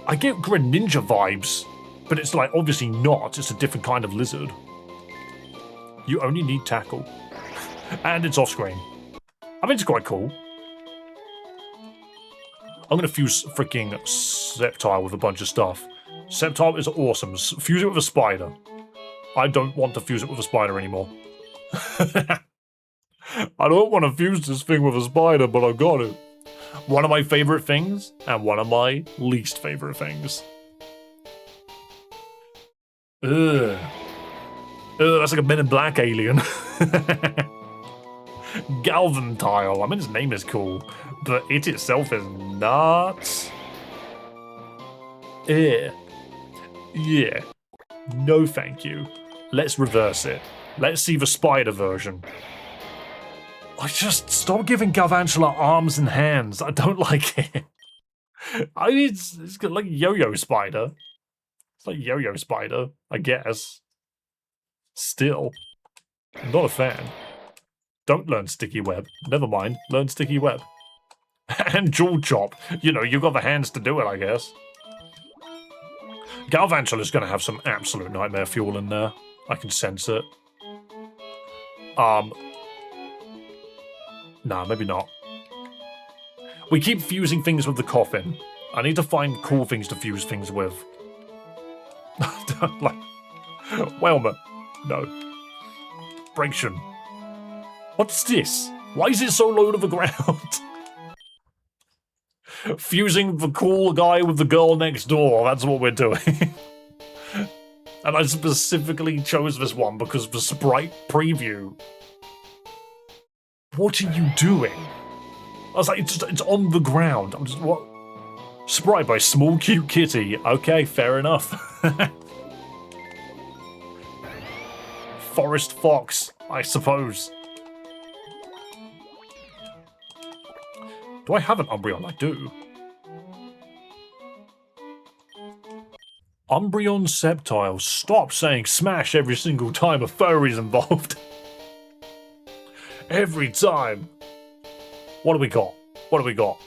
I get Greninja vibes, but it's like obviously not. It's a different kind of lizard. You only need tackle. And it's off screen. I mean, it's quite cool. I'm going to fuse freaking Sceptile with a bunch of stuff. Sceptile is awesome. Fuse it with a spider. I don't want to fuse it with a spider anymore. I don't want to fuse this thing with a spider, but I got it. One of my favorite things, and one of my least favorite things. Ugh. Ugh, that's like a Men in Black alien. Galvantile. I mean, his name is cool, but it itself is not. Yeah. No, thank you. Let's reverse it. Let's see the spider version. I just stop giving Galvantula arms and hands. I don't like it. I mean, it's got like Yo-Yo Spider. It's like Yo-Yo Spider, I guess. Still, I'm not a fan. Don't learn Sticky Web. Never mind, learn Sticky Web. And Jewel Chop. You know, you've got the hands to do it, I guess. Galvantula's going to have some absolute nightmare fuel in there. I can sense it. Nah, maybe not. We keep fusing things with the coffin. I need to find cool things to fuse things with. Like, Whelmet. No. Braction. What's this? Why is it so low to the ground? Fusing the cool guy with the girl next door. That's what we're doing. And I specifically chose this one because of the sprite preview. What are you doing? I was like, it's on the ground. I'm just, what? Sprite by Small Cute Kitty. Okay, fair enough. Forest Fox, I suppose. Do I have an Umbreon? I do. Umbreon Sceptile. Stop saying smash every single time a furry's involved. Every time. What do we got? What do we got?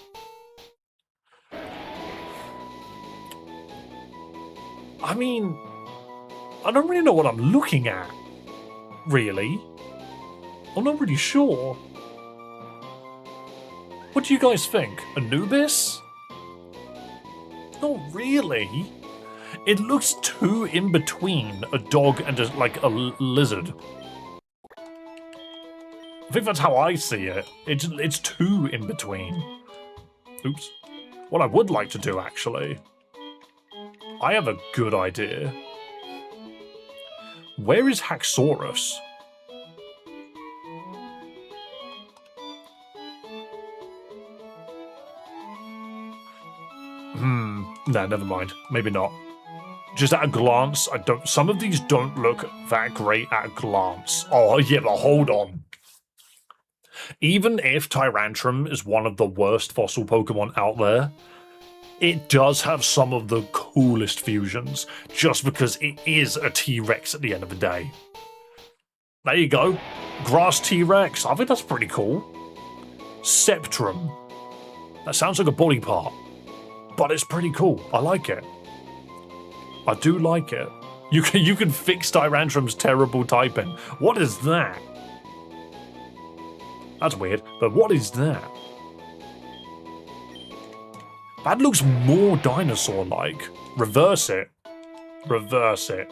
I mean, I don't really know what I'm looking at. Really? I'm not really sure. What do you guys think? Anubis? Not really. It looks too in between a dog and like a lizard. I think that's how I see it. It's too in between. Oops. What I would like to do, actually. I have a good idea. Where is Haxorus? Nah, never mind. Maybe not. Just at a glance, I don't. Some of these don't look that great at a glance. Oh, yeah, but hold on. Even if Tyrantrum is one of the worst fossil Pokemon out there, it does have some of the coolest fusions, just because it is a T-Rex at the end of the day. There you go. Grass T-Rex. I think that's pretty cool. Sceptrum. That sounds like a body part, but it's pretty cool. I like it. I do like it. You can fix Tyrantrum's terrible typing. What is that? That's weird, but what is that? That looks more dinosaur-like. Reverse it. Reverse it.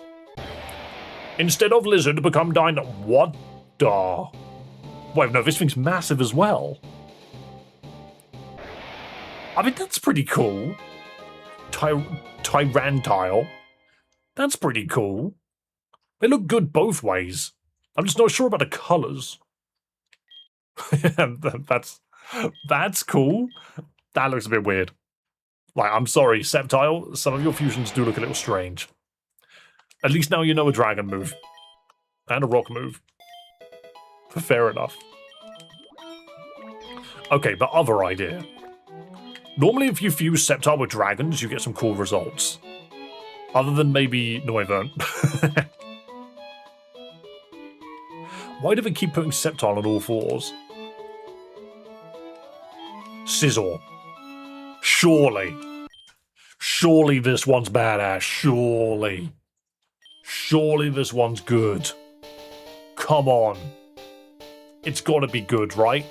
Instead of lizard, become dino. What the? Wait, no, this thing's massive as well. I mean, that's pretty cool. Tyrantile. That's pretty cool. They look good both ways. I'm just not sure about the colours. That's cool. That looks a bit weird. Like, I'm sorry, Sceptile, some of your fusions do look a little strange. At least now you know a dragon move. And a rock move. Fair enough. Okay, but other idea. Normally if you fuse Sceptile with dragons, you get some cool results. Other than maybe Noivern. Why do they keep putting Sceptile on all fours? Scizor. Surely. Surely this one's badass. Surely. Surely this one's good. Come on. It's gotta be good, right?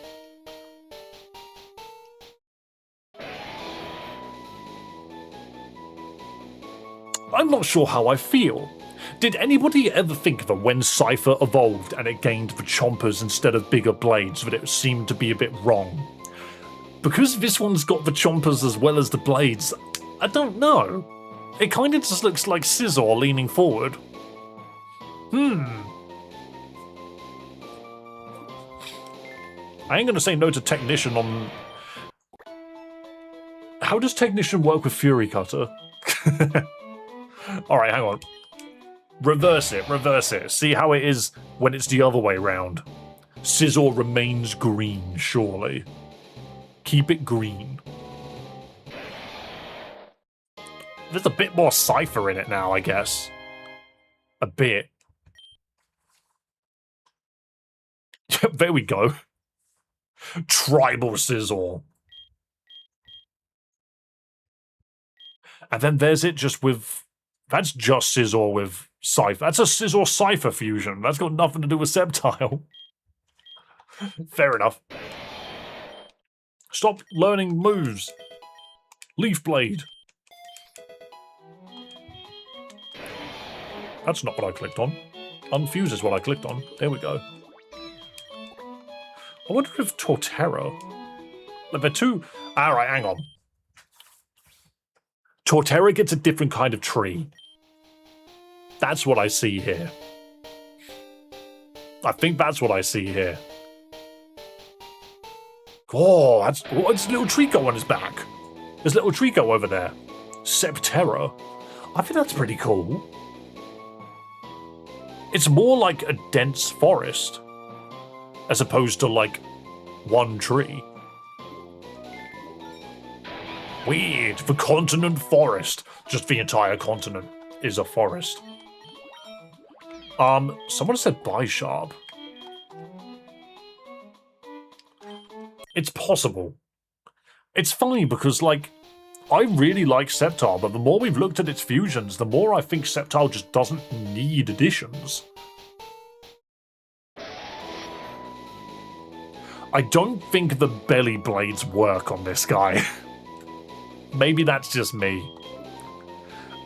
I'm not sure how I feel. Did anybody ever think that when Cypher evolved and it gained the chompers instead of bigger blades that it seemed to be a bit wrong? Because this one's got the chompers as well as the blades, I don't know. It kind of just looks like Scizor leaning forward. I ain't gonna say no to Technician on... How does Technician work with Fury Cutter? Alright, hang on. Reverse it, reverse it. See how it is when it's the other way round. Scizor remains green, surely. Keep it green. There's a bit more Cypher in it now, I guess. A bit. There we go. Tribal Scizor. And then there's it just with... That's just Scizor with Cypher. That's a Scizor Cypher fusion. That's got nothing to do with Sceptile. Fair enough. Stop learning moves. Leaf Blade. That's not what I clicked on. Unfuse is what I clicked on. There we go. I wonder if Torterra... Like, they're two... Alright, hang on. Torterra gets a different kind of tree. That's what I see here. I think that's what I see here. Oh, that's... Oh, it's little Trico on his back. There's little Trico over there. Septerra. I think that's pretty cool. It's more like a dense forest. As opposed to, like, one tree. Weird. The continent forest. Just the entire continent is a forest. Someone said Bisharp. It's possible. It's funny because, like, I really like Sceptile, but the more we've looked at its fusions, the more I think Sceptile just doesn't need additions. I don't think the belly blades work on this guy. Maybe that's just me.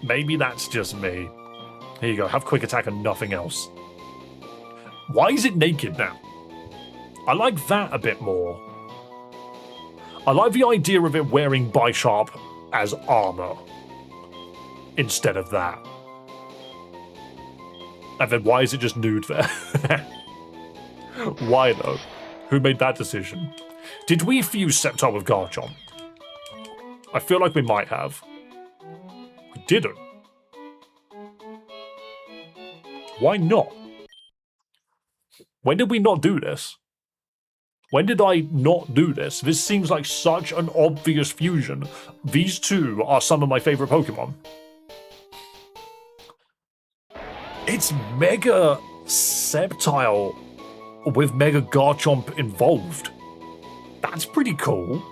Maybe that's just me. Here you go, have quick attack and nothing else. Why is it naked now? I like that a bit more. I like the idea of it wearing Bisharp as armor instead of that. And then why is it just nude there? Why though? Who made that decision? Did we fuse Sceptile with Garchomp? I feel like we might have. We didn't. Why not? When did we not do this? When did I not do this? This seems like such an obvious fusion. These two are some of my favorite Pokemon. It's Mega Sceptile with Mega Garchomp involved. That's pretty cool.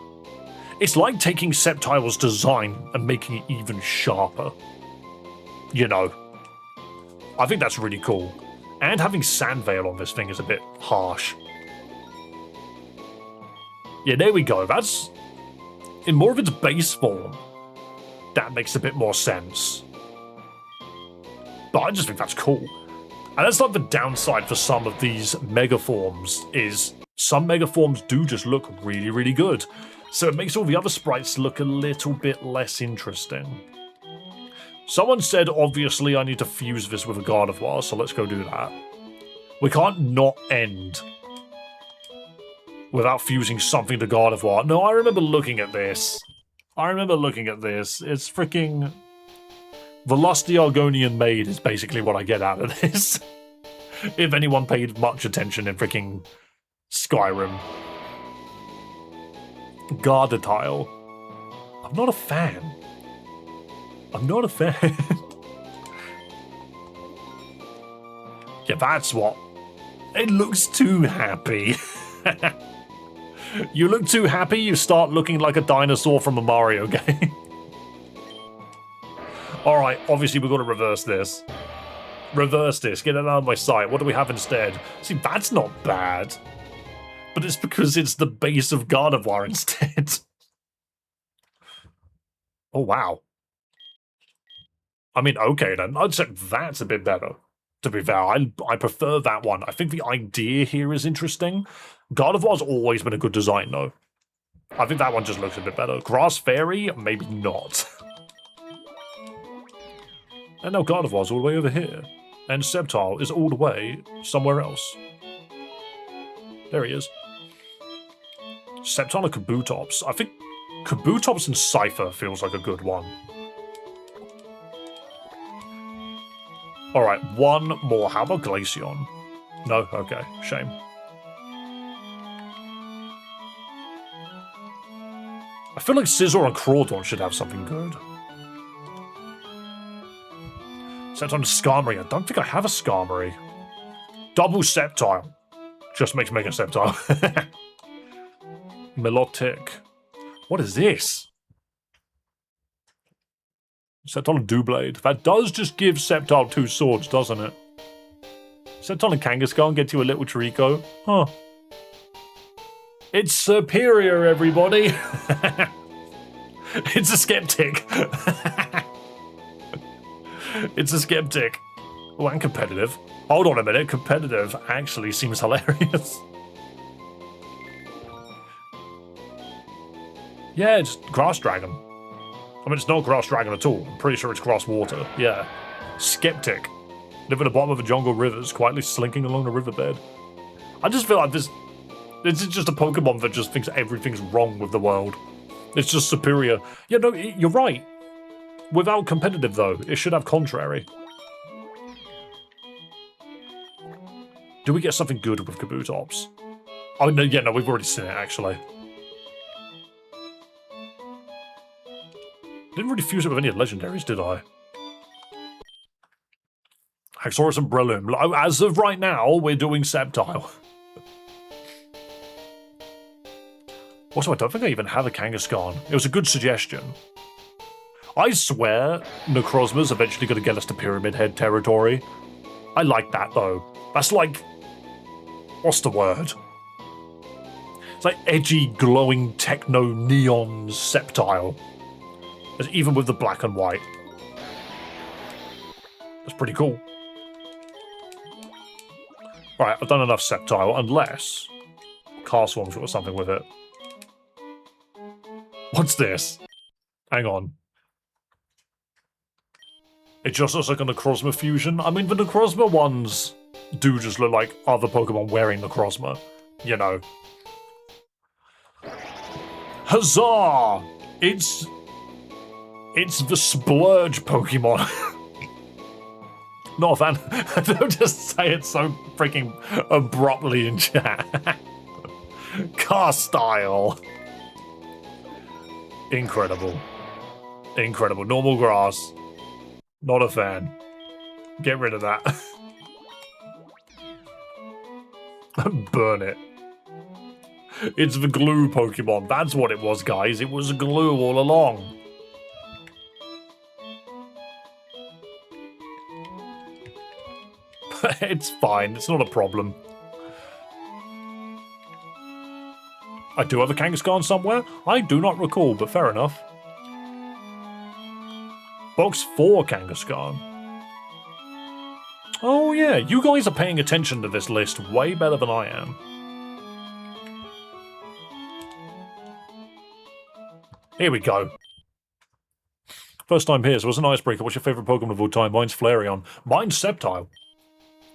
It's like taking Sceptile's design and making it even sharper. You know. I think that's really cool. And having Sandvale on this thing is a bit harsh. Yeah, there we go. That's in more of its base form. That makes a bit more sense. But I just think that's cool. And that's like the downside for some of these megaforms, is some megaforms do just look really, really good. So it makes all the other sprites look a little bit less interesting. Someone said, obviously, I need to fuse this with a Gardevoir, so let's go do that. We can't not end without fusing something to Gardevoir. No, I remember looking at this. It's freaking... The lusty Argonian maid is basically what I get out of this. If anyone paid much attention in freaking Skyrim. Gardatile. I'm not a fan. Yeah, that's what... It looks too happy. You look too happy, you start looking like a dinosaur from a Mario game. Alright, obviously we've got to reverse this. Get it out of my sight. What do we have instead? See, that's not bad. But it's because it's the base of Gardevoir instead. Oh, wow. I mean, okay then. I'd say that's a bit better. To be fair, I prefer that one. I think the idea here is interesting. Gardevoir's always been a good design, though. I think that one just looks a bit better. Grass Fairy? Maybe not. And now Gardevoir's all the way over here. And Sceptile is all the way somewhere else. There he is. Sceptile and Kabutops. I think Kabutops and Cypher feels like a good one. Alright, one more. How about Glaceon? No? Okay, shame. I feel like Scizor and Crawdon should have something good. Sceptile and Skarmory. I don't think I have a Skarmory. Double Sceptile. Just makes Mega Sceptile. Milotic. What is this? Sceptile and Doublade. That does just give Sceptile 2 swords, doesn't it? Sceptile and Kangaskhan get you a little Trico. Huh. It's superior, everybody! It's a skeptic. It's a skeptic. Oh, and competitive. Hold on a minute, competitive actually seems hilarious. Yeah, it's Grass Dragon. I mean, it's not Grass Dragon at all. I'm pretty sure it's Grass Water. Yeah. Skeptic. Live at the bottom of a jungle rivers, quietly slinking along the riverbed. I just feel like this is just a Pokemon that just thinks everything's wrong with the world. It's just superior. Yeah, no, you're right. Without competitive, though, it should have contrary. Do we get something good with Kabutops? Oh, no, yeah, no, we've already seen it, actually. Didn't really fuse it with any legendaries, did I? Haxorus and Breloom. As of right now, we're doing Sceptile. Also, I don't think I even have a Kangaskhan. It was a good suggestion. I swear Necrozma's eventually going to get us to Pyramid Head territory. I like that, though. That's like... What's the word? It's like edgy, glowing, techno-neon Sceptile. Even with the black and white. That's pretty cool. Right, I've done enough Sceptile, unless Carswarm's got something with it. What's this? Hang on. It just looks like a Necrozma fusion. I mean, the Necrozma ones do just look like other Pokemon wearing Necrozma. You know. Huzzah! It's the Splurge Pokemon. Not a fan. Don't just say it so freaking abruptly in chat. Carstyle. Incredible. Incredible. Normal grass. Not a fan. Get rid of that. Burn it. It's the glue Pokemon. That's what it was, guys. It was glue all along. It's fine. It's not a problem. I do have a Kangaskhan somewhere. I do not recall, but fair enough. Box 4 Kangaskhan. Oh yeah, you guys are paying attention to this list way better than I am. Here we go. First time here, so it's an icebreaker. What's your favourite Pokemon of all time? Mine's Flareon. Mine's Sceptile.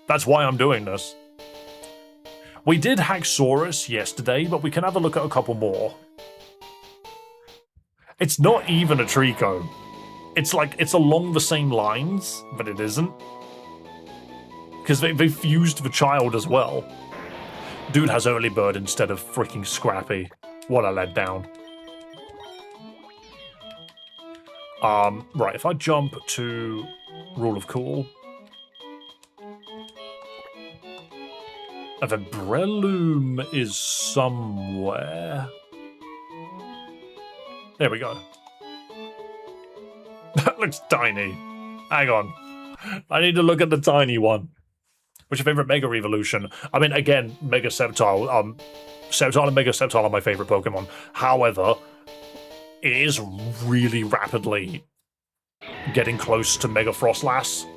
That's why I'm doing this. We did Haxorus yesterday, but we can have a look at a couple more. It's not even a Trico. It's like, it's along the same lines, but it isn't. Because they fused the child as well. Dude has Early Bird instead of freaking Scrappy. What a letdown. Right, if I jump to Rule of Cool. And then Breloom is somewhere. There we go. That looks tiny. Hang on. I need to look at the tiny one. What's your favorite Mega Evolution? I mean, again, Mega Sceptile. Sceptile and Mega Sceptile are my favorite Pokemon. However, it is really rapidly getting close to Mega Frostlass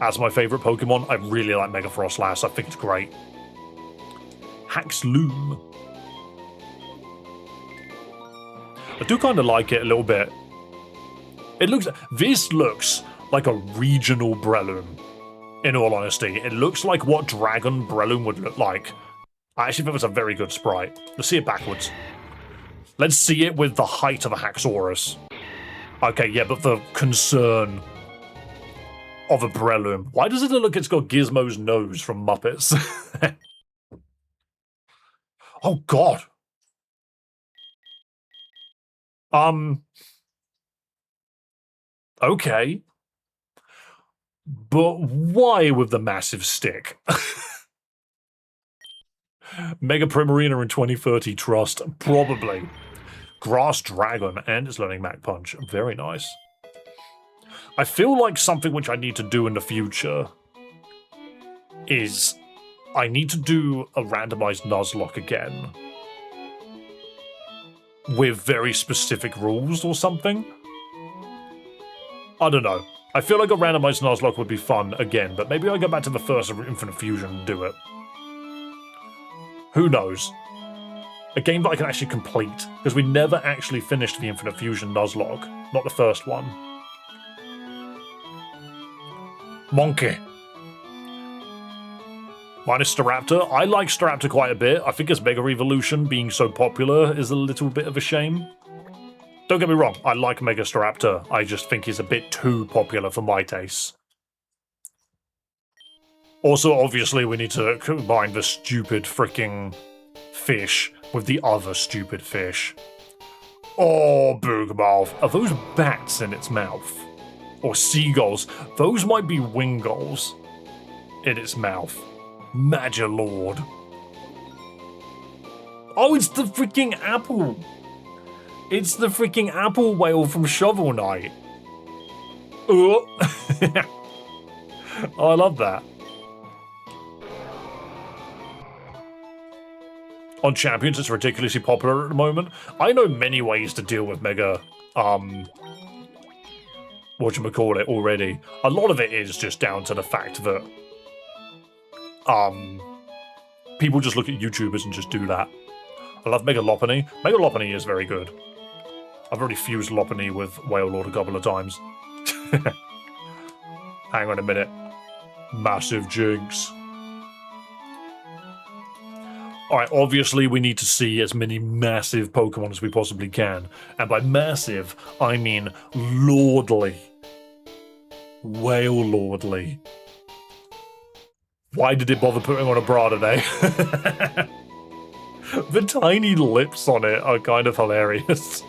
as my favorite Pokemon. I really like Mega Frostlass. I think it's great. Haxloom. I do kind of like it a little bit. This looks like a regional Breloom, in all honesty. It looks like what Dragon Breloom would look like. I actually think it's a very good sprite. Let's see it backwards. Let's see it with the height of a Haxorus. Okay, yeah, but the concern of a Breloom. Why does it look like it's got Gizmo's nose from Muppets? Oh, God. Okay. But why with the massive stick? Mega Primarina in 2030, trust. Probably. Grass Dragon, and it's learning Mach Punch. Very nice. I feel like something which I need to do in the future is I need to do a randomized Nuzlocke again. With very specific rules or something. I don't know. I feel like a randomized Nuzlocke would be fun again, but maybe I'll go back to the first Infinite Fusion and do it. Who knows? A game that I can actually complete, because we never actually finished the Infinite Fusion Nuzlocke. Not the first one. Monkey. Minus Staraptor. I like Staraptor quite a bit. I think its Mega Evolution being so popular is a little bit of a shame. Don't get me wrong, I like Mega Staraptor. I just think he's a bit too popular for my tastes. Also, obviously, we need to combine the stupid freaking fish with the other stupid fish. Oh, Boogmouth. Are those bats in its mouth? Or seagulls? Those might be Wingulls in its mouth. Magilord. Oh, it's the freaking apple. It's the freaking apple whale from Shovel Knight. Oh, I love that. On Champions, it's ridiculously popular at the moment. I know many ways to deal with Mega, whatchamacallit already. A lot of it is just down to the fact that, people just look at YouTubers and just do that. I love Mega Lopunny. Mega Lopunny is very good. I've already fused Lopunny with Wailord a couple of times. Hang on a minute. Massive Jinx. Alright, obviously we need to see as many massive Pokemon as we possibly can. And by massive, I mean lordly. Wailordly. Why did it bother putting on a bra today? The tiny lips on it are kind of hilarious.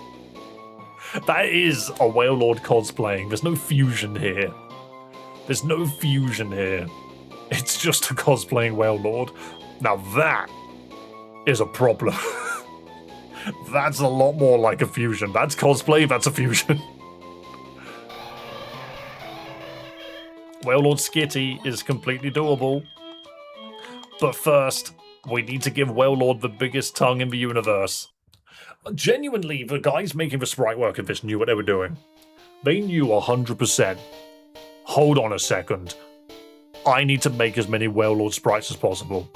That is a Wailord cosplaying. There's no fusion here. There's no fusion here. It's just a cosplaying Wailord. Now that is a problem. That's a lot more like a fusion. That's cosplay, that's a fusion. Wailord Skitty is completely doable. But first, we need to give Wailord the biggest tongue in the universe. Genuinely, the guys making the sprite work of this knew what they were doing. They knew 100%. Hold on a second. I need to make as many Wailord sprites as possible.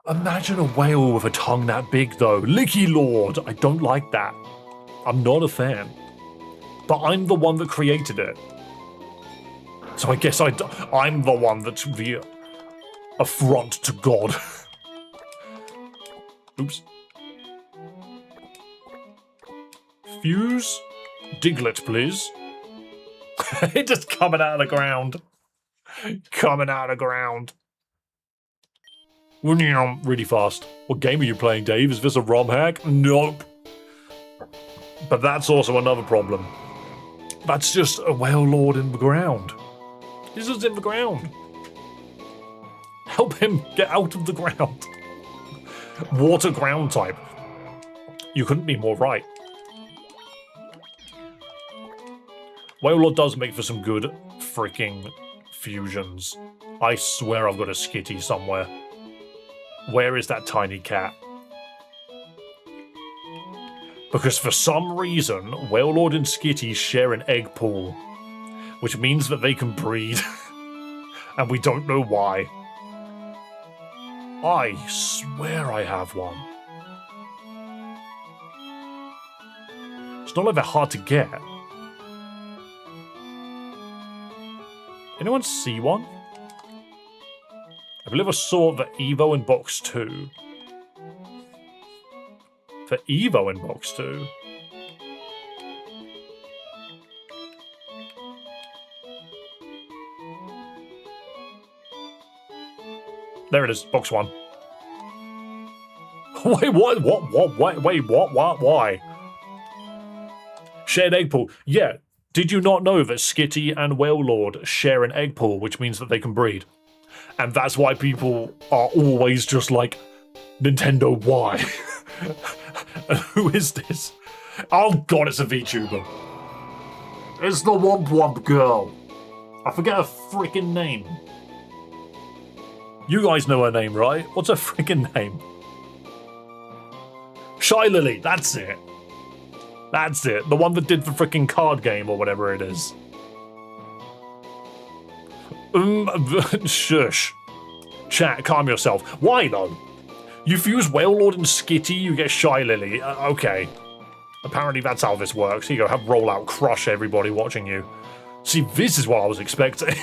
Imagine a whale with a tongue that big, though. Licky Lord! I don't like that. I'm not a fan. But I'm the one that created it. So I guess I'm the one that's the affront to God. Oops. Fuse? Diglett, please. It's just coming out of the ground. Coming out of the ground. Really fast. What game are you playing, Dave? Is this a ROM hack? Nope. But that's also another problem. That's just a Wailord in the ground. This is in the ground. Help him get out of the ground. Water ground type. You couldn't be more right. Wailord does make for some good freaking fusions. I swear I've got a Skitty somewhere. Where is that tiny cat? Because for some reason, Wailord and Skitty share an egg pool, which means that they can breed, and we don't know why. I swear I have one. It's not like they're hard to get. Anyone see one? I believe I saw the Evo in box 2. For Evo in box 2. There it is, box 1. Wait, what? Wait, what? Why? Shared egg pool. Yeah, did you not know that Skitty and Wailord share an egg pool, which means that they can breed? And that's why people are always just like, Nintendo, why? Who is this? Oh god, it's a VTuber. It's the Womp Womp girl. I forget her freaking name. You guys know her name, right? What's her freaking name? Shy Lily, that's it. That's it. The one that did the freaking card game or whatever it is. Shush. Chat, calm yourself. Why though? You fuse Wailord and Skitty, you get Shy Lily. Okay. Apparently that's how this works. Here you go, have Rollout crush everybody watching you. See, this is what I was expecting.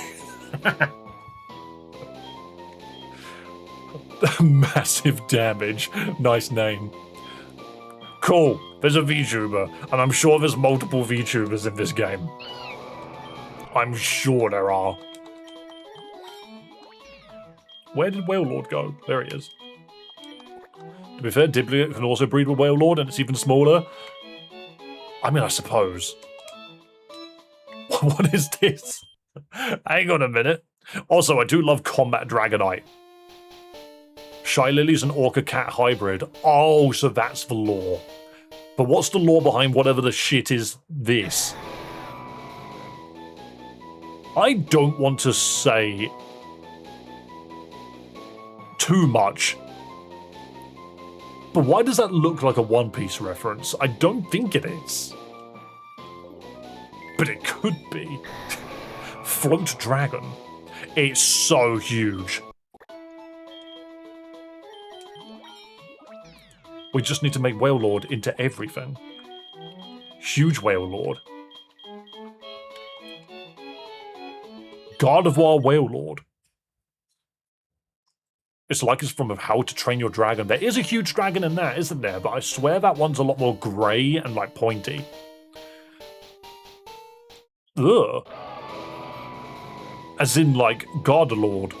Massive damage. Nice name. Cool. There's a VTuber, and I'm sure there's multiple VTubers in this game. I'm sure there are. Where did Wailord go? There he is. To be fair, Diglett can also breed with Wailord, and it's even smaller. I mean, I suppose. What is this? Hang on a minute. Also, I do love Combat Dragonite. Shy Lily's an Orca Cat hybrid. Oh, so that's the lore. But what's the lore behind whatever the shit is this? I don't want to say too much. But why does that look like a One Piece reference? I don't think it is. But it could be. Float Dragon. It's so huge. We just need to make Wailord into everything. Huge Wailord. Gardevoir Wailord. It's like it's from How to Train Your Dragon. There is a huge dragon in that, isn't there? But I swear that one's a lot more grey and like pointy. Ugh. As in like Gardevoir.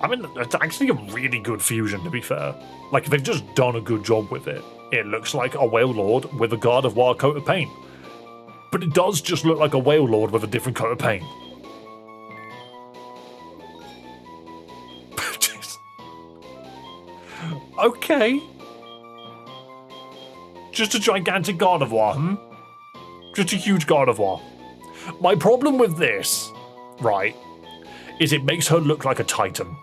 I mean, it's actually a really good fusion, to be fair. Like, they've just done a good job with it. It looks like a Wailord with a Gardevoir coat of paint. But it does just look like a Wailord with a different coat of paint. Okay. Just a gigantic Gardevoir, Just a huge Gardevoir. My problem with this, right, is it makes her look like a Titan.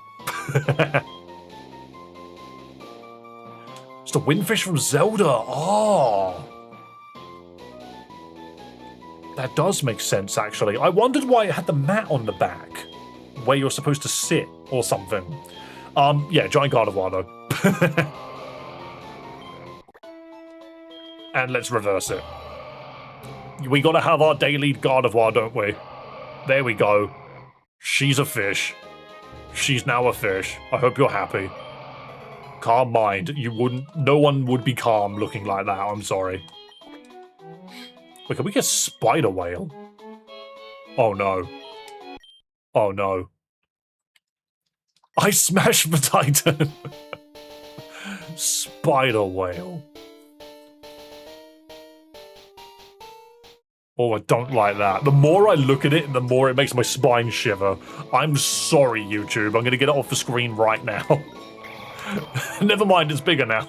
It's the Windfish from Zelda. Oh. That does make sense, actually. I wondered why it had the mat on the back, where you're supposed to sit or something. Yeah, giant Gardevoir, though. And let's reverse it. We gotta have our daily Gardevoir, don't we? There we go. She's a fish. She's now a fish. I hope you're happy. Calm mind. You wouldn't... No one would be calm looking like that. I'm sorry. Wait, can we get Spider Whale? Oh, no. Oh, no. I smashed the Titan. Spider Whale. Oh, I don't like that. The more I look at it, the more it makes my spine shiver. I'm sorry, YouTube. I'm going to get it off the screen right now. Never mind, it's bigger now.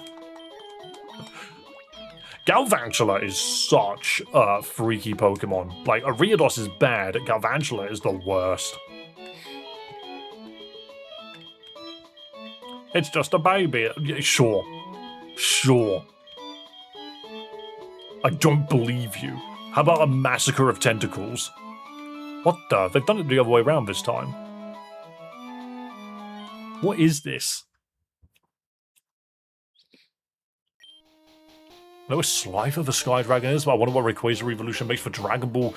Galvantula is such a freaky Pokemon. Like, Ariados is bad, Galvantula is the worst. It's just a baby. Sure. Sure. I don't believe you. How about a massacre of tentacles? What the? They've done it the other way around this time. What is this? I know what Slifer the Sky Dragon is, but I wonder what Rayquaza Evolution makes for Dragon Ball.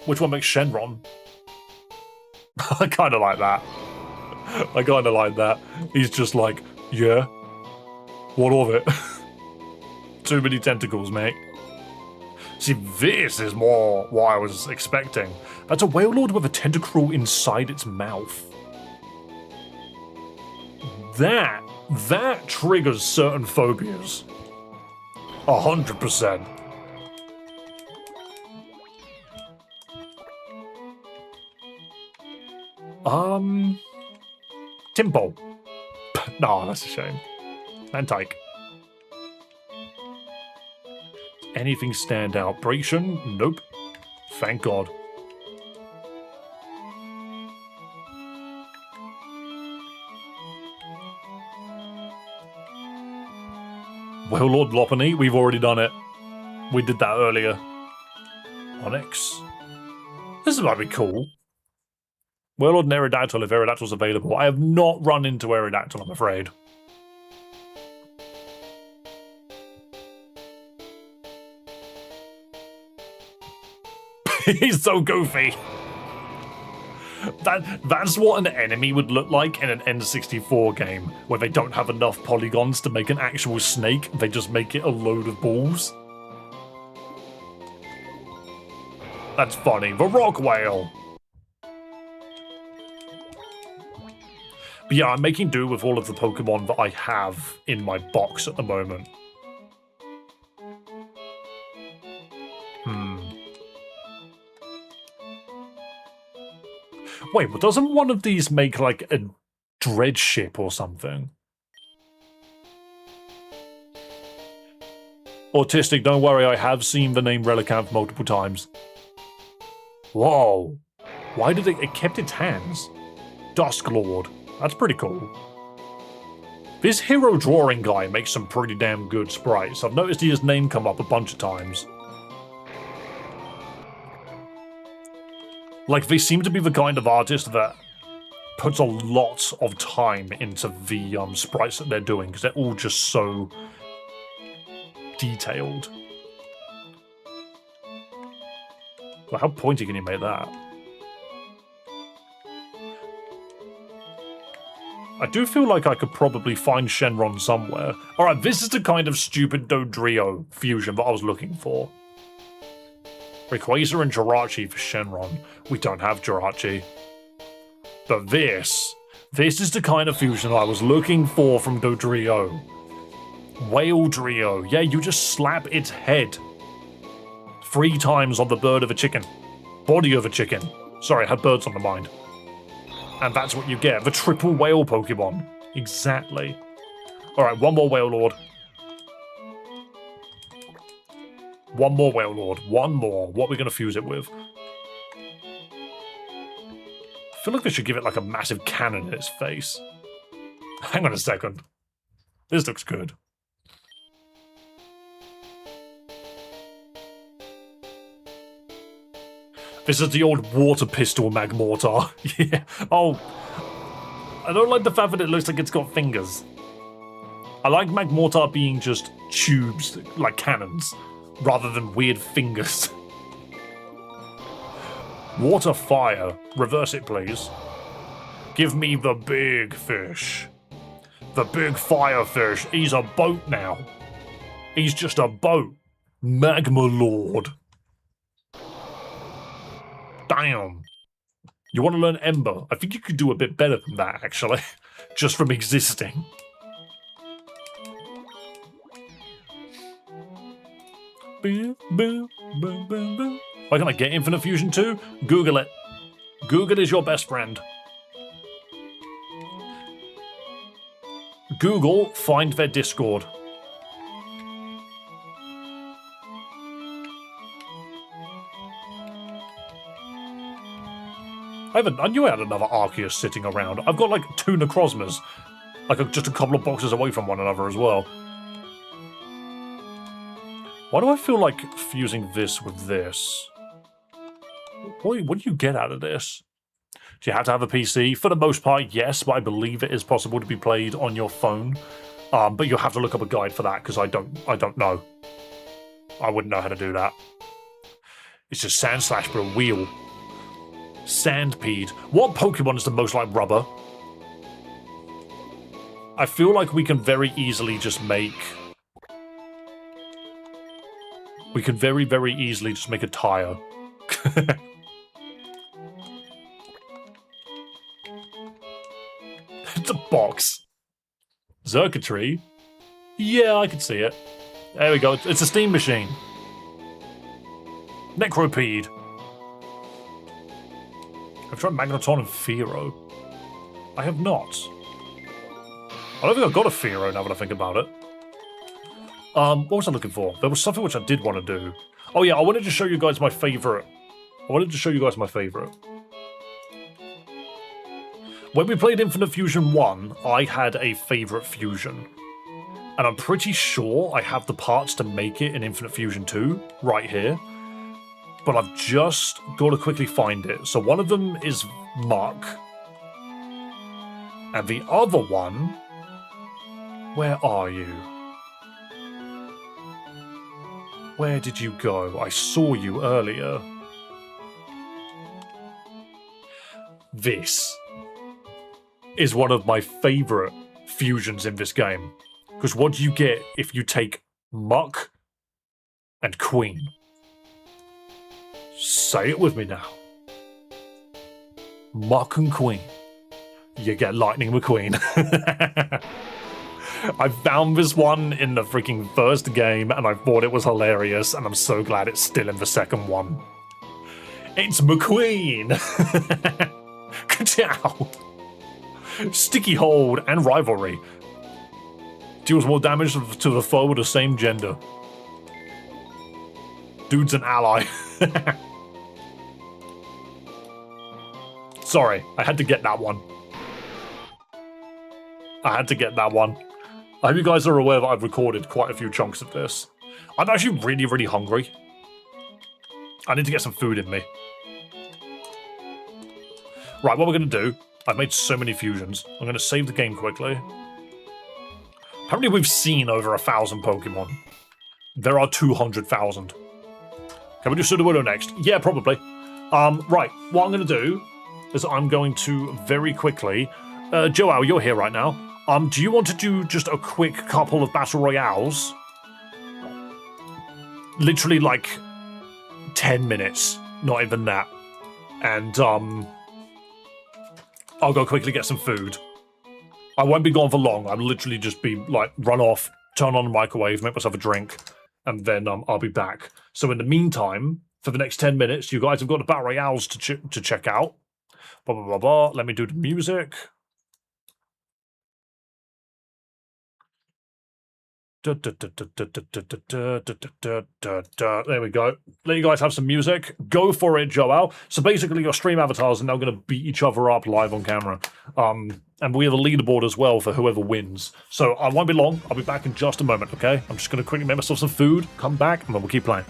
Which one makes Shenron? I kind of like that. I kind of like that. He's just like, yeah. What of it? Too many tentacles, mate. See, this is more what I was expecting. That's a Wailord with a tentacruel inside its mouth. That triggers certain phobias. 100%. Timbo. No, that's a shame. Mantike. Anything stand out? Braixen? Nope. Thank God. Wailord Lopunny, we've already done it. We did that earlier. Onyx. This might be cool. Wailord and Aerodactyl if Aerodactyl's available. I have not run into Aerodactyl, I'm afraid. He's so goofy. That's what an enemy would look like in an N64 game, where they don't have enough polygons to make an actual snake, they just make it a load of balls. That's funny. The Rock Whale. But yeah, I'm making do with all of the Pokemon that I have in my box at the moment. Wait, but doesn't one of these make, like, a dread ship or something? Autistic, don't worry, I have seen the name Relicanth multiple times. Whoa. Why did it kept its hands? Dusklord. That's pretty cool. This hero drawing guy makes some pretty damn good sprites. I've noticed his name come up a bunch of times. Like, they seem to be the kind of artist that puts a lot of time into the sprites that they're doing, because they're all just so detailed. Well, how pointy can you make that? I do feel like I could probably find Shenron somewhere. Alright, this is the kind of stupid Dodrio fusion that I was looking for. Rayquaza and Jirachi for Shenron. We don't have Jirachi. But this is the kind of fusion I was looking for from Dodrio. Waildrio. Yeah, you just slap its head 3 times on the bird of a chicken. Body of a chicken. Sorry, I had birds on the mind. And that's what you get. The triple whale Pokemon. Exactly. Alright, one more Wailord. One more Whale Lord. One more. What are we going to fuse it with? I feel like they should give it like a massive cannon in its face. Hang on a second. This looks good. This is the old water pistol Magmortar. Yeah. Oh. I don't like the fact that it looks like it's got fingers. I like Magmortar being just tubes, like cannons, rather than weird fingers. Water fire. Reverse it, please. Give me the big fish. The big fire fish. He's a boat now. He's just a boat. Magma Lord. Damn. You want to learn Ember? I think you could do a bit better than that, actually. Just from existing. Why can't I get Infinite Fusion 2? Google it. Google is your best friend. Google, find their Discord. I knew I had another Arceus sitting around. I've got like 2 Necrozmas. Like just a couple of boxes away from one another as well. Why do I feel like fusing this with this? What do you get out of this? Do you have to have a PC? For the most part, yes, but I believe it is possible to be played on your phone. But you'll have to look up a guide for that, because I don't know. I wouldn't know how to do that. It's just Sand Slash, but a wheel. Sandpede. What Pokemon is the most like rubber? I feel like we can very easily just make... We can very, very easily just make a tire. It's a box. Circuitry? Yeah, I can see it. There we go. It's a steam machine. Necropede. I've tried Magneton and Fearow. I have not. I don't think I've got a Fearow now that I think about it. What was I looking for? There was something which I did want to do. Oh yeah, I wanted to show you guys my favourite. When we played Infinite Fusion 1, I had a favourite fusion. And I'm pretty sure I have the parts to make it in Infinite Fusion 2, right here. But I've just got to quickly find it. So one of them is Muck. And the other one... Where are you? Where did you go? I saw you earlier. This is one of my favourite fusions in this game. Because what do you get if you take Muck and Queen? Say it with me now. Muck and Queen. You get Lightning McQueen. I found this one in the freaking first game and I thought it was hilarious, and I'm so glad it's still in the second one. It's McQueen! Ka-chow! Sticky Hold and Rivalry. Deals more damage to the foe with the same gender. Dude's an ally. Sorry, I had to get that one. I hope you guys are aware that I've recorded quite a few chunks of this. I'm actually really, really hungry. I need to get some food in me. Right, what we're going to do... I've made so many fusions. I'm going to save the game quickly. Apparently we've seen over 1,000 Pokemon. There are 200,000. Can we do Sudowoodo next? Yeah, probably. Right, what I'm going to do is I'm going to very quickly... Joao, you're here right now. Do you want to do just a quick couple of Battle Royales? Literally, like, 10 minutes. Not even that. And, I'll go quickly get some food. I won't be gone for long. I'll literally just be, like, run off, turn on the microwave, make myself a drink, and then I'll be back. So in the meantime, for the next 10 minutes, you guys have got the Battle Royales to check out. Blah, blah, blah, blah. Let me do the music. There we go. Let you guys have some music. Go for it, Joel. So basically, your stream avatars are now going to beat each other up live on camera. And we have a leaderboard as well for whoever wins. So I won't be long. I'll be back in just a moment, okay? I'm just going to quickly make myself some food, come back, and then we'll keep playing.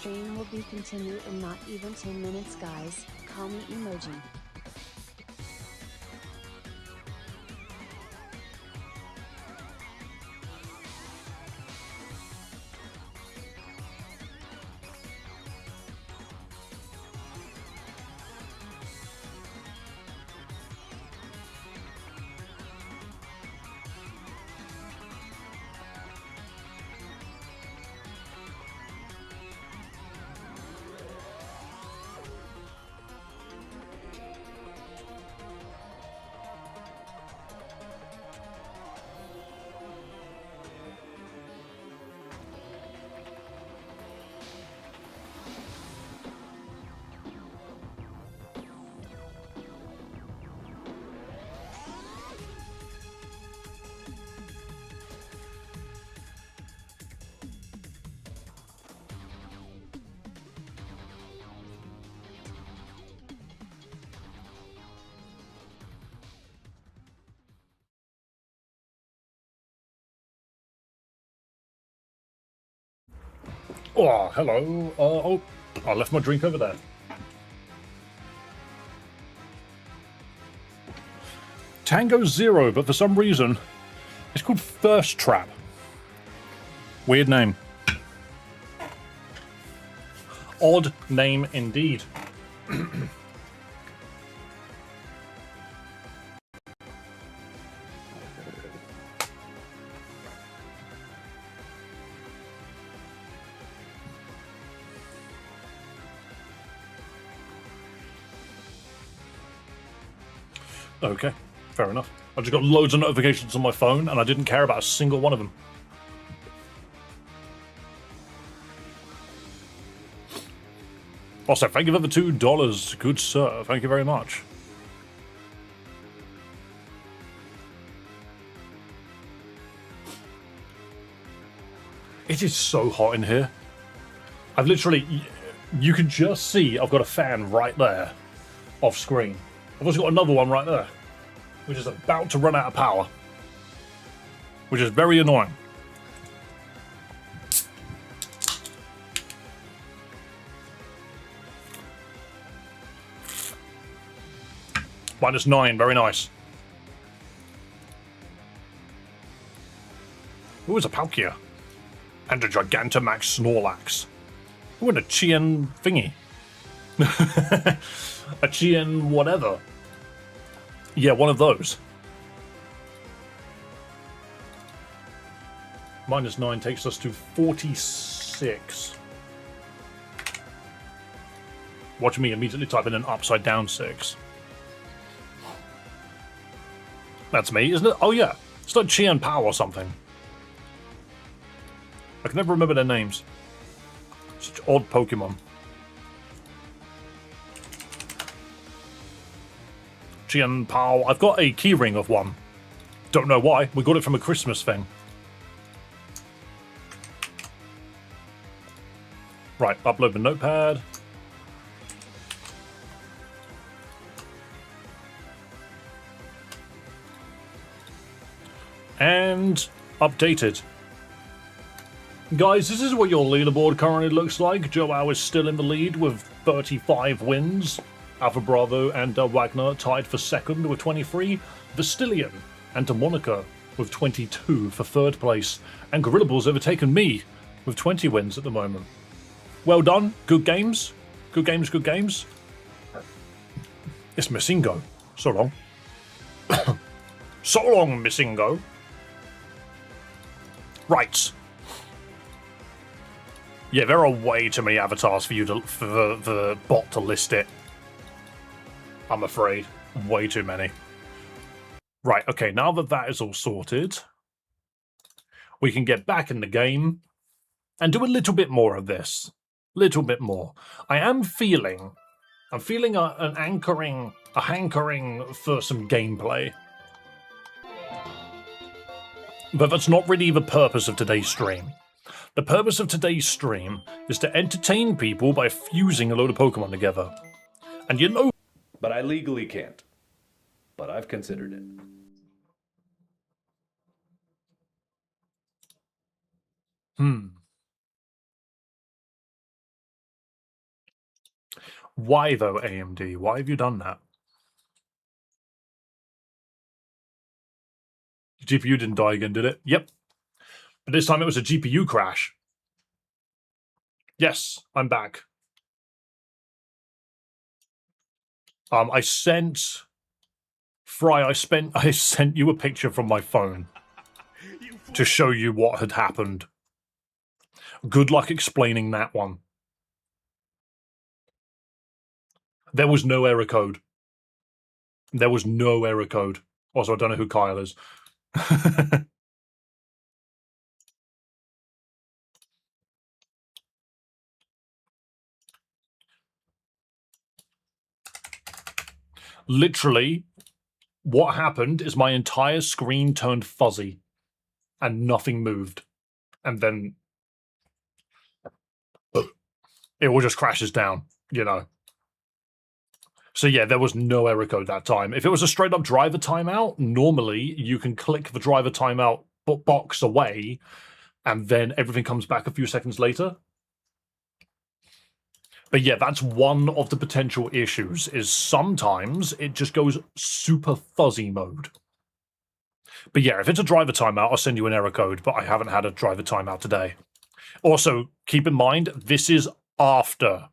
stream will be continued in not even 10 minutes, guys. Call me emoji. Oh, hello. Oh, I left my drink over there. Tango Zero, but for some reason, it's called Thirst Trap. Weird name. Odd name indeed. Okay, fair enough. I just got loads of notifications on my phone and I didn't care about a single one of them. Also, thank you for the $2. Good sir, thank you very much. It is so hot in here. I've literally... You can just see I've got a fan right there off screen. I've also got another one right there, which is about to run out of power, which is very annoying. -9, very nice. Ooh, it's a Palkia. And a Gigantamax Snorlax. Ooh, and a Chien thingy. A Chien whatever. Yeah, one of those. -9 takes us to 46. Watch me immediately type in an upside down 6. That's me, isn't it? Oh yeah, it's like Chien Pao or something. I can never remember their names. Such odd Pokemon. Chien Pao. I've got a keyring of one. Don't know why. We got it from a Christmas thing. Right, upload the notepad. And updated. Guys, this is what your leaderboard currently looks like. Joao is still in the lead with 35 wins. Alpha Bravo and Wagner tied for second with 23. Vastillion and Monica with 22 for third place. And Gorilla Ball's overtaken me with 20 wins at the moment. Well done. Good games. Good games, good games. It's Missingo. So long. So long, Missingo. Right. Yeah, there are way too many avatars for you to for the bot to list it. I'm afraid. Way too many. Right, okay, now that that is all sorted, we can get back in the game and do a little bit more of this. Little bit more. I'm feeling a hankering for some gameplay. But that's not really the purpose of today's stream. The purpose of today's stream is to entertain people by fusing a load of Pokemon together. And you know... But I legally can't. But I've considered it. Why though, AMD? Why have you done that? Your GPU didn't die again, did it? Yep. But this time it was a GPU crash. Yes, I'm back. I sent Fry. I sent you a picture from my phone to show you what had happened. Good luck explaining that one. There was no error code. There was no error code. Also, I don't know who Kyle is. Literally, what happened is my entire screen turned fuzzy and nothing moved. And then it all just crashes down, you know. So yeah, there was no error code that time. If it was a straight up driver timeout, normally you can click the driver timeout box away and then everything comes back a few seconds later. But yeah, that's one of the potential issues, is sometimes it just goes super fuzzy mode. But yeah, if it's a driver timeout, I'll send you an error code, but I haven't had a driver timeout today. Also, keep in mind, this is after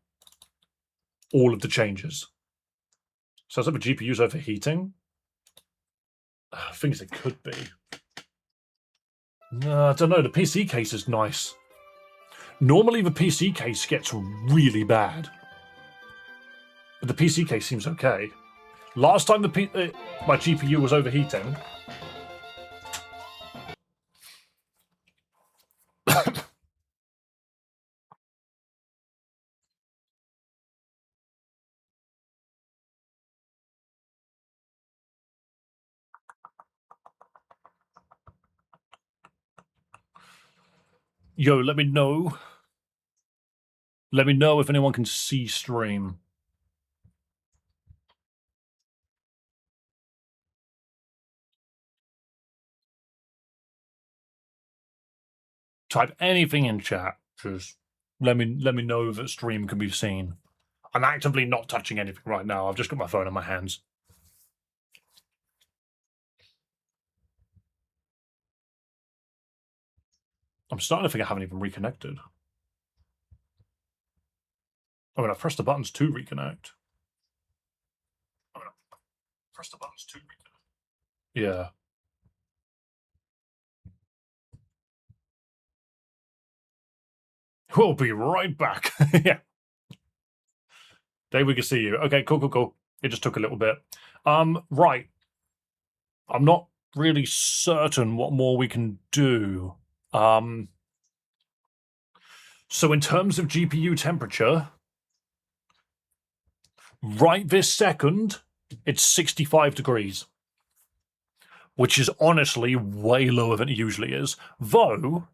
all of the changes. So is that the GPU's overheating? I think it could be. No, I don't know. The PC case is nice. Normally the PC case gets really bad. But the PC case seems okay. Last time my GPU was overheating... Yo, let me know. Let me know if anyone can see stream. Type anything in chat. Just let me know that stream can be seen. I'm actively not touching anything right now. I've just got my phone in my hands. I'm starting to think I haven't even reconnected. I mean, I've pressed the buttons to reconnect. Yeah. We'll be right back. Yeah. Dave, we can see you. Okay, cool. It just took a little bit. Right. I'm not really certain what more we can do. So in terms of GPU temperature, right this second, it's 65 degrees, which is honestly way lower than it usually is. Though,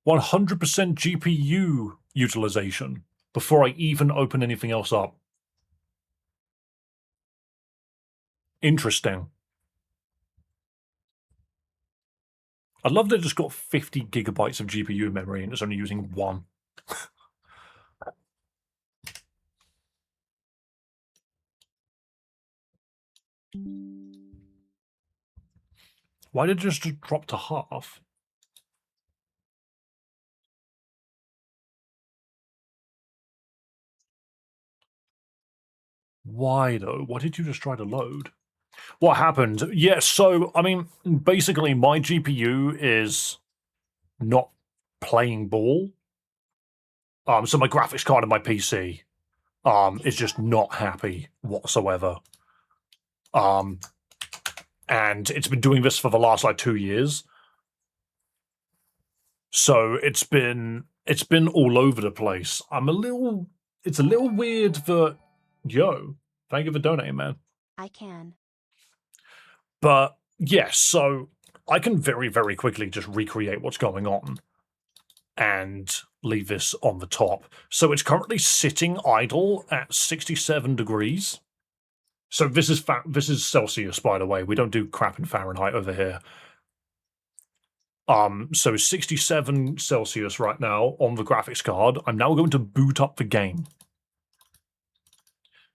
100% GPU utilization before I even open anything else up. Interesting. I love that it's got 50 gigabytes of GPU memory and it's only using 1. Why did it just drop to half? Why though? What did you just try to load? What happened? Yeah, so, I mean, basically my GPU is not playing ball. So my graphics card and my PC is just not happy whatsoever. And it's been doing this for the last like 2 years. So it's been all over the place. It's a little weird that, yo, thank you for donating, man. I can. But yes, so I can very, very quickly just recreate what's going on and leave this on the top. So it's currently sitting idle at 67 degrees. So this is Celsius, by the way. We don't do crap in Fahrenheit over here. So 67 Celsius right now on the graphics card. I'm now going to boot up the game.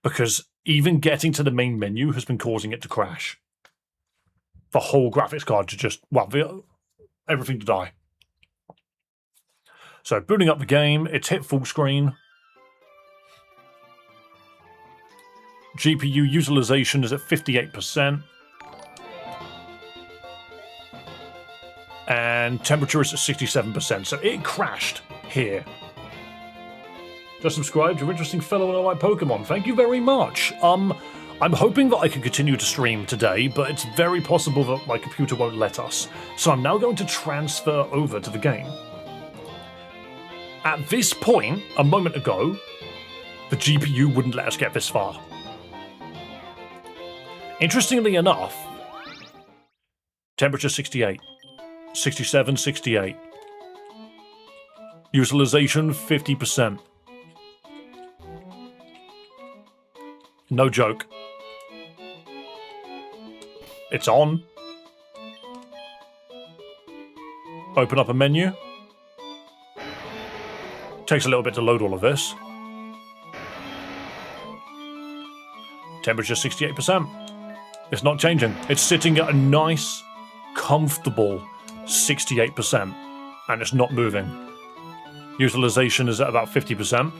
because even getting to the main menu has been causing it to crash. The whole graphics card to just, well, everything to die. So booting up the game, it's hit full screen. GPU utilization is at 58%. And temperature is at 67%, so it crashed here. Just subscribed, you're an interesting fellow and I like Pokemon. Thank you very much. I'm hoping that I can continue to stream today, but it's very possible that my computer won't let us. So I'm now going to transfer over to the game. At this point, a moment ago, the GPU wouldn't let us get this far. Interestingly enough, temperature 68, 67, 68. Utilization 50%. No joke. It's on. Open up a menu. Takes a little bit to load all of this. Temperature 68%. It's not changing. It's sitting at a nice, comfortable 68%. And it's not moving. Utilization is at about 50%.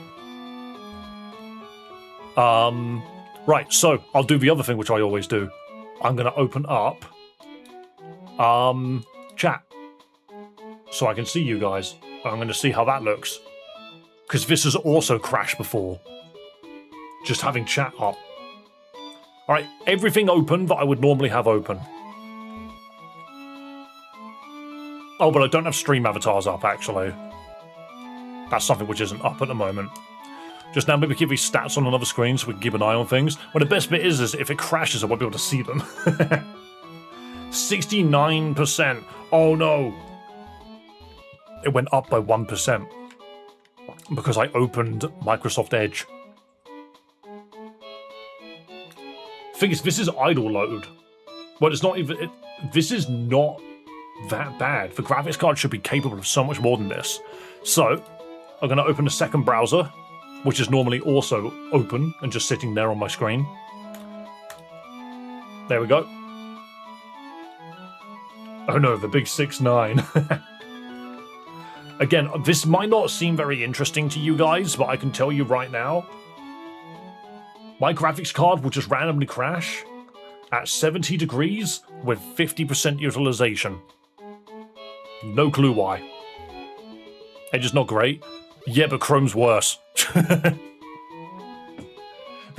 Right, so I'll do the other thing which I always do. I'm going to open up chat. So I can see you guys. I'm going to see how that looks. Because this has also crashed before. Just having chat up. Alright, everything open that I would normally have open. Oh, but I don't have stream avatars up, actually. That's something which isn't up at the moment. Just now, maybe keep these stats on another screen so we can keep an eye on things. Well, the best bit is if it crashes, I won't be able to see them. 69%. Oh, no. It went up by 1%. Because I opened Microsoft Edge. Thing is, this is idle load. Well, it's not even... this is not that bad. The graphics card should be capable of so much more than this. So, I'm going to open a second browser, which is normally also open and just sitting there on my screen. There we go. Oh no, the big 6.9. Again, this might not seem very interesting to you guys, but I can tell you right now, my graphics card will just randomly crash at 70 degrees with 50% utilization. No clue why. Edge is not great. Yeah, but Chrome's worse. Then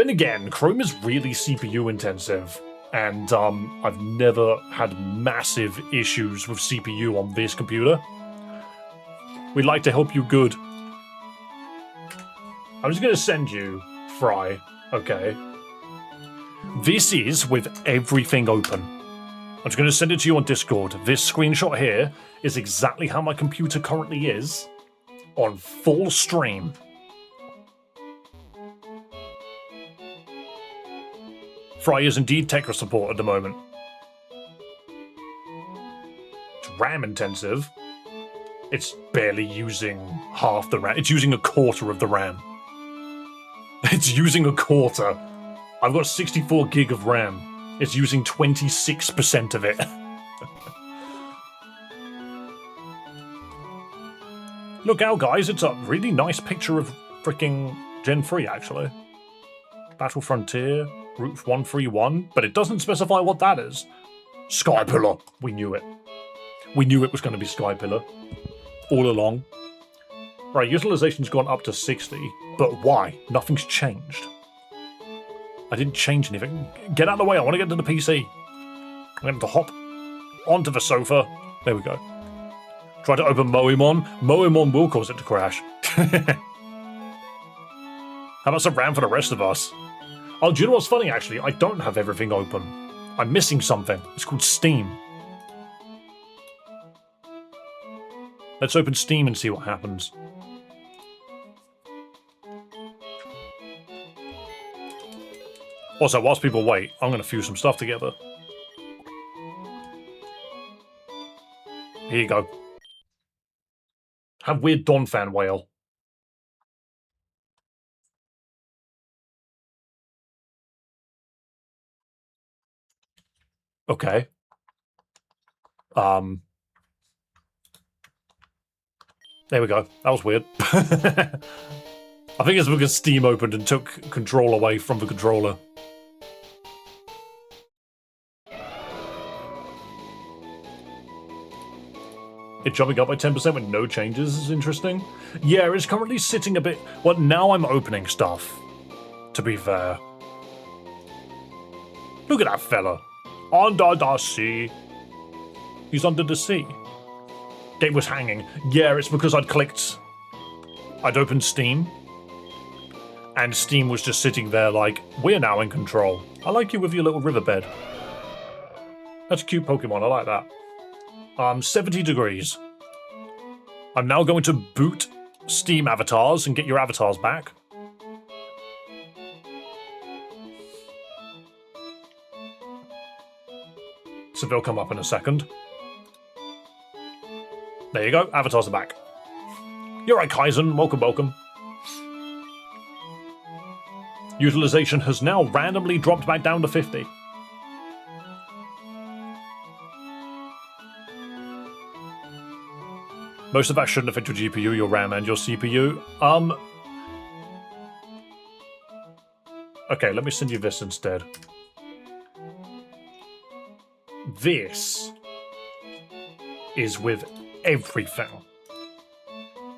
again, Chrome is really CPU intensive, and I've never had massive issues with CPU on this computer. We'd like to help you good. I'm just going to send you Fry, okay? This is with everything open. I'm just going to send it to you on Discord. This screenshot here is exactly how my computer currently is on full stream. Fry is indeed Tegra support at the moment. It's RAM intensive. It's barely using half the RAM. It's using a quarter of the RAM. It's using a quarter. I've got 64 gig of RAM. It's using 26% of it. Look out, guys. It's a really nice picture of freaking Gen 3, actually. Battle Frontier, Route 131, but it doesn't specify what that is. Sky Pillar. We knew it. We knew it was going to be Sky Pillar. All along. Right, utilization's gone up to 60, but why? Nothing's changed. I didn't change anything. Get out of the way, I want to get to the PC. I'm going to hop onto the sofa. There we go. Try to open Moemon. Moemon will cause it to crash. How about some RAM for the rest of us? Oh, do you know what's funny, actually? I don't have everything open. I'm missing something. It's called Steam. Let's open Steam and see what happens. Also, whilst people wait, I'm going to fuse some stuff together. Here you go. Have weird Don fan whale. Okay. There we go. That was weird. I think it's because Steam opened and took control away from the controller. It jumping up by 10% with no changes is interesting. Yeah, it's currently sitting a bit... Well, now I'm opening stuff, to be fair. Look at that fella. Under the sea. He's under the sea. Game was hanging. Yeah, it's because I'd opened Steam. And Steam was just sitting there like, we're now in control. I like you with your little riverbed. That's a cute Pokemon, I like that. 70 degrees. I'm now going to boot Steam avatars and get your avatars back. So they'll come up in a second. There you go, avatars are back. You're right, Kaizen, welcome, welcome. Utilization has now randomly dropped back down to 50. Most of that shouldn't affect your GPU, your RAM, and your CPU. Okay, let me send you this instead. This is with everything.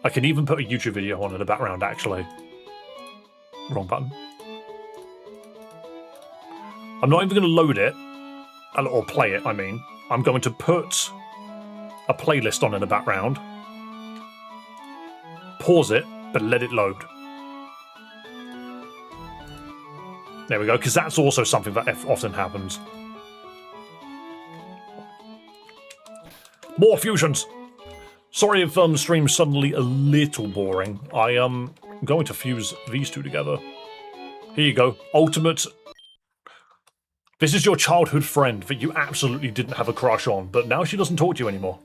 I can even put a YouTube video on in the background, actually. Wrong button. I'm not even going to load it, or play it, I mean. I'm going to put a playlist on in the background. Pause it, but let it load. There we go, because that's also something that often happens. More fusions! Sorry if stream's suddenly a little boring. I am going to fuse these two together. Here you go. Ultimate. This is your childhood friend that you absolutely didn't have a crush on, but now she doesn't talk to you anymore.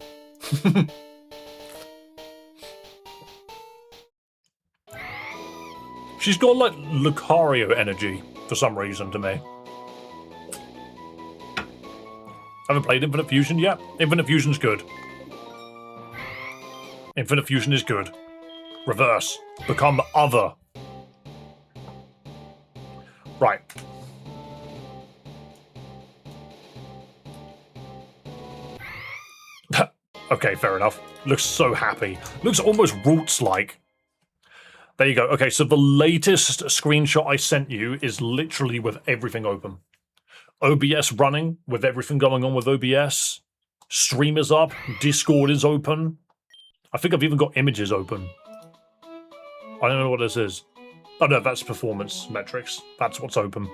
She's got like Lucario energy for some reason to me. Haven't played Infinite Fusion yet? Infinite Fusion's good. Infinite Fusion is good. Reverse. Become other. Right. Okay, fair enough. Looks so happy. Looks almost Roots-like. There you go. Okay, so the latest screenshot I sent you is literally with everything open. OBS running, with everything going on with OBS. Stream is up. Discord is open. I think I've even got images open. I don't know what this is. Oh no, that's performance metrics. That's what's open.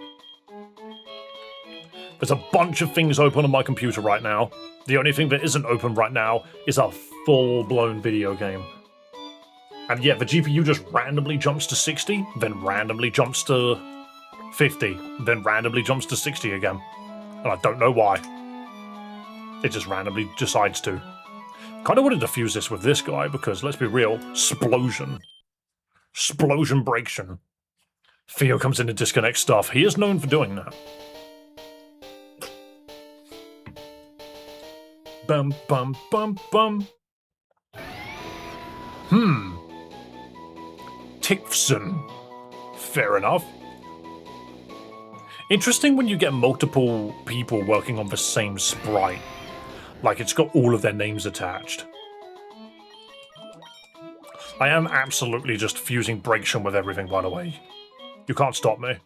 There's a bunch of things open on my computer right now. The only thing that isn't open right now is a full-blown video game. And yeah, the GPU just randomly jumps to 60, then randomly jumps to 50, then randomly jumps to 60 again. And I don't know why. It just randomly decides to. Kind of wanted to fuse this with this guy because, let's be real, Splosion. Splosion Breaktion. Theo comes in to disconnect stuff. He is known for doing that. Bum, bum, bum, bum. Tifson. Fair enough. Interesting when you get multiple people working on the same sprite. Like it's got all of their names attached. I am absolutely just fusing Breaktion with everything, by the way. You can't stop me.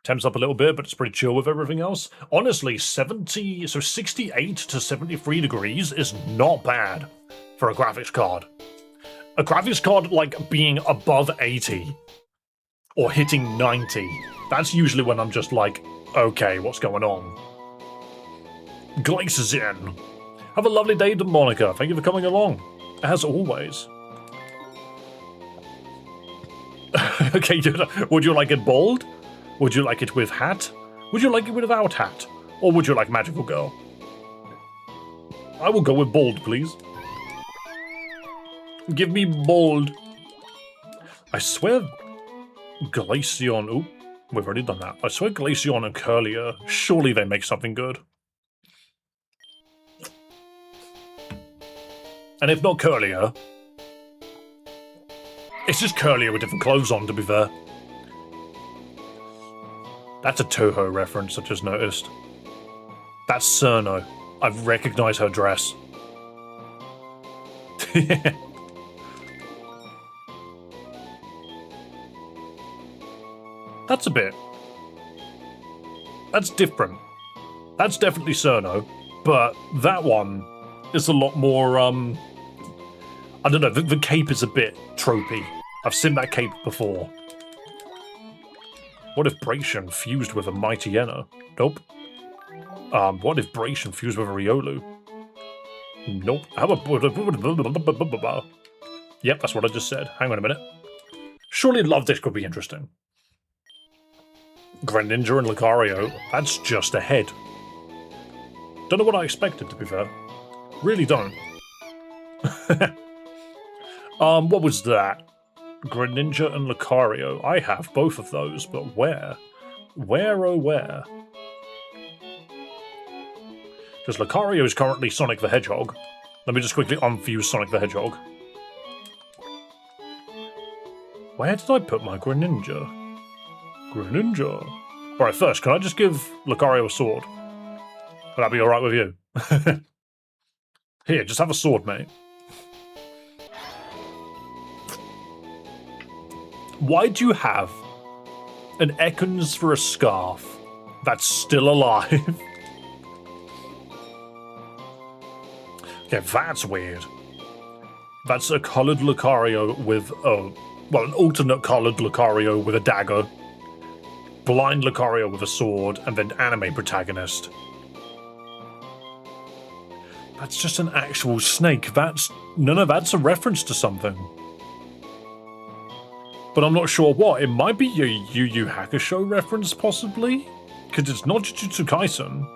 Temps up a little bit, but it's pretty chill with everything else. Honestly, 68 to 73 degrees is not bad for a graphics card. A graphics card, like, being above 80 or hitting 90, that's usually when I'm just like, okay, what's going on? Glycogen. Have a lovely day, Monica. Thank you for coming along. As always. Okay, would you like it bald? Would you like it with hat? Would you like it without hat? Or would you like Magical Girl? I will go with bald, please. Give me bald. I swear Glaceon... Ooh, We've already done that. I swear Glaceon and Curlier, surely they make something good. And if not Curlier, it's just Curlier with different clothes on, to be fair. That's a Toho reference I just noticed. That's Cerno. I recognize her dress. That's a bit. That's different. That's definitely Cerno, but that one is a lot more, I don't know, the cape is a bit tropey. I've seen that cape before. What if Bracian fused with a Mighty Enna? Nope. What if Bracian fused with a Riolu? Nope. How about... Yep, that's what I just said. Hang on a minute. Surely Love Disc would be interesting. Greninja and Lucario, that's just ahead. Don't know what I expected, to be fair. Really don't. What was that? Greninja and Lucario. I have both of those, but where? Where, oh where? Because Lucario is currently Sonic the Hedgehog. Let me just quickly unfuse Sonic the Hedgehog. Where did I put my Greninja? Greninja. Alright, first, can I just give Lucario a sword? Would that be alright with you? Here, just have a sword, mate. Why do you have an Ekans for a scarf that's still alive? Okay, that's weird. That's a coloured Lucario with a... well, an alternate coloured Lucario with a dagger. Blind Lucario with a sword, and then anime protagonist. That's just an actual snake. That's... no, that's a reference to something. But I'm not sure what. It might be a Yu Yu Hakusho reference, possibly? Because it's not Jujutsu Kaisen.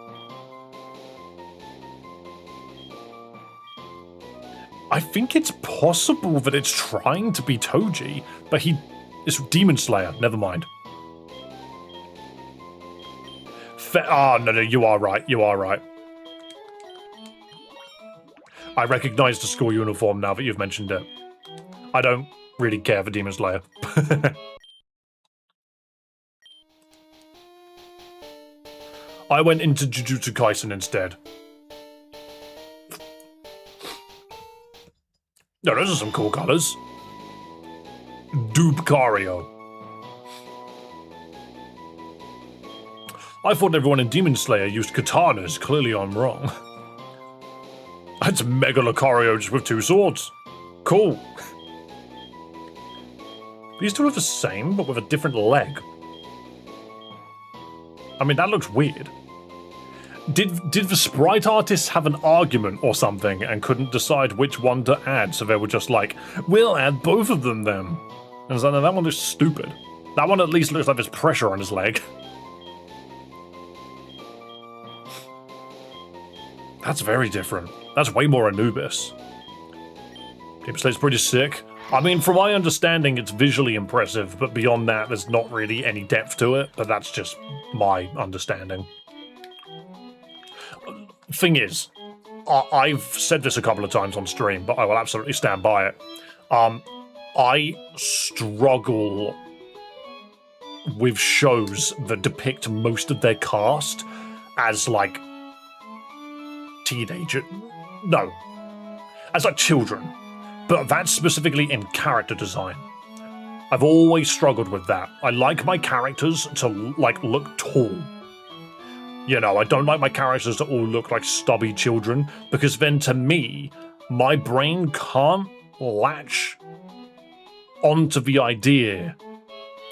I think it's possible that it's trying to be Toji, but it's Demon Slayer. Never mind. No, you are right. You are right. I recognize the school uniform now that you've mentioned it. I don't really care for Demon Slayer. I went into Jujutsu Kaisen instead. No, those are some cool colors. Dubcario. I thought everyone in Demon Slayer used katanas. Clearly I'm wrong. That's Mega Lucario just with two swords. Cool. These two are the same, but with a different leg. I mean, that looks weird. Did the sprite artists have an argument or something and couldn't decide which one to add, so they were just like, we'll add both of them then? And it's like, no, that one looks stupid. That one at least looks like there's pressure on his leg. That's very different. That's way more Anubis. Demon Slayer's pretty sick. I mean, from my understanding, it's visually impressive, but beyond that, there's not really any depth to it, but that's just my understanding. Thing is, I've said this a couple of times on stream, but I will absolutely stand by it. I struggle with shows that depict most of their cast as, like, teenager... no. As, like, children. But that's specifically in character design. I've always struggled with that. I like my characters to, like, look tall. You know, I don't like my characters to all look like stubby children, because then, to me, my brain can't latch onto the idea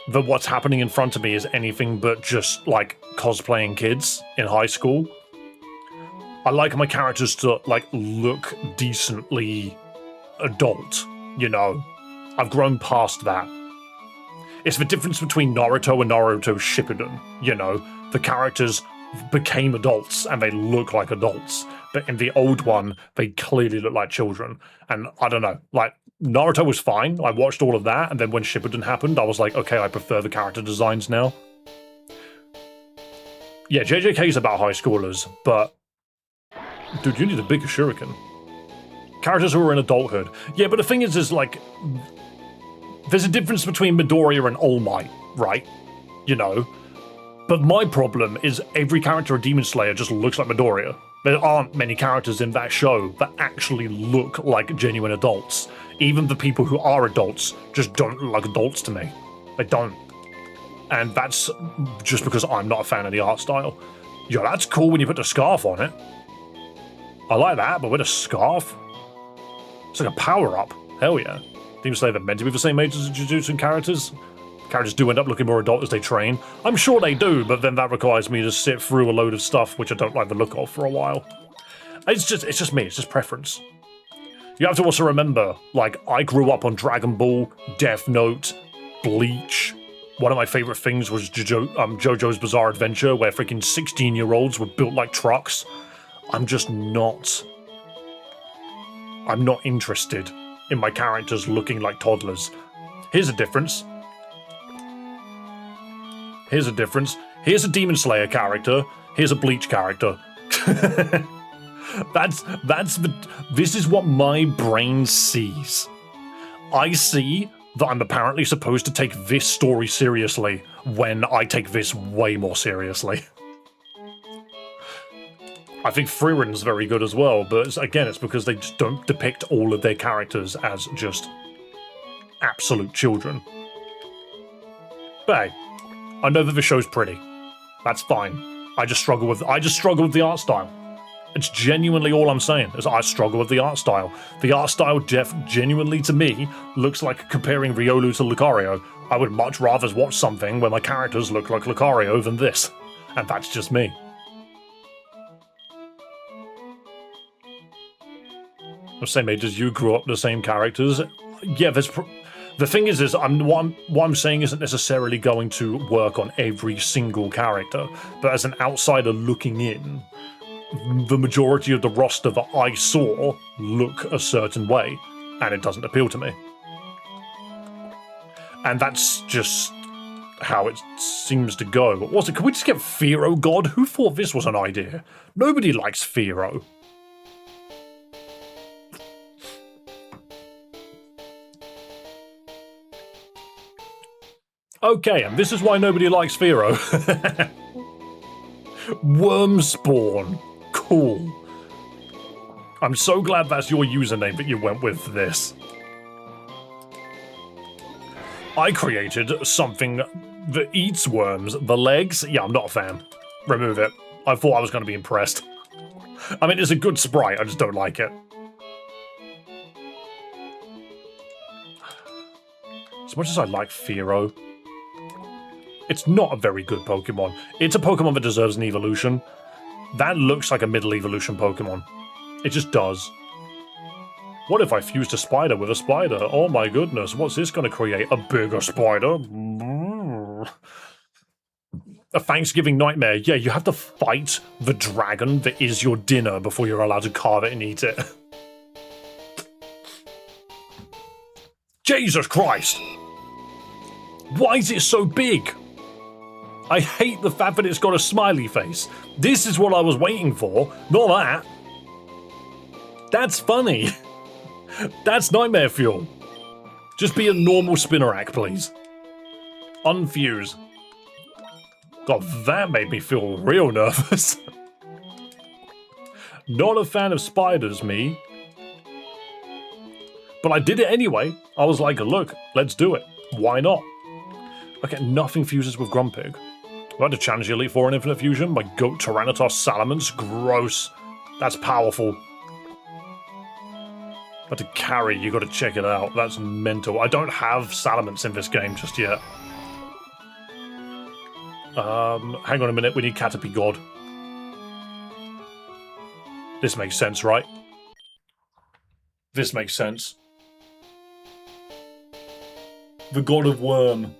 that what's happening in front of me is anything but just, like, cosplaying kids in high school. I like my characters to, like, look decently adult, you know. I've grown past that. It's the difference between Naruto and Naruto Shippuden, you know. The characters became adults and they look like adults, but in the old one, they clearly look like children. And I don't know, like, Naruto was fine. I watched all of that, and then when Shippuden happened, I was like, okay, I prefer the character designs now. Yeah, JJK's about high schoolers, but dude, you need a bigger shuriken. Characters who are in adulthood. Yeah, but the thing is like, there's a difference between Midoriya and All Might, right? You know? But my problem is every character in Demon Slayer just looks like Midoriya. There aren't many characters in that show that actually look like genuine adults. Even the people who are adults just don't look like adults to me. They don't. And that's just because I'm not a fan of the art style. Yo, that's cool when you put the scarf on it. I like that, but with a scarf? It's like a power-up. Hell yeah. Demon Slayer are meant to be the same age as the Jujutsu characters. Characters do end up looking more adult as they train. I'm sure they do, but then that requires me to sit through a load of stuff which I don't like the look of for a while. It's just me, it's just preference. You have to also remember, like, I grew up on Dragon Ball, Death Note, Bleach. One of my favorite things was JoJo's Bizarre Adventure, where freaking 16-year-olds were built like trucks. I'm not interested in my characters looking like toddlers. Here's a difference. Here's a Demon Slayer character. Here's a Bleach character. This is what my brain sees. I see that I'm apparently supposed to take this story seriously when I take this way more seriously. I think Frierin's very good as well, but again, it's because they just don't depict all of their characters as just absolute children. But hey, I know that the show's pretty. That's fine. I just struggle with the art style. It's genuinely all I'm saying, is I struggle with the art style. The art style genuinely, to me, looks like comparing Riolu to Lucario. I would much rather watch something where my characters look like Lucario than this. And that's just me. The same age as you, grew up the same characters. Yeah, the thing is what I'm saying isn't necessarily going to work on every single character, but as an outsider looking in, the majority of the roster that I saw look a certain way, and it doesn't appeal to me. And that's just how it seems to go. But can we just get Firo God? Who thought this was an idea? Nobody likes Firo. Okay, and this is why nobody likes Firo. Worm spawn. Cool. I'm so glad that's your username that you went with for this. I created something that eats worms. The legs? Yeah, I'm not a fan. Remove it. I thought I was going to be impressed. I mean, it's a good sprite, I just don't like it. As much as I like Firo, it's not a very good Pokemon. It's a Pokemon that deserves an evolution. That looks like a middle evolution Pokemon. It just does. What if I fused a spider with a spider? Oh my goodness, what's this going to create? A bigger spider? A Thanksgiving nightmare. Yeah, you have to fight the dragon that is your dinner before you're allowed to carve it and eat it. Jesus Christ! Why is it so big? I hate the fact that it's got a smiley face. This is what I was waiting for, not that. That's funny. That's nightmare fuel. Just be a normal Spinnerack, please. Unfuse. God, that made me feel real nervous. Not a fan of spiders, me. But I did it anyway. I was like, look, let's do it. Why not? Okay, nothing fuses with Grumpig. I had to challenge the Elite Four in Infinite Fusion. My Goat Tyrannosaurus Salamence. Gross. That's powerful. But to carry, you gotta check it out. That's mental. I don't have Salamence in this game just yet. Hang on a minute. We need Caterpie God. This makes sense, right? This makes sense. The God of Worm.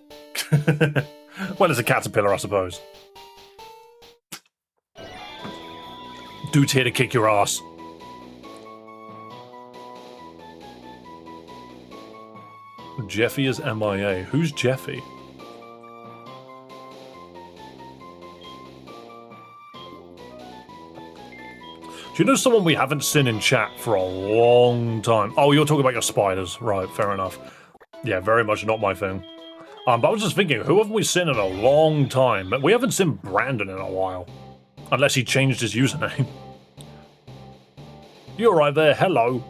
Well, it's a caterpillar, I suppose. Dude's here to kick your ass. Jeffy is MIA. Who's Jeffy? you know someone we haven't seen in chat for a long time? Oh, you're talking about your spiders. Right, fair enough. Yeah, very much not my thing. But I was just thinking, who haven't we seen in a long time? We haven't seen Brandon in a while. Unless he changed his username. You're right there, hello.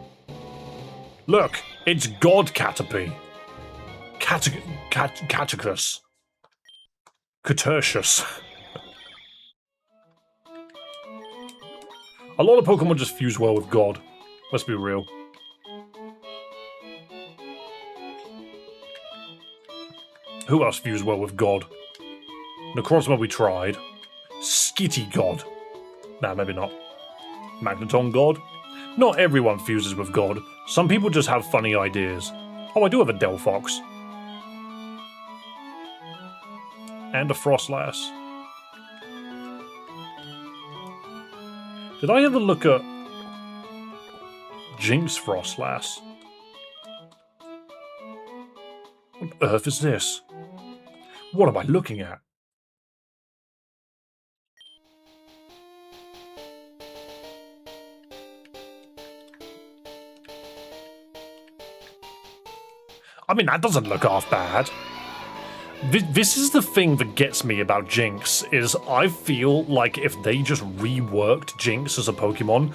Look, it's God Caterpie. Catechus. Catertius. A lot of Pokemon just fuse well with God. Let's be real. Who else fused well with God? Necrozma we tried. Skitty God. Nah, maybe not. Magneton God? Not everyone fuses with God. Some people just have funny ideas. Oh, I do have a Delphox. And a Frostlass. Did I ever look at Jinx Frostlass? What on earth is this? What am I looking at? I mean, that doesn't look half bad. This is the thing that gets me about Jinx, is I feel like if they just reworked Jinx as a Pokemon,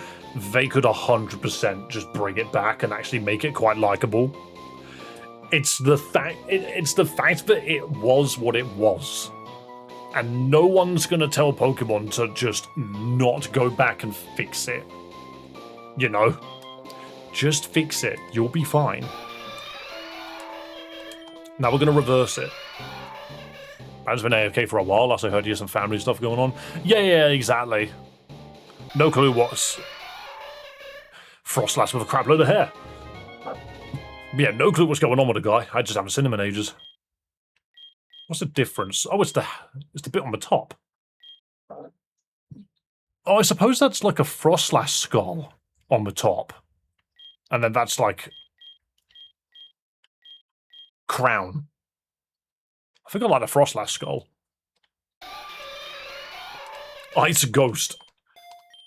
they could 100% just bring it back and actually make it quite likable. It's the fact that it was what it was. And no one's gonna tell Pokemon to just not go back and fix it. You know? Just fix it. You'll be fine. Now we're gonna reverse it. I've been AFK for a while, last I heard you had some family stuff going on. Yeah, exactly. No clue what's... Frostlass with a crap load of hair. Yeah, no clue what's going on with the guy. I just haven't seen him in ages. What's the difference? Oh, it's the bit on the top. Oh, I suppose that's like a Frostlass skull on the top. And then that's like... crown. I think I like the Frostlass skull. Ice Ghost.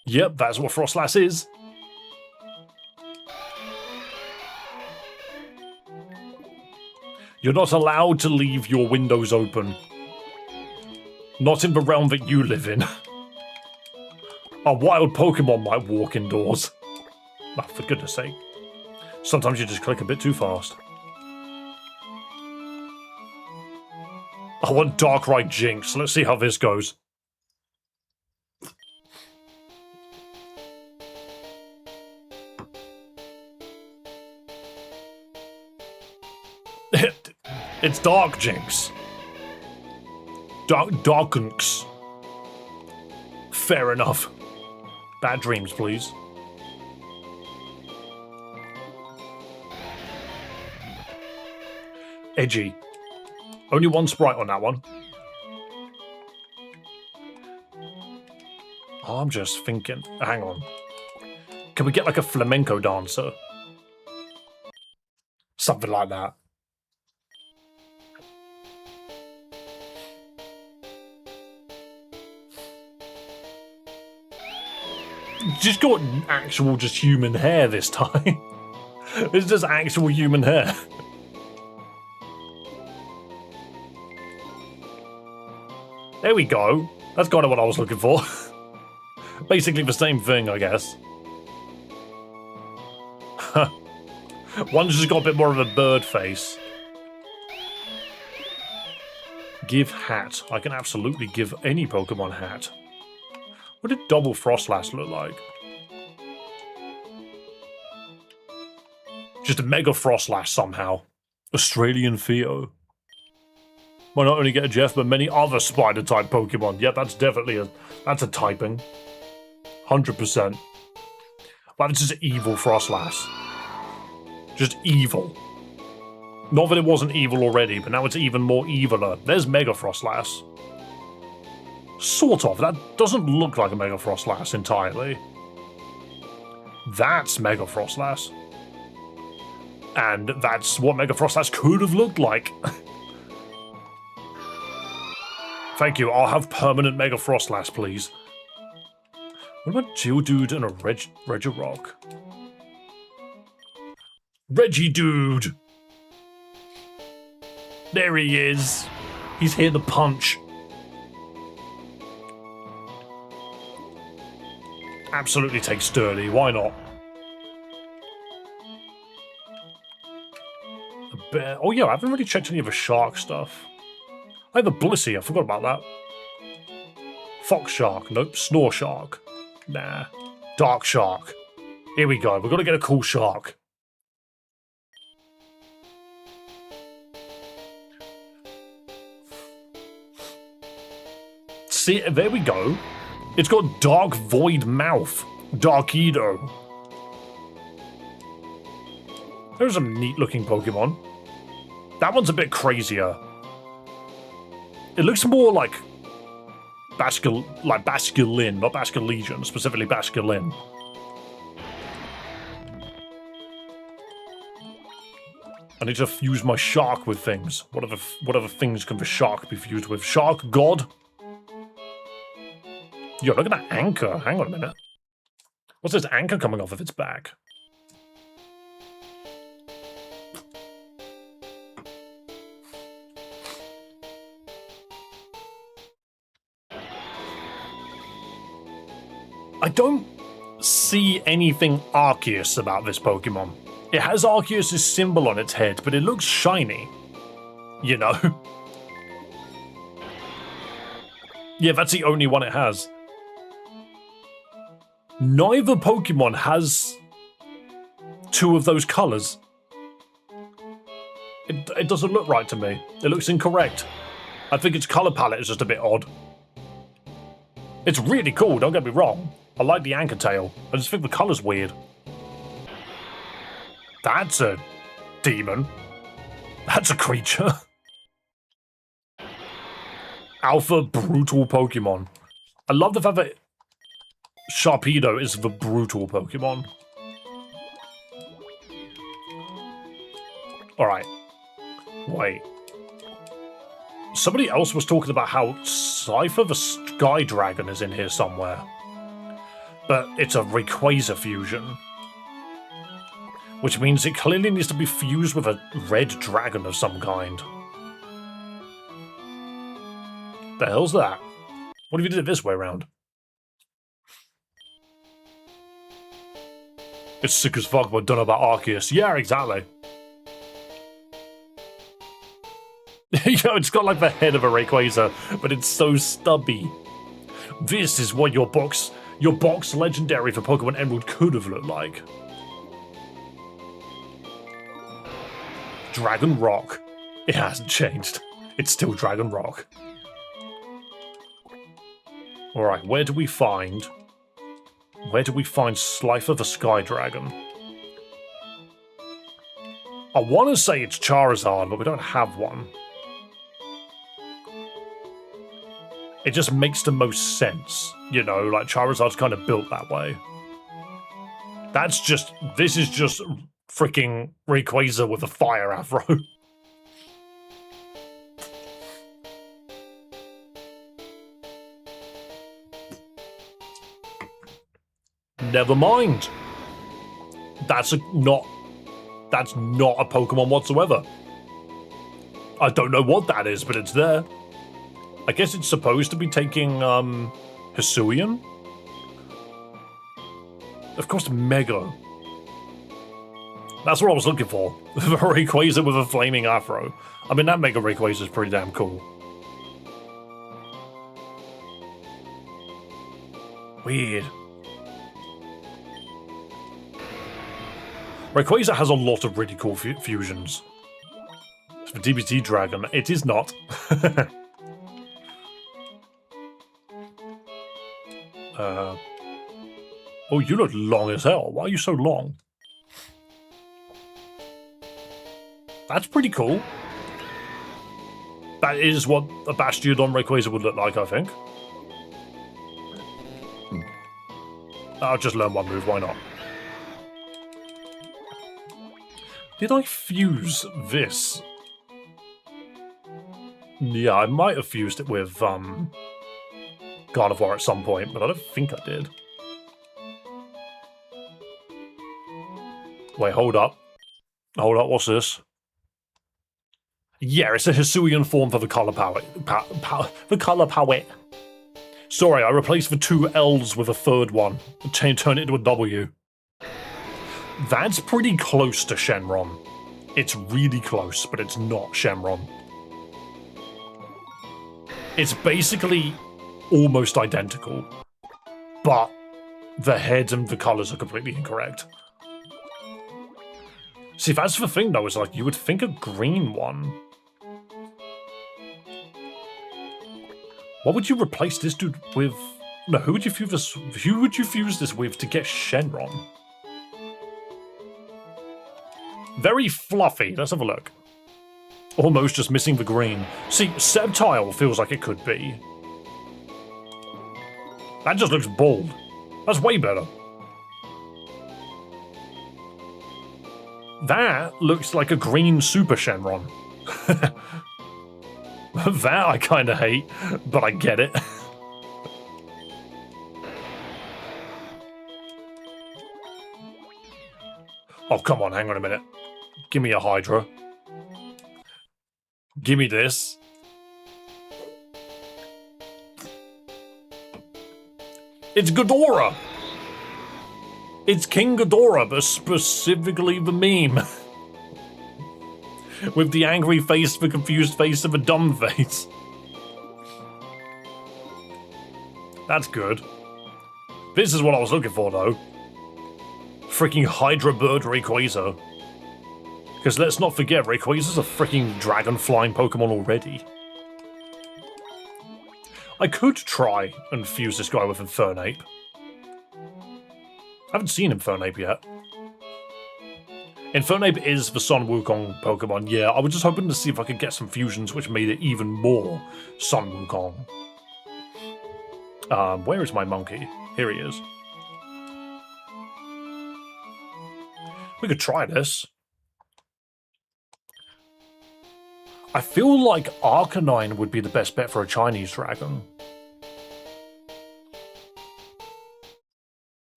Yep, that's what Frostlass is. You're not allowed to leave your windows open. Not in the realm that you live in. A wild Pokemon might walk indoors. Oh, for goodness sake. Sometimes you just click a bit too fast. I want Darkrai Jinx. Let's see how this goes. It's Dark Jinx. Darkunks. Fair enough. Bad dreams, please. Edgy. Only one sprite on that one. Oh, I'm just thinking. Hang on. Can we get like a flamenco dancer? Something like that. Just got actual just human hair this time. It's just actual human hair. There we go. That's kind of what I was looking for. Basically the same thing, I guess. One's just got a bit more of a bird face. Give hat. I can absolutely give any Pokemon hat. What did Double Frostlass look like? Just a Mega Frostlass somehow. Australian Theo. Might not only get a Jeff, but many other Spider-type Pokemon. Yeah, that's definitely that's a typing. 100%. But it's just evil Frostlass. Just evil. Not that it wasn't evil already, but now it's even more eviler. There's Mega Frostlass. Sort of. That doesn't look like a Mega Frostlass entirely. That's Mega Frostlass. And that's what Mega Frostlass could have looked like. Thank you. I'll have permanent Mega Frostlass, please. What about Geodude and a Regirock? Reggie Dude! There he is! He's here to punch. Absolutely take Sturdy, why not? A bear. Oh yeah, I haven't really checked any of the shark stuff. I have a Blissey, I forgot about that. Fox Shark, nope. Snore Shark. Nah. Dark Shark. Here we go, we've got to get a cool shark. See, there we go. It's got Dark Void Mouth. Darkido. There's some neat looking Pokemon. That one's a bit crazier. It looks more like Basculin, not Basculegion, specifically Basculin. I need to fuse my shark with things. What other things can the shark be fused with? Shark God? Yo, look at that anchor. Hang on a minute. What's this anchor coming off of its back? I don't see anything Arceus about this Pokemon. It has Arceus' symbol on its head, but it looks shiny. You know? Yeah, that's the only one it has. Neither Pokemon has two of those colours. It doesn't look right to me. It looks incorrect. I think its colour palette is just a bit odd. It's really cool, don't get me wrong. I like the anchor tail. I just think the colour's weird. That's a demon. That's a creature. Alpha brutal Pokemon. I love the fact that Sharpedo is the brutal Pokemon. Alright. Wait. Somebody else was talking about how Cypher the Sky Dragon is in here somewhere. But it's a Rayquaza fusion. Which means it clearly needs to be fused with a red dragon of some kind. The hell's that? What if you did it this way around? It's sick as fuck, but don't know about Arceus. Yeah, exactly. You know, it's got like the head of a Rayquaza, but it's so stubby. This is what your box legendary for Pokemon Emerald could have looked like. Dragon Rock. It hasn't changed. It's still Dragon Rock. Alright, where do we find Slifer the Sky Dragon? I want to say it's Charizard, but we don't have one. It just makes the most sense, you know, like Charizard's kind of built that way. This is just freaking Rayquaza with a fire afro. Never mind. That's not a Pokemon whatsoever. I don't know what that is, but it's there. I guess it's supposed to be taking, Hisuian? Of course, Mega. That's what I was looking for. The Rayquaza with a flaming afro. I mean, that Mega Rayquaza is pretty damn cool. Weird. Rayquaza has a lot of really cool fusions. It's the DBT Dragon. It is not. Oh, you look long as hell. Why are you so long? That's pretty cool. That is what a Bastiodon Rayquaza would look like, I think. I'll just learn one move, why not? Did I fuse this? Yeah, I might have fused it with, God of War at some point, but I don't think I did. Wait, hold up. Hold up, what's this? Yeah, it's a Hisuian form for the color palette. The color palette. Sorry, I replaced the two L's with a third one. Turn it into a W. That's pretty close to Shenron. It's really close, but it's not Shenron. It's basically almost identical, but the heads and the colors are completely incorrect. See, that's the thing though, is like, you would think a green one. What would you replace this dude with? No, who would you fuse this? Who would you fuse this with to get Shenron? Very fluffy. Let's have a look. Almost just missing the green. See, Sceptile feels like it could be. That just looks bold. That's way better. That looks like a green Super Shenron. That I kind of hate, but I get it. Oh, come on, hang on a minute. Give me a Hydra. Give me this. It's Ghidorah! It's King Ghidorah, but specifically the meme. With the angry face, the confused face, and the dumb face. That's good. This is what I was looking for, though. Freaking Hydra Bird Rayquaza. Because let's not forget, Rayquaza's a freaking dragon-flying Pokemon already. I could try and fuse this guy with Infernape. I haven't seen Infernape yet. Infernape is the Sun Wukong Pokemon, yeah. I was just hoping to see if I could get some fusions which made it even more Sun Wukong. Where is my monkey? Here he is. We could try this. I feel like Arcanine would be the best bet for a Chinese dragon.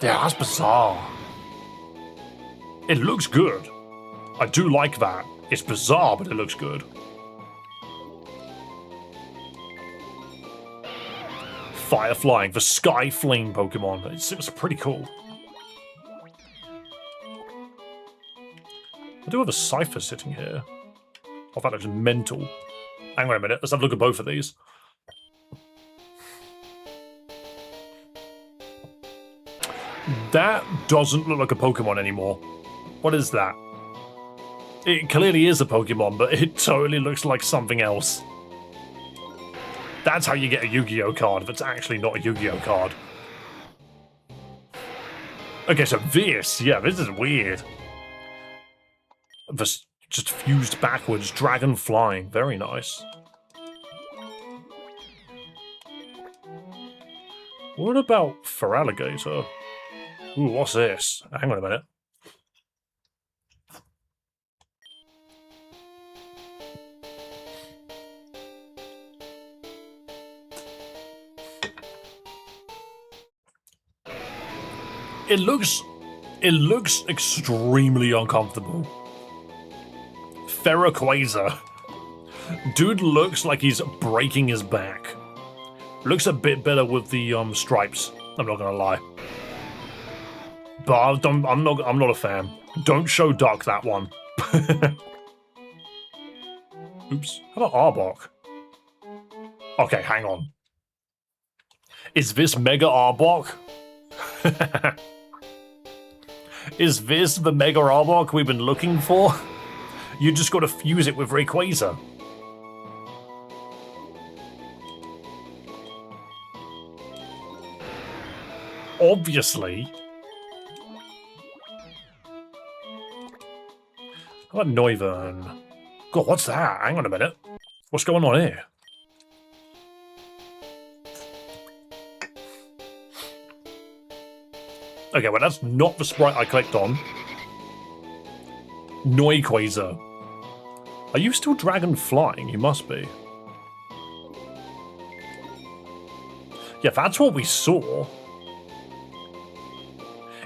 Yeah, that's bizarre. It looks good. I do like that. It's bizarre, but it looks good. Fire Flying, the Sky Flame Pokemon. It's pretty cool. I do have a Cypher sitting here. Oh, that looks mental. Hang on a minute, let's have a look at both of these. That doesn't look like a Pokemon anymore. What is that? It clearly is a Pokemon, but it totally looks like something else. That's how you get a Yu-Gi-Oh card if it's actually not a Yu-Gi-Oh card. Okay, so this is weird. This just fused backwards, dragon flying, very nice. What about Feraligatr? Ooh, what's this? Hang on a minute. It looks extremely uncomfortable. Ferroquaza. Dude looks like he's breaking his back. Looks a bit better with the stripes. I'm not gonna lie. But I'm not a fan. Don't show Duck that one. Oops. How about Arbok? Okay, hang on. Is this Mega Arbok? Is this the Mega Arbok we've been looking for? You just gotta fuse it with Rayquaza. Obviously. How about Noivern? God, what's that? Hang on a minute. What's going on here? Okay, well that's not the sprite I clicked on. Noiquaza. Are you still dragon flying? You must be. Yeah, that's what we saw.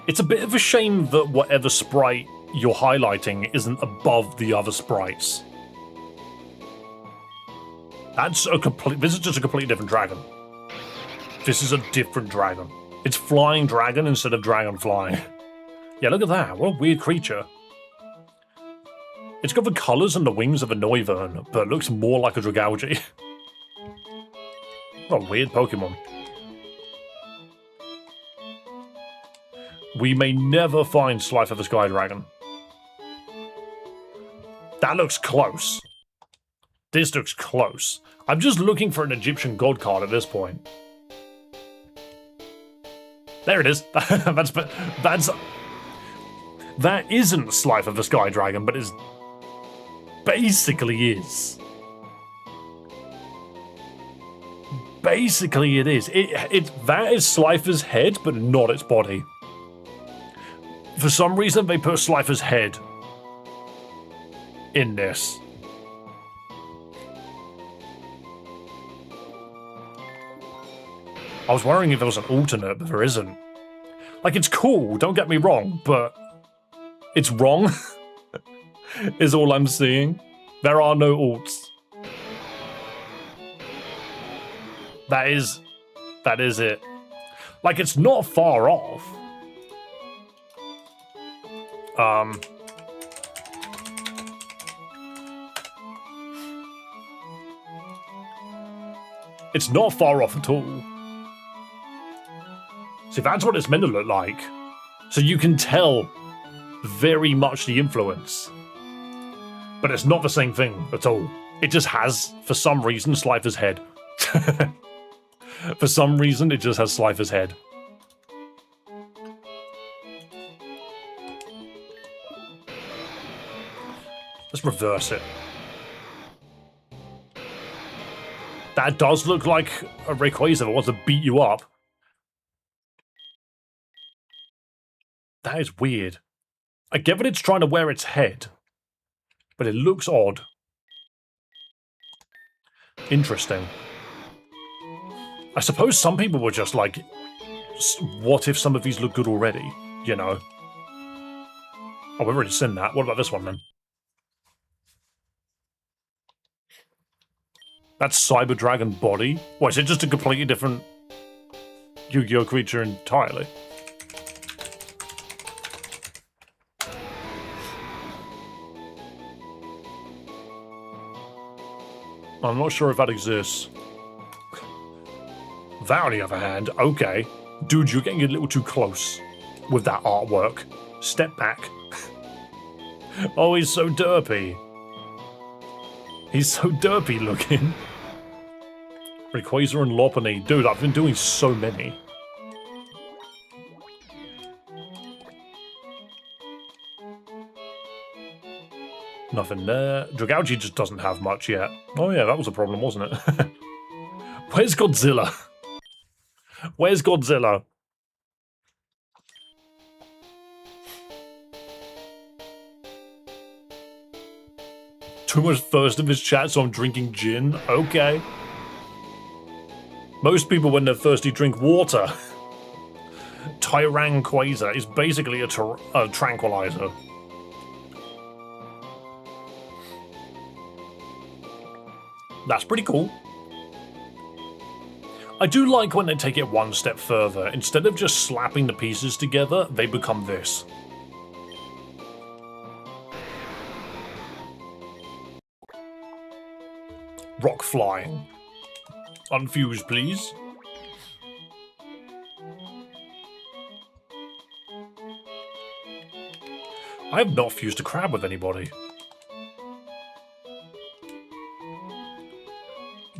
It's a bit of a shame that whatever sprite you're highlighting isn't above the other sprites. This is just a completely different dragon. This is a different dragon. It's flying dragon instead of dragon flying. Yeah, look at that. What a weird creature. It's got the colours and the wings of a Noivern, but it looks more like a Dragalge. What a weird Pokemon. We may never find Slife of the Sky Dragon. That looks close. This looks close. I'm just looking for an Egyptian god card at this point. There it is. That isn't Slife of the Sky Dragon, but it basically is. Basically it is. That is Slifer's head, but not its body. For some reason, they put Slifer's head in this. I was wondering if there was an alternate, but there isn't. Like, it's cool, don't get me wrong, but it's wrong, is all I'm seeing. There are no alts. That is it. Like, it's not far off. It's not far off at all. See, that's what it's meant to look like. So you can tell very much the influence. But it's not the same thing at all. It just has, for some reason, Slifer's head. For some reason, it just has Slifer's head. Let's reverse it. That does look like a Rayquaza that wants to beat you up. That is weird. I get that it's trying to wear its head, but it looks odd. Interesting. I suppose some people were just like, what if some of these look good already? You know? Oh, we've already seen that. What about this one then? That's Cyber Dragon body? What, is it just a completely different Yu-Gi-Oh creature entirely? I'm not sure if that exists. That, on the other hand, okay. Dude, you're getting a little too close with that artwork. Step back. Oh, he's so derpy. He's so derpy looking. Rayquaza and Lopunny. Dude, I've been doing so many. Nothing there. Dragalge just doesn't have much yet. Oh yeah, that was a problem, wasn't it? Where's Godzilla? Where's Godzilla? Too much thirst in this chat, so I'm drinking gin. Okay. Most people, when they're thirsty, drink water. Tyranquaza is basically a tranquilizer. That's pretty cool. I do like when they take it one step further. Instead of just slapping the pieces together, they become this. Rock flying. Unfuse, please. I have not fused a crab with anybody.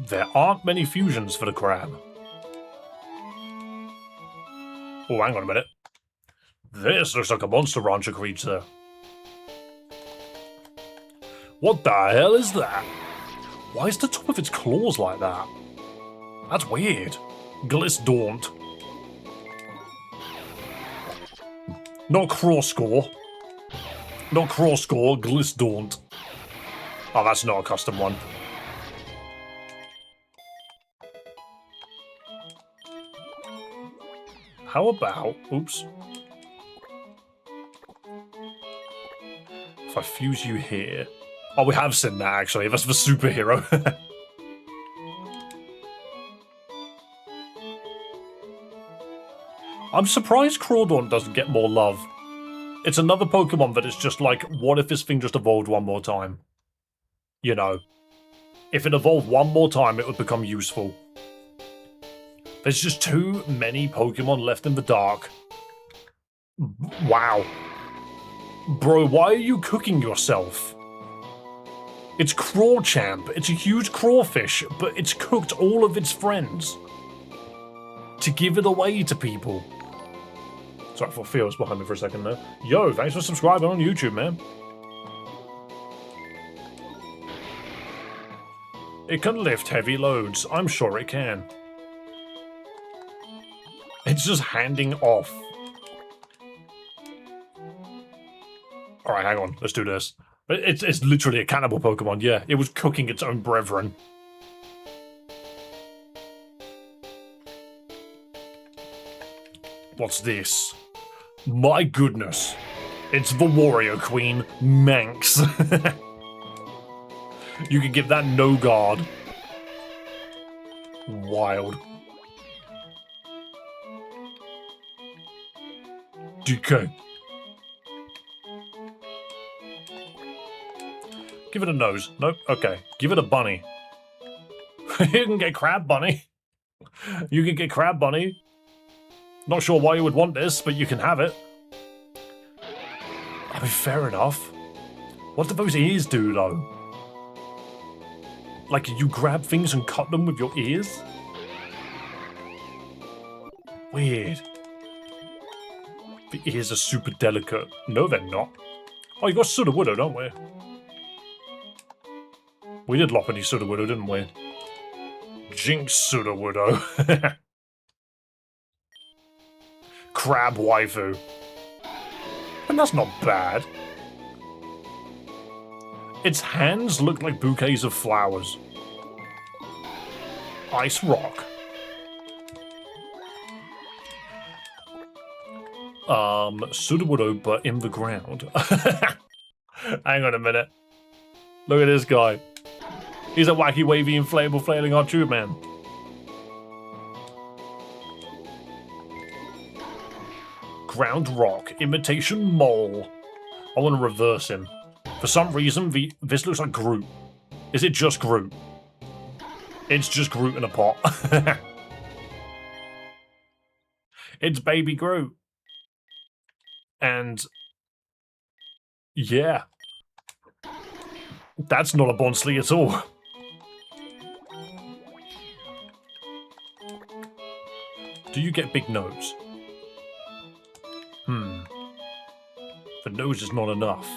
There aren't many fusions for the crab. Oh, hang on a minute. This looks like a Monster Rancher creature. What the hell is that? Why is the top of its claws like that? That's weird. Gliss Daunt. Not Crosscore. Not Crosscore, Gliss Daunt. Oh, that's not a custom one. How about... Oops. If I fuse you here... Oh, we have seen that, actually. That's the superhero. I'm surprised Crawdaunt doesn't get more love. It's another Pokemon that is just like, what if this thing just evolved one more time? You know. If it evolved one more time, it would become useful. There's just too many Pokemon left in the dark. Wow. Bro, why are you cooking yourself? It's Crawchamp. It's a huge crawfish, but it's cooked all of its friends. To give it away to people. Sorry, I thought Theo was behind me for a second there. Yo, thanks for subscribing on YouTube, man. It can lift heavy loads. I'm sure it can. It's just handing off. Alright, hang on. Let's do this. It's literally a cannibal Pokemon, yeah. It was cooking its own brethren. What's this? My goodness. It's the Warrior Queen, Manx. You can give that no guard. Wild. DK. Give it a nose. Nope. Okay. Give it a bunny. You can get Crab Bunny. You can get Crab Bunny. Not sure why you would want this, but you can have it. I mean, fair enough. What do those ears do, though? Like, you grab things and cut them with your ears? Weird. The ears are super delicate. No, they're not. Oh, you got Sudowoodo, don't we? We did Lopunny Sudowoodo, didn't we? Jinx Sudowoodo. Crab Waifu. And that's not bad. Its hands look like bouquets of flowers. Ice Rock. Sudowoodo, but in the ground. Hang on a minute. Look at this guy. He's a wacky, wavy, inflatable, flailing hot tube man. Ground Rock, imitation mole. I want to reverse him. For some reason, this looks like Groot. Is it just Groot? It's just Groot in a pot. It's baby Groot. And yeah. That's not a Bonsly at all. Do you get big nose? The nose is not enough.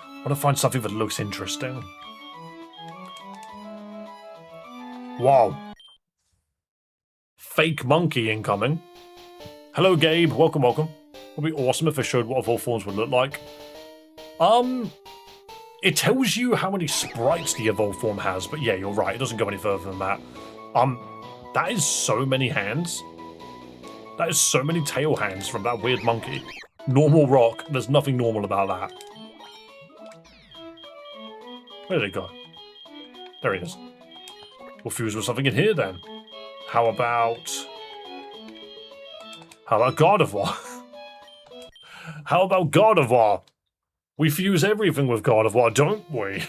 I want to find something that looks interesting. Wow. Fake monkey incoming. Hello, Gabe. Welcome, welcome. Would be awesome if they showed what evolved forms would look like. It tells you how many sprites the evolved form has, but yeah, you're right. It doesn't go any further than that. That is so many hands. That is so many tail hands from that weird monkey. Normal rock. There's nothing normal about that. Where did it go? There he is. We'll fuse with something in here then. How about Gardevoir? How about Gardevoir? We fuse everything with Gardevoir, don't we?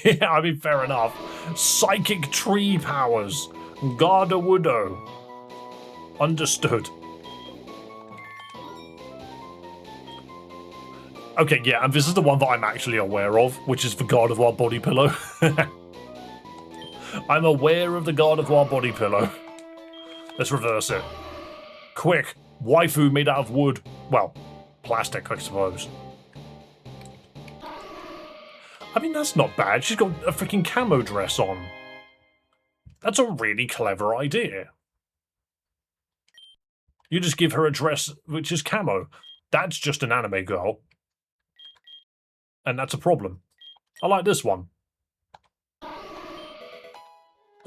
Yeah, I mean, fair enough. Psychic tree powers. Gardevoir. Understood. Okay, yeah, and this is the one that I'm actually aware of, which is the Gardevoir body pillow. I'm aware of the Gardevoir body pillow. Let's reverse it. Quick, waifu made out of wood. Well, plastic, I suppose. I mean, that's not bad. She's got a freaking camo dress on. That's a really clever idea. You just give her a dress which is camo. That's just an anime girl. And that's a problem. I like this one.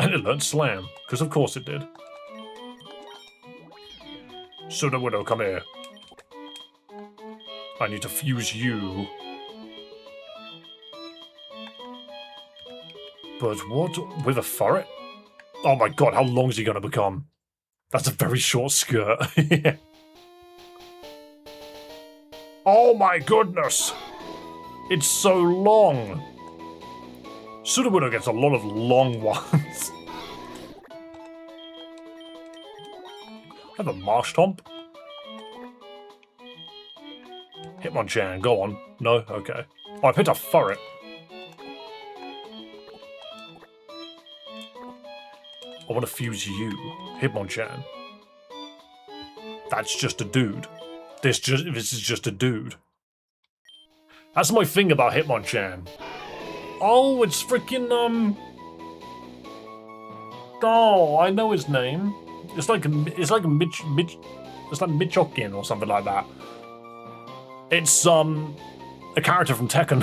And it learned Slam, because of course it did. Soda Widow, come here. I need to fuse you. But what? With a furret? Oh my god, how long is he going to become? That's a very short skirt. Oh my goodness! It's so long! Sudowoodo gets a lot of long ones. I have a Marshtomp. Hitmonchan, go on. No? Okay. Oh, I picked a Furret. I want to fuse you, Hitmonchan. That's just a dude. This is just a dude. That's my thing about Hitmonchan. Oh, it's freaking oh, I know his name. It's like Michokin or something like that. It's a character from Tekken.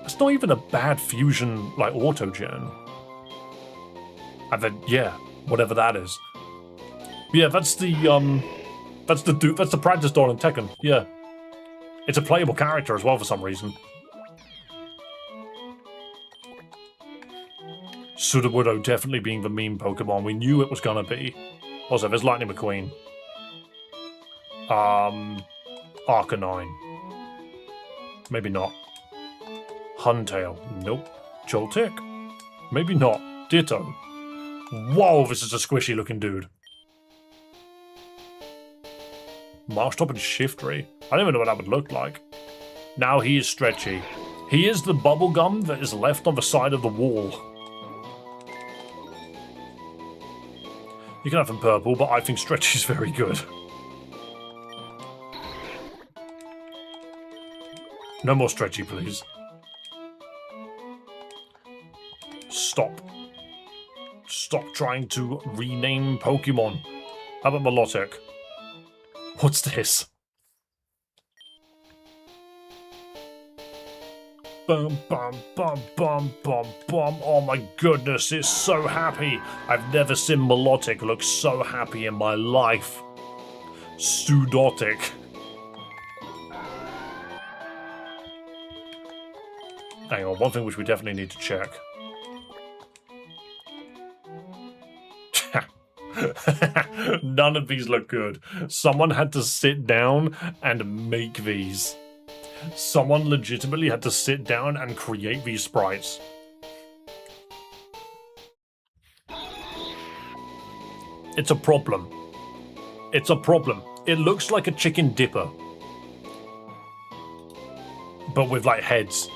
It's not even a bad fusion like autogen. And then yeah, whatever that is. Yeah, that's the practice doll in Tekken. Yeah, it's a playable character as well for some reason. Sudowoodo definitely being the meme Pokemon. We knew it was gonna be. Also, there's Lightning McQueen. Arcanine. Maybe not. Huntail. Nope. Joltik. Maybe not. Ditto. Whoa, this is a squishy looking dude. Marshtomp and Shiftry. I don't even know what that would look like. Now he is stretchy. He is the bubblegum that is left on the side of the wall. You can have him purple, but I think Stretchy's very good. No more Stretchy, please. Stop. Stop trying to rename Pokemon. How about Milotic? What's this? Bum, bum, bum, bum, bum, bum. Oh my goodness, it's so happy. I've never seen Milotic look so happy in my life. Sudotic. Hang on, one thing which we definitely need to check. None of these look good. Someone had to sit down and make these. Someone legitimately had to sit down and create these sprites. It's a problem. It's a problem. It looks like a chicken dipper. But with like heads.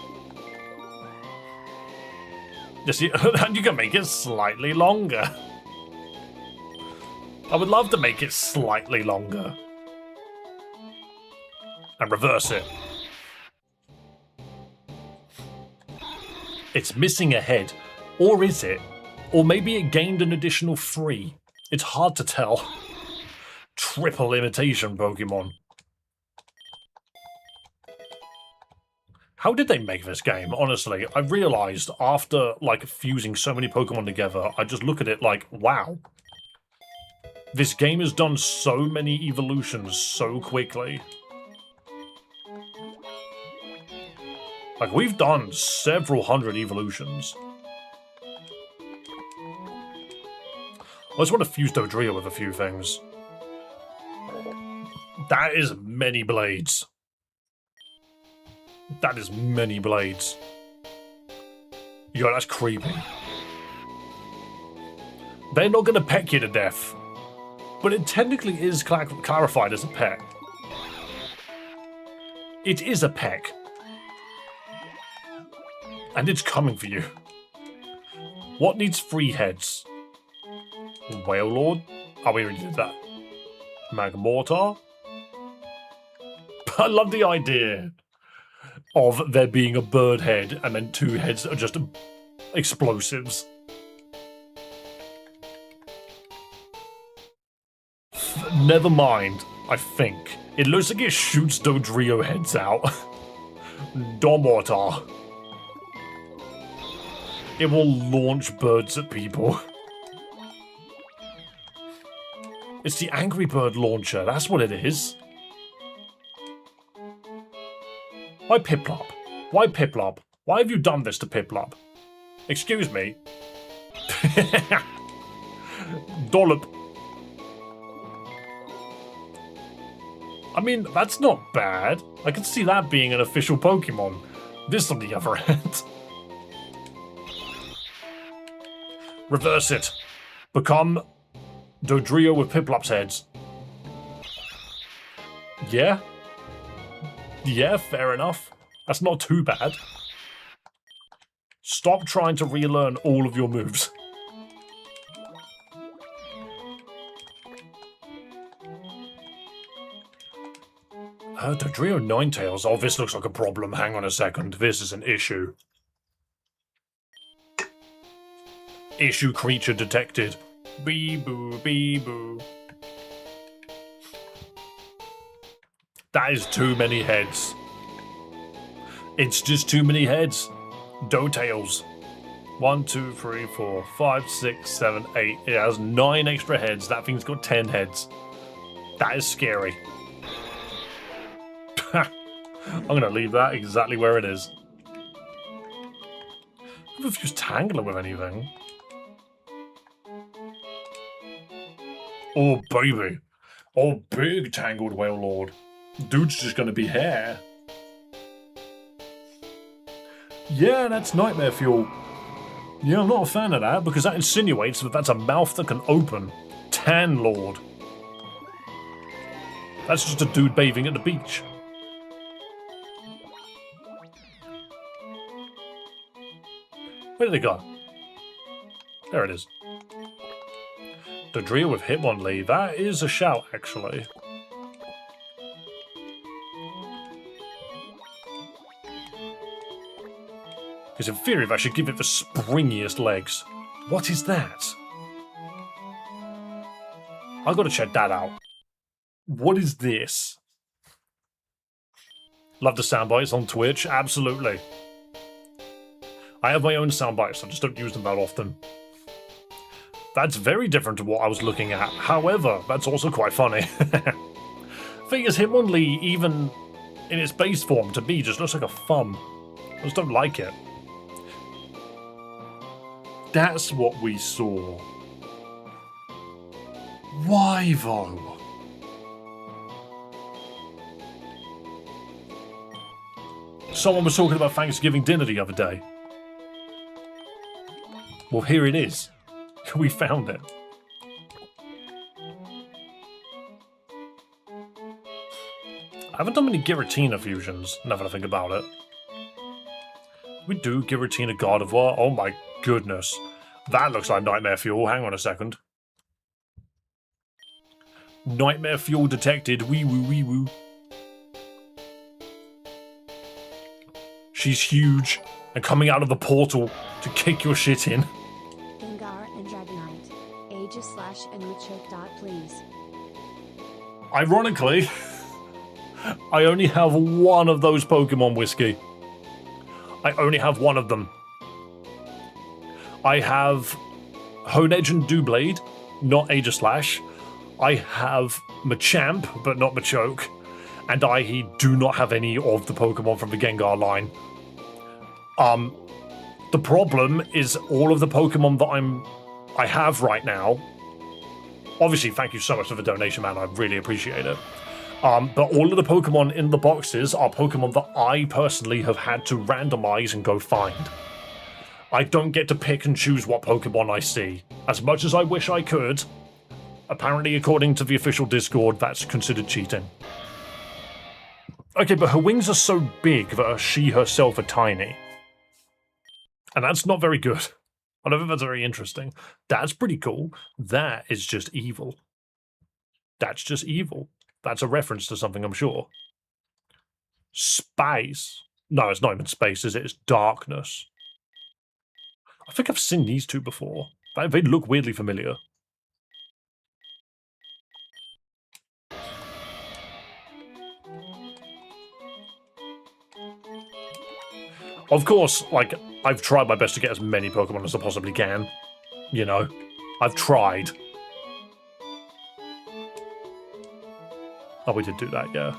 You see, and you can make it slightly longer. I would love to make it slightly longer. And reverse it. It's missing a head. Or is it? Or maybe it gained an additional 3. It's hard to tell. Triple imitation Pokemon. How did they make this game? Honestly, I realized after like fusing so many Pokemon together, I just look at it like, wow. This game has done so many evolutions so quickly. Like, we've done several hundred evolutions. I just want to fuse Dodrio with a few things. That is many blades. That is many blades. Yo, that's creepy. They're not going to peck you to death. But it technically is clarified as a peck. It is a peck. And it's coming for you. What needs 3 heads? Whale Lord? Oh, we already did that. Magmortar? I love the idea of there being a bird head and then 2 heads that are just explosives. Never mind, I think. It looks like it shoots Dodrio heads out. Domortar. It will launch birds at people. It's the Angry Bird launcher, that's what it is. Why Piplup? Why Piplup? Why have you done this to Piplup? Excuse me. Dollop. I mean, that's not bad. I can see that being an official Pokemon. This on the other hand. Reverse it. Become Dodrio with Piplup's heads. Yeah? Yeah, fair enough. That's not too bad. Stop trying to relearn all of your moves. Dodrio Ninetales. Oh, this looks like a problem. Hang on a second. This is an issue. Issue creature detected. Bee-boo, bee-boo. That is too many heads. It's just too many heads. Dotales. 1, 2, 3, 4, 5, 6, 7, 8. It has 9 extra heads. That thing's got 10 heads. That is scary. I'm going to leave that exactly where it is. I don't know if you use Tangler with anything. Oh, baby. Oh, big Tangled Whale Lord. Dude's just going to be hair. Yeah, that's nightmare fuel. Yeah, I'm not a fan of that, because that insinuates that that's a mouth that can open. Tan Lord. That's just a dude bathing at the beach. Where did it go? There it is. Dodrio with Hitmonlee. That is a shout, actually. Because in theory, that should give it the springiest legs. What is that? I've got to check that out. What is this? Love the soundbites on Twitch. Absolutely. I have my own soundbites. I just don't use them that often. That's very different to what I was looking at. However, that's also quite funny. Thing is, Hitmonlee, even in its base form, to me, just looks like a thumb. I just don't like it. That's what we saw. Why, though? Someone was talking about Thanksgiving dinner the other day. Well, here it is. We found it. I haven't done many Giratina fusions, now that I think about it. We do Giratina Gardevoir. Oh my goodness. That looks like Nightmare Fuel. Hang on a second. Nightmare Fuel detected. Wee woo, wee woo. She's huge and coming out of the portal to kick your shit in. Gengar and Dragonite. Aegis / and Machoke. Please. Ironically, I only have one of those Pokemon, Whiskey. I only have one of them. I have Honedge and Doublade, not Aegis / I have Machamp, but not Machoke. And I do not have any of the Pokemon from the Gengar line. The problem is all of the Pokemon that I have right now. Obviously, thank you so much for the donation, man. I really appreciate it. But all of the Pokemon in the boxes are Pokemon that I personally have had to randomize and go find. I don't get to pick and choose what Pokemon I see. As much as I wish I could, apparently according to the official Discord, that's considered cheating. Okay, but her wings are so big that she herself are tiny. And that's not very good. I don't think that's very interesting. That's pretty cool. That is just evil. That's just evil. That's a reference to something, I'm sure. Space. No, it's not even space, is it? It's darkness. I think I've seen these two before. They look weirdly familiar. Of course, like, I've tried my best to get as many Pokemon as I possibly can. You know? I've tried. Oh, we did do that, yeah.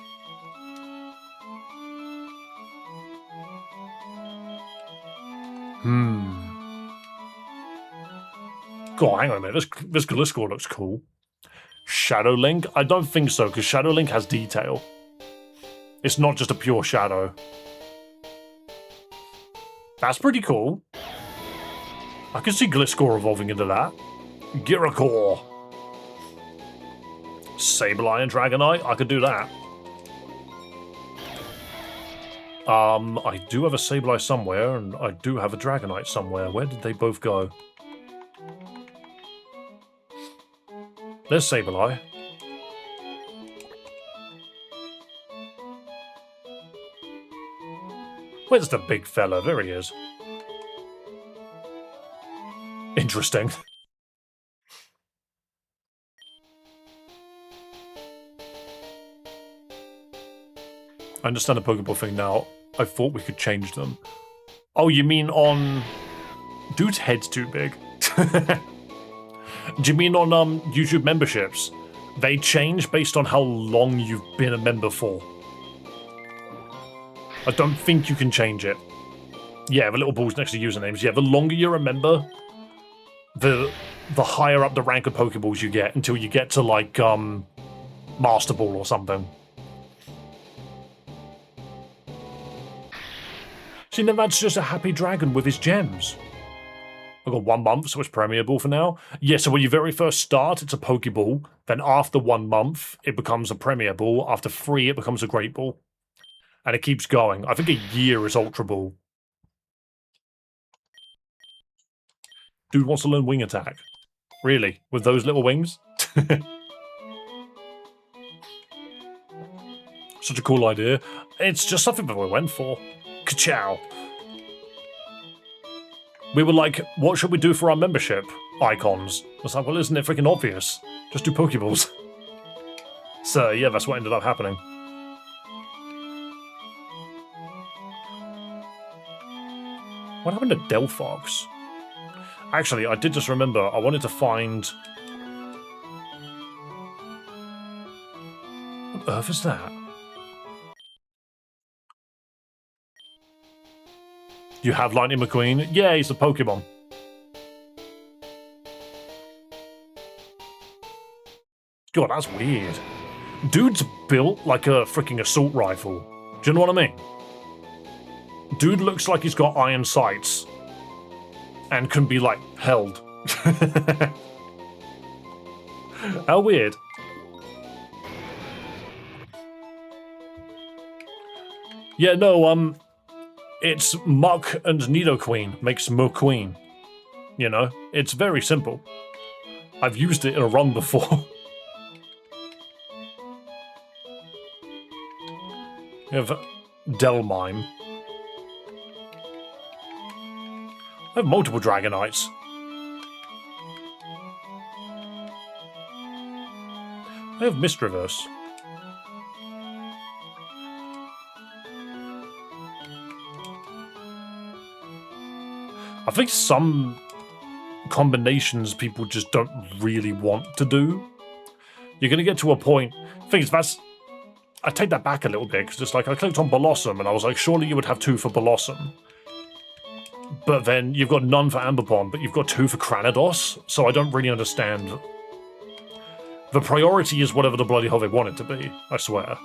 God, hang on a minute. This Gliscor looks cool. Shadow Link? I don't think so, because Shadow Link has detail. It's not just a pure shadow. That's pretty cool. I can see Gliscor evolving into that. Gyaracore. Sableye and Dragonite? I could do that. I do have a Sableye somewhere, and I do have a Dragonite somewhere. Where did they both go? There's Sableye. Where's the big fella? There he is. Interesting. I understand the Pokeball thing now. I thought we could change them. Oh, you mean on... Dude's head's too big. Do you mean on YouTube memberships? They change based on how long you've been a member for. I don't think you can change it. Yeah, the little balls next to usernames. Yeah, the longer you're a member, the higher up the rank of Pokeballs you get until you get to, like, Master Ball or something. See, then that's just a happy dragon with his gems. I've got 1 month, so it's Premierable for now. Yeah, so when you very first start, it's a Pokeball. Then after 1 month, it becomes a Premier Ball. After 3, it becomes a Great Ball. And it keeps going. I think a year is Ultra Ball. Dude wants to learn Wing Attack. Really? With those little wings? Such a cool idea. It's just something that we went for. Ka-chow. We were like, what should we do for our membership icons? I was like, well, isn't it freaking obvious? Just do Pokeballs. So, yeah, that's what ended up happening. What happened to Delphox? Actually, I did just remember, I wanted to find... What on earth is that? You have Lightning McQueen? Yeah, he's a Pokemon. God, that's weird. Dude's built like a freaking assault rifle. Do you know what I mean? Dude looks like he's got iron sights. And can be, like, held. How weird. Yeah, no, it's Muck and Nidoqueen makes McQueen. You know? It's very simple. I've used it in a run before. We have Delmime. I have multiple Dragonites. I have Mistreverse. I think some combinations people just don't really want to do. You're going to get to a point... Things that's... I take that back a little bit, because it's like I clicked on Blossom and I was like, surely you would have 2 for Blossom. But then you've got none for Ambipom, but you've got 2 for Cranidos, so I don't really understand. The priority is whatever the bloody hell they want it to be, I swear.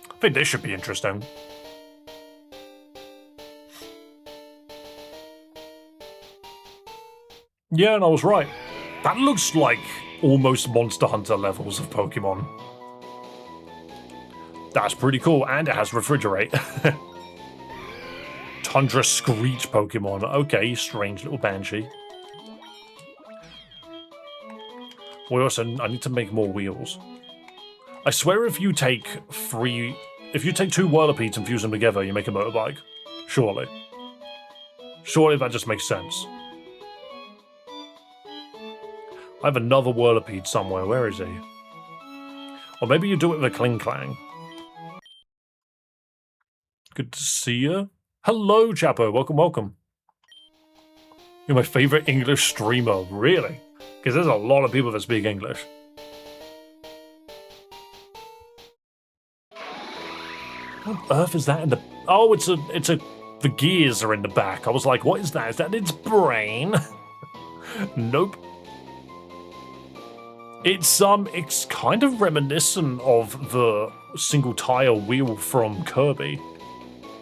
I think this should be interesting. Yeah, and I was right. That looks like almost Monster Hunter levels of Pokemon. That's pretty cool, and it has Refrigerate. Tundra Screech Pokemon. Okay, strange little Banshee. We also... I need to make more wheels. I swear if you take 2 Whirlipedes and fuse them together, you make a motorbike. Surely. Surely that just makes sense. I have another Whirlipede somewhere. Where is he? Or maybe you do it with a cling clang. Good to see you. Hello, Chapo. Welcome, welcome. You're my favorite English streamer. Really? Because there's a lot of people that speak English. What on earth is that in the... Oh, it's a... The gears are in the back. I was like, what is that? Is that its brain? Nope. It's kind of reminiscent of the single tire wheel from Kirby,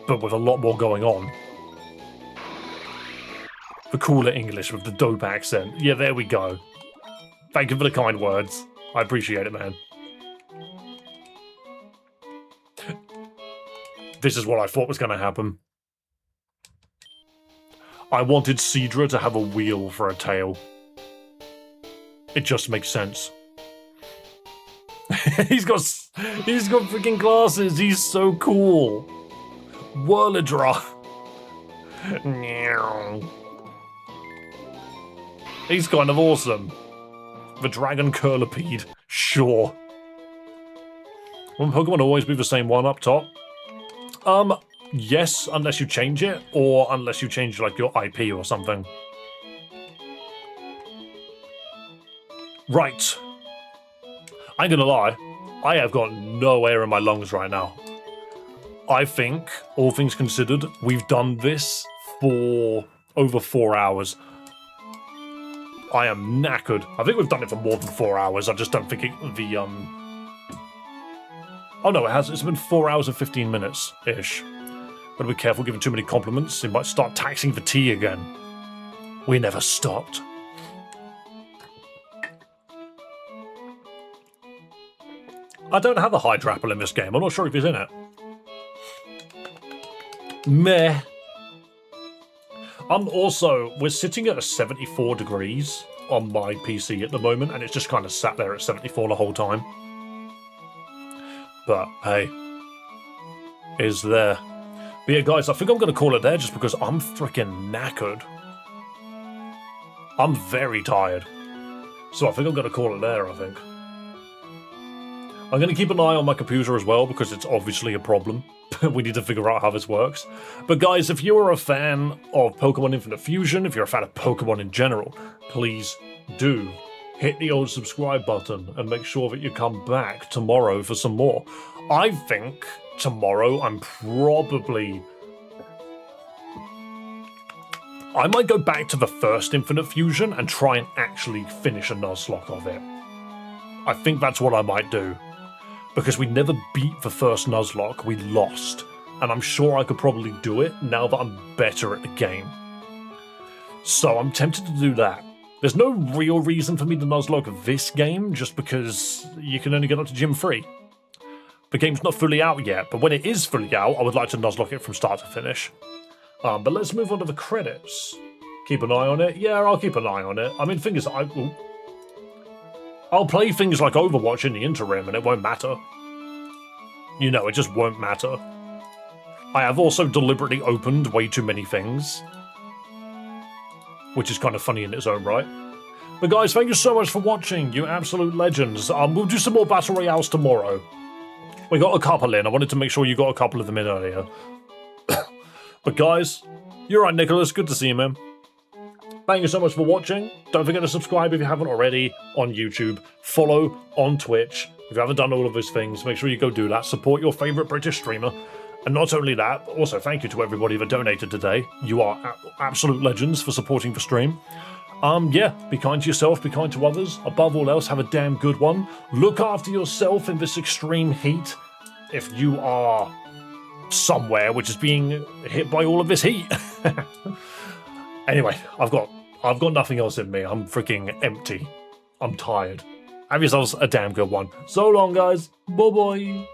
but with a lot more going on. The cooler English with the dope accent. Yeah, there we go. Thank you for the kind words. I appreciate it, man. This is what I thought was going to happen. I wanted Cedra to have a wheel for a tail. It just makes sense. he's got freaking glasses. He's so cool. Whirladra. He's kind of awesome. The Dragon Curlipede. Sure. Will Pokemon always be the same one up top? Yes, unless you change it, or unless you change, like, your IP or something. Right. I ain't gonna lie, I have got no air in my lungs right now. I think, all things considered, we've done this for over 4 hours. I am knackered. I think we've done it for more than 4 hours. I just don't think Oh no, it has. It's been 4 hours and 15 minutes-ish. Gotta be careful giving too many compliments. It might start taxing the tea again. We never stopped. I don't have a Hydrapple in this game. I'm not sure if he's in it. Meh. We're sitting at 74 degrees on my PC at the moment, and it's just kind of sat there at 74 the whole time. But, hey. Is there. But yeah, guys, I think I'm going to call it there just because I'm freaking knackered. I'm very tired. So I think I'm going to call it there, I think. I'm going to keep an eye on my computer as well because it's obviously a problem. We need to figure out how this works. But guys, if you're a fan of Pokemon Infinite Fusion, if you're a fan of Pokemon in general, please do hit the old subscribe button and make sure that you come back tomorrow for some more. I think tomorrow I might go back to the first Infinite Fusion and try and actually finish a Nuzlocke of it. I think that's what I might do. Because we never beat the first Nuzlocke, we lost. And I'm sure I could probably do it now that I'm better at the game. So I'm tempted to do that. There's no real reason for me to Nuzlocke this game, just because you can only get up to Gym 3. The game's not fully out yet, but when it is fully out, I would like to Nuzlocke it from start to finish. But let's move on to the credits. Keep an eye on it? Yeah, I'll keep an eye on it. I mean, thing is, I'll play things like Overwatch in the interim and it won't matter. You know, it just won't matter. I have also deliberately opened way too many things. Which is kind of funny in its own right. But guys, thank you so much for watching, you absolute legends. We'll do some more Battle Royales tomorrow. We got a couple in. I wanted to make sure you got a couple of them in earlier. But guys, you're right, Nicholas. Good to see you, man. Thank you so much for watching. Don't forget to subscribe if you haven't already on YouTube. Follow on Twitch. If you haven't done all of those things, make sure you go do that. Support your favourite British streamer. And not only that, also thank you to everybody that donated today. You are absolute legends for supporting the stream. Yeah, be kind to yourself, be kind to others. Above all else, have a damn good one. Look after yourself in this extreme heat. If you are somewhere which is being hit by all of this heat. Anyway, I've got nothing else in me. I'm freaking empty. I'm tired. Have yourselves a damn good one. So long, guys. Bye-bye.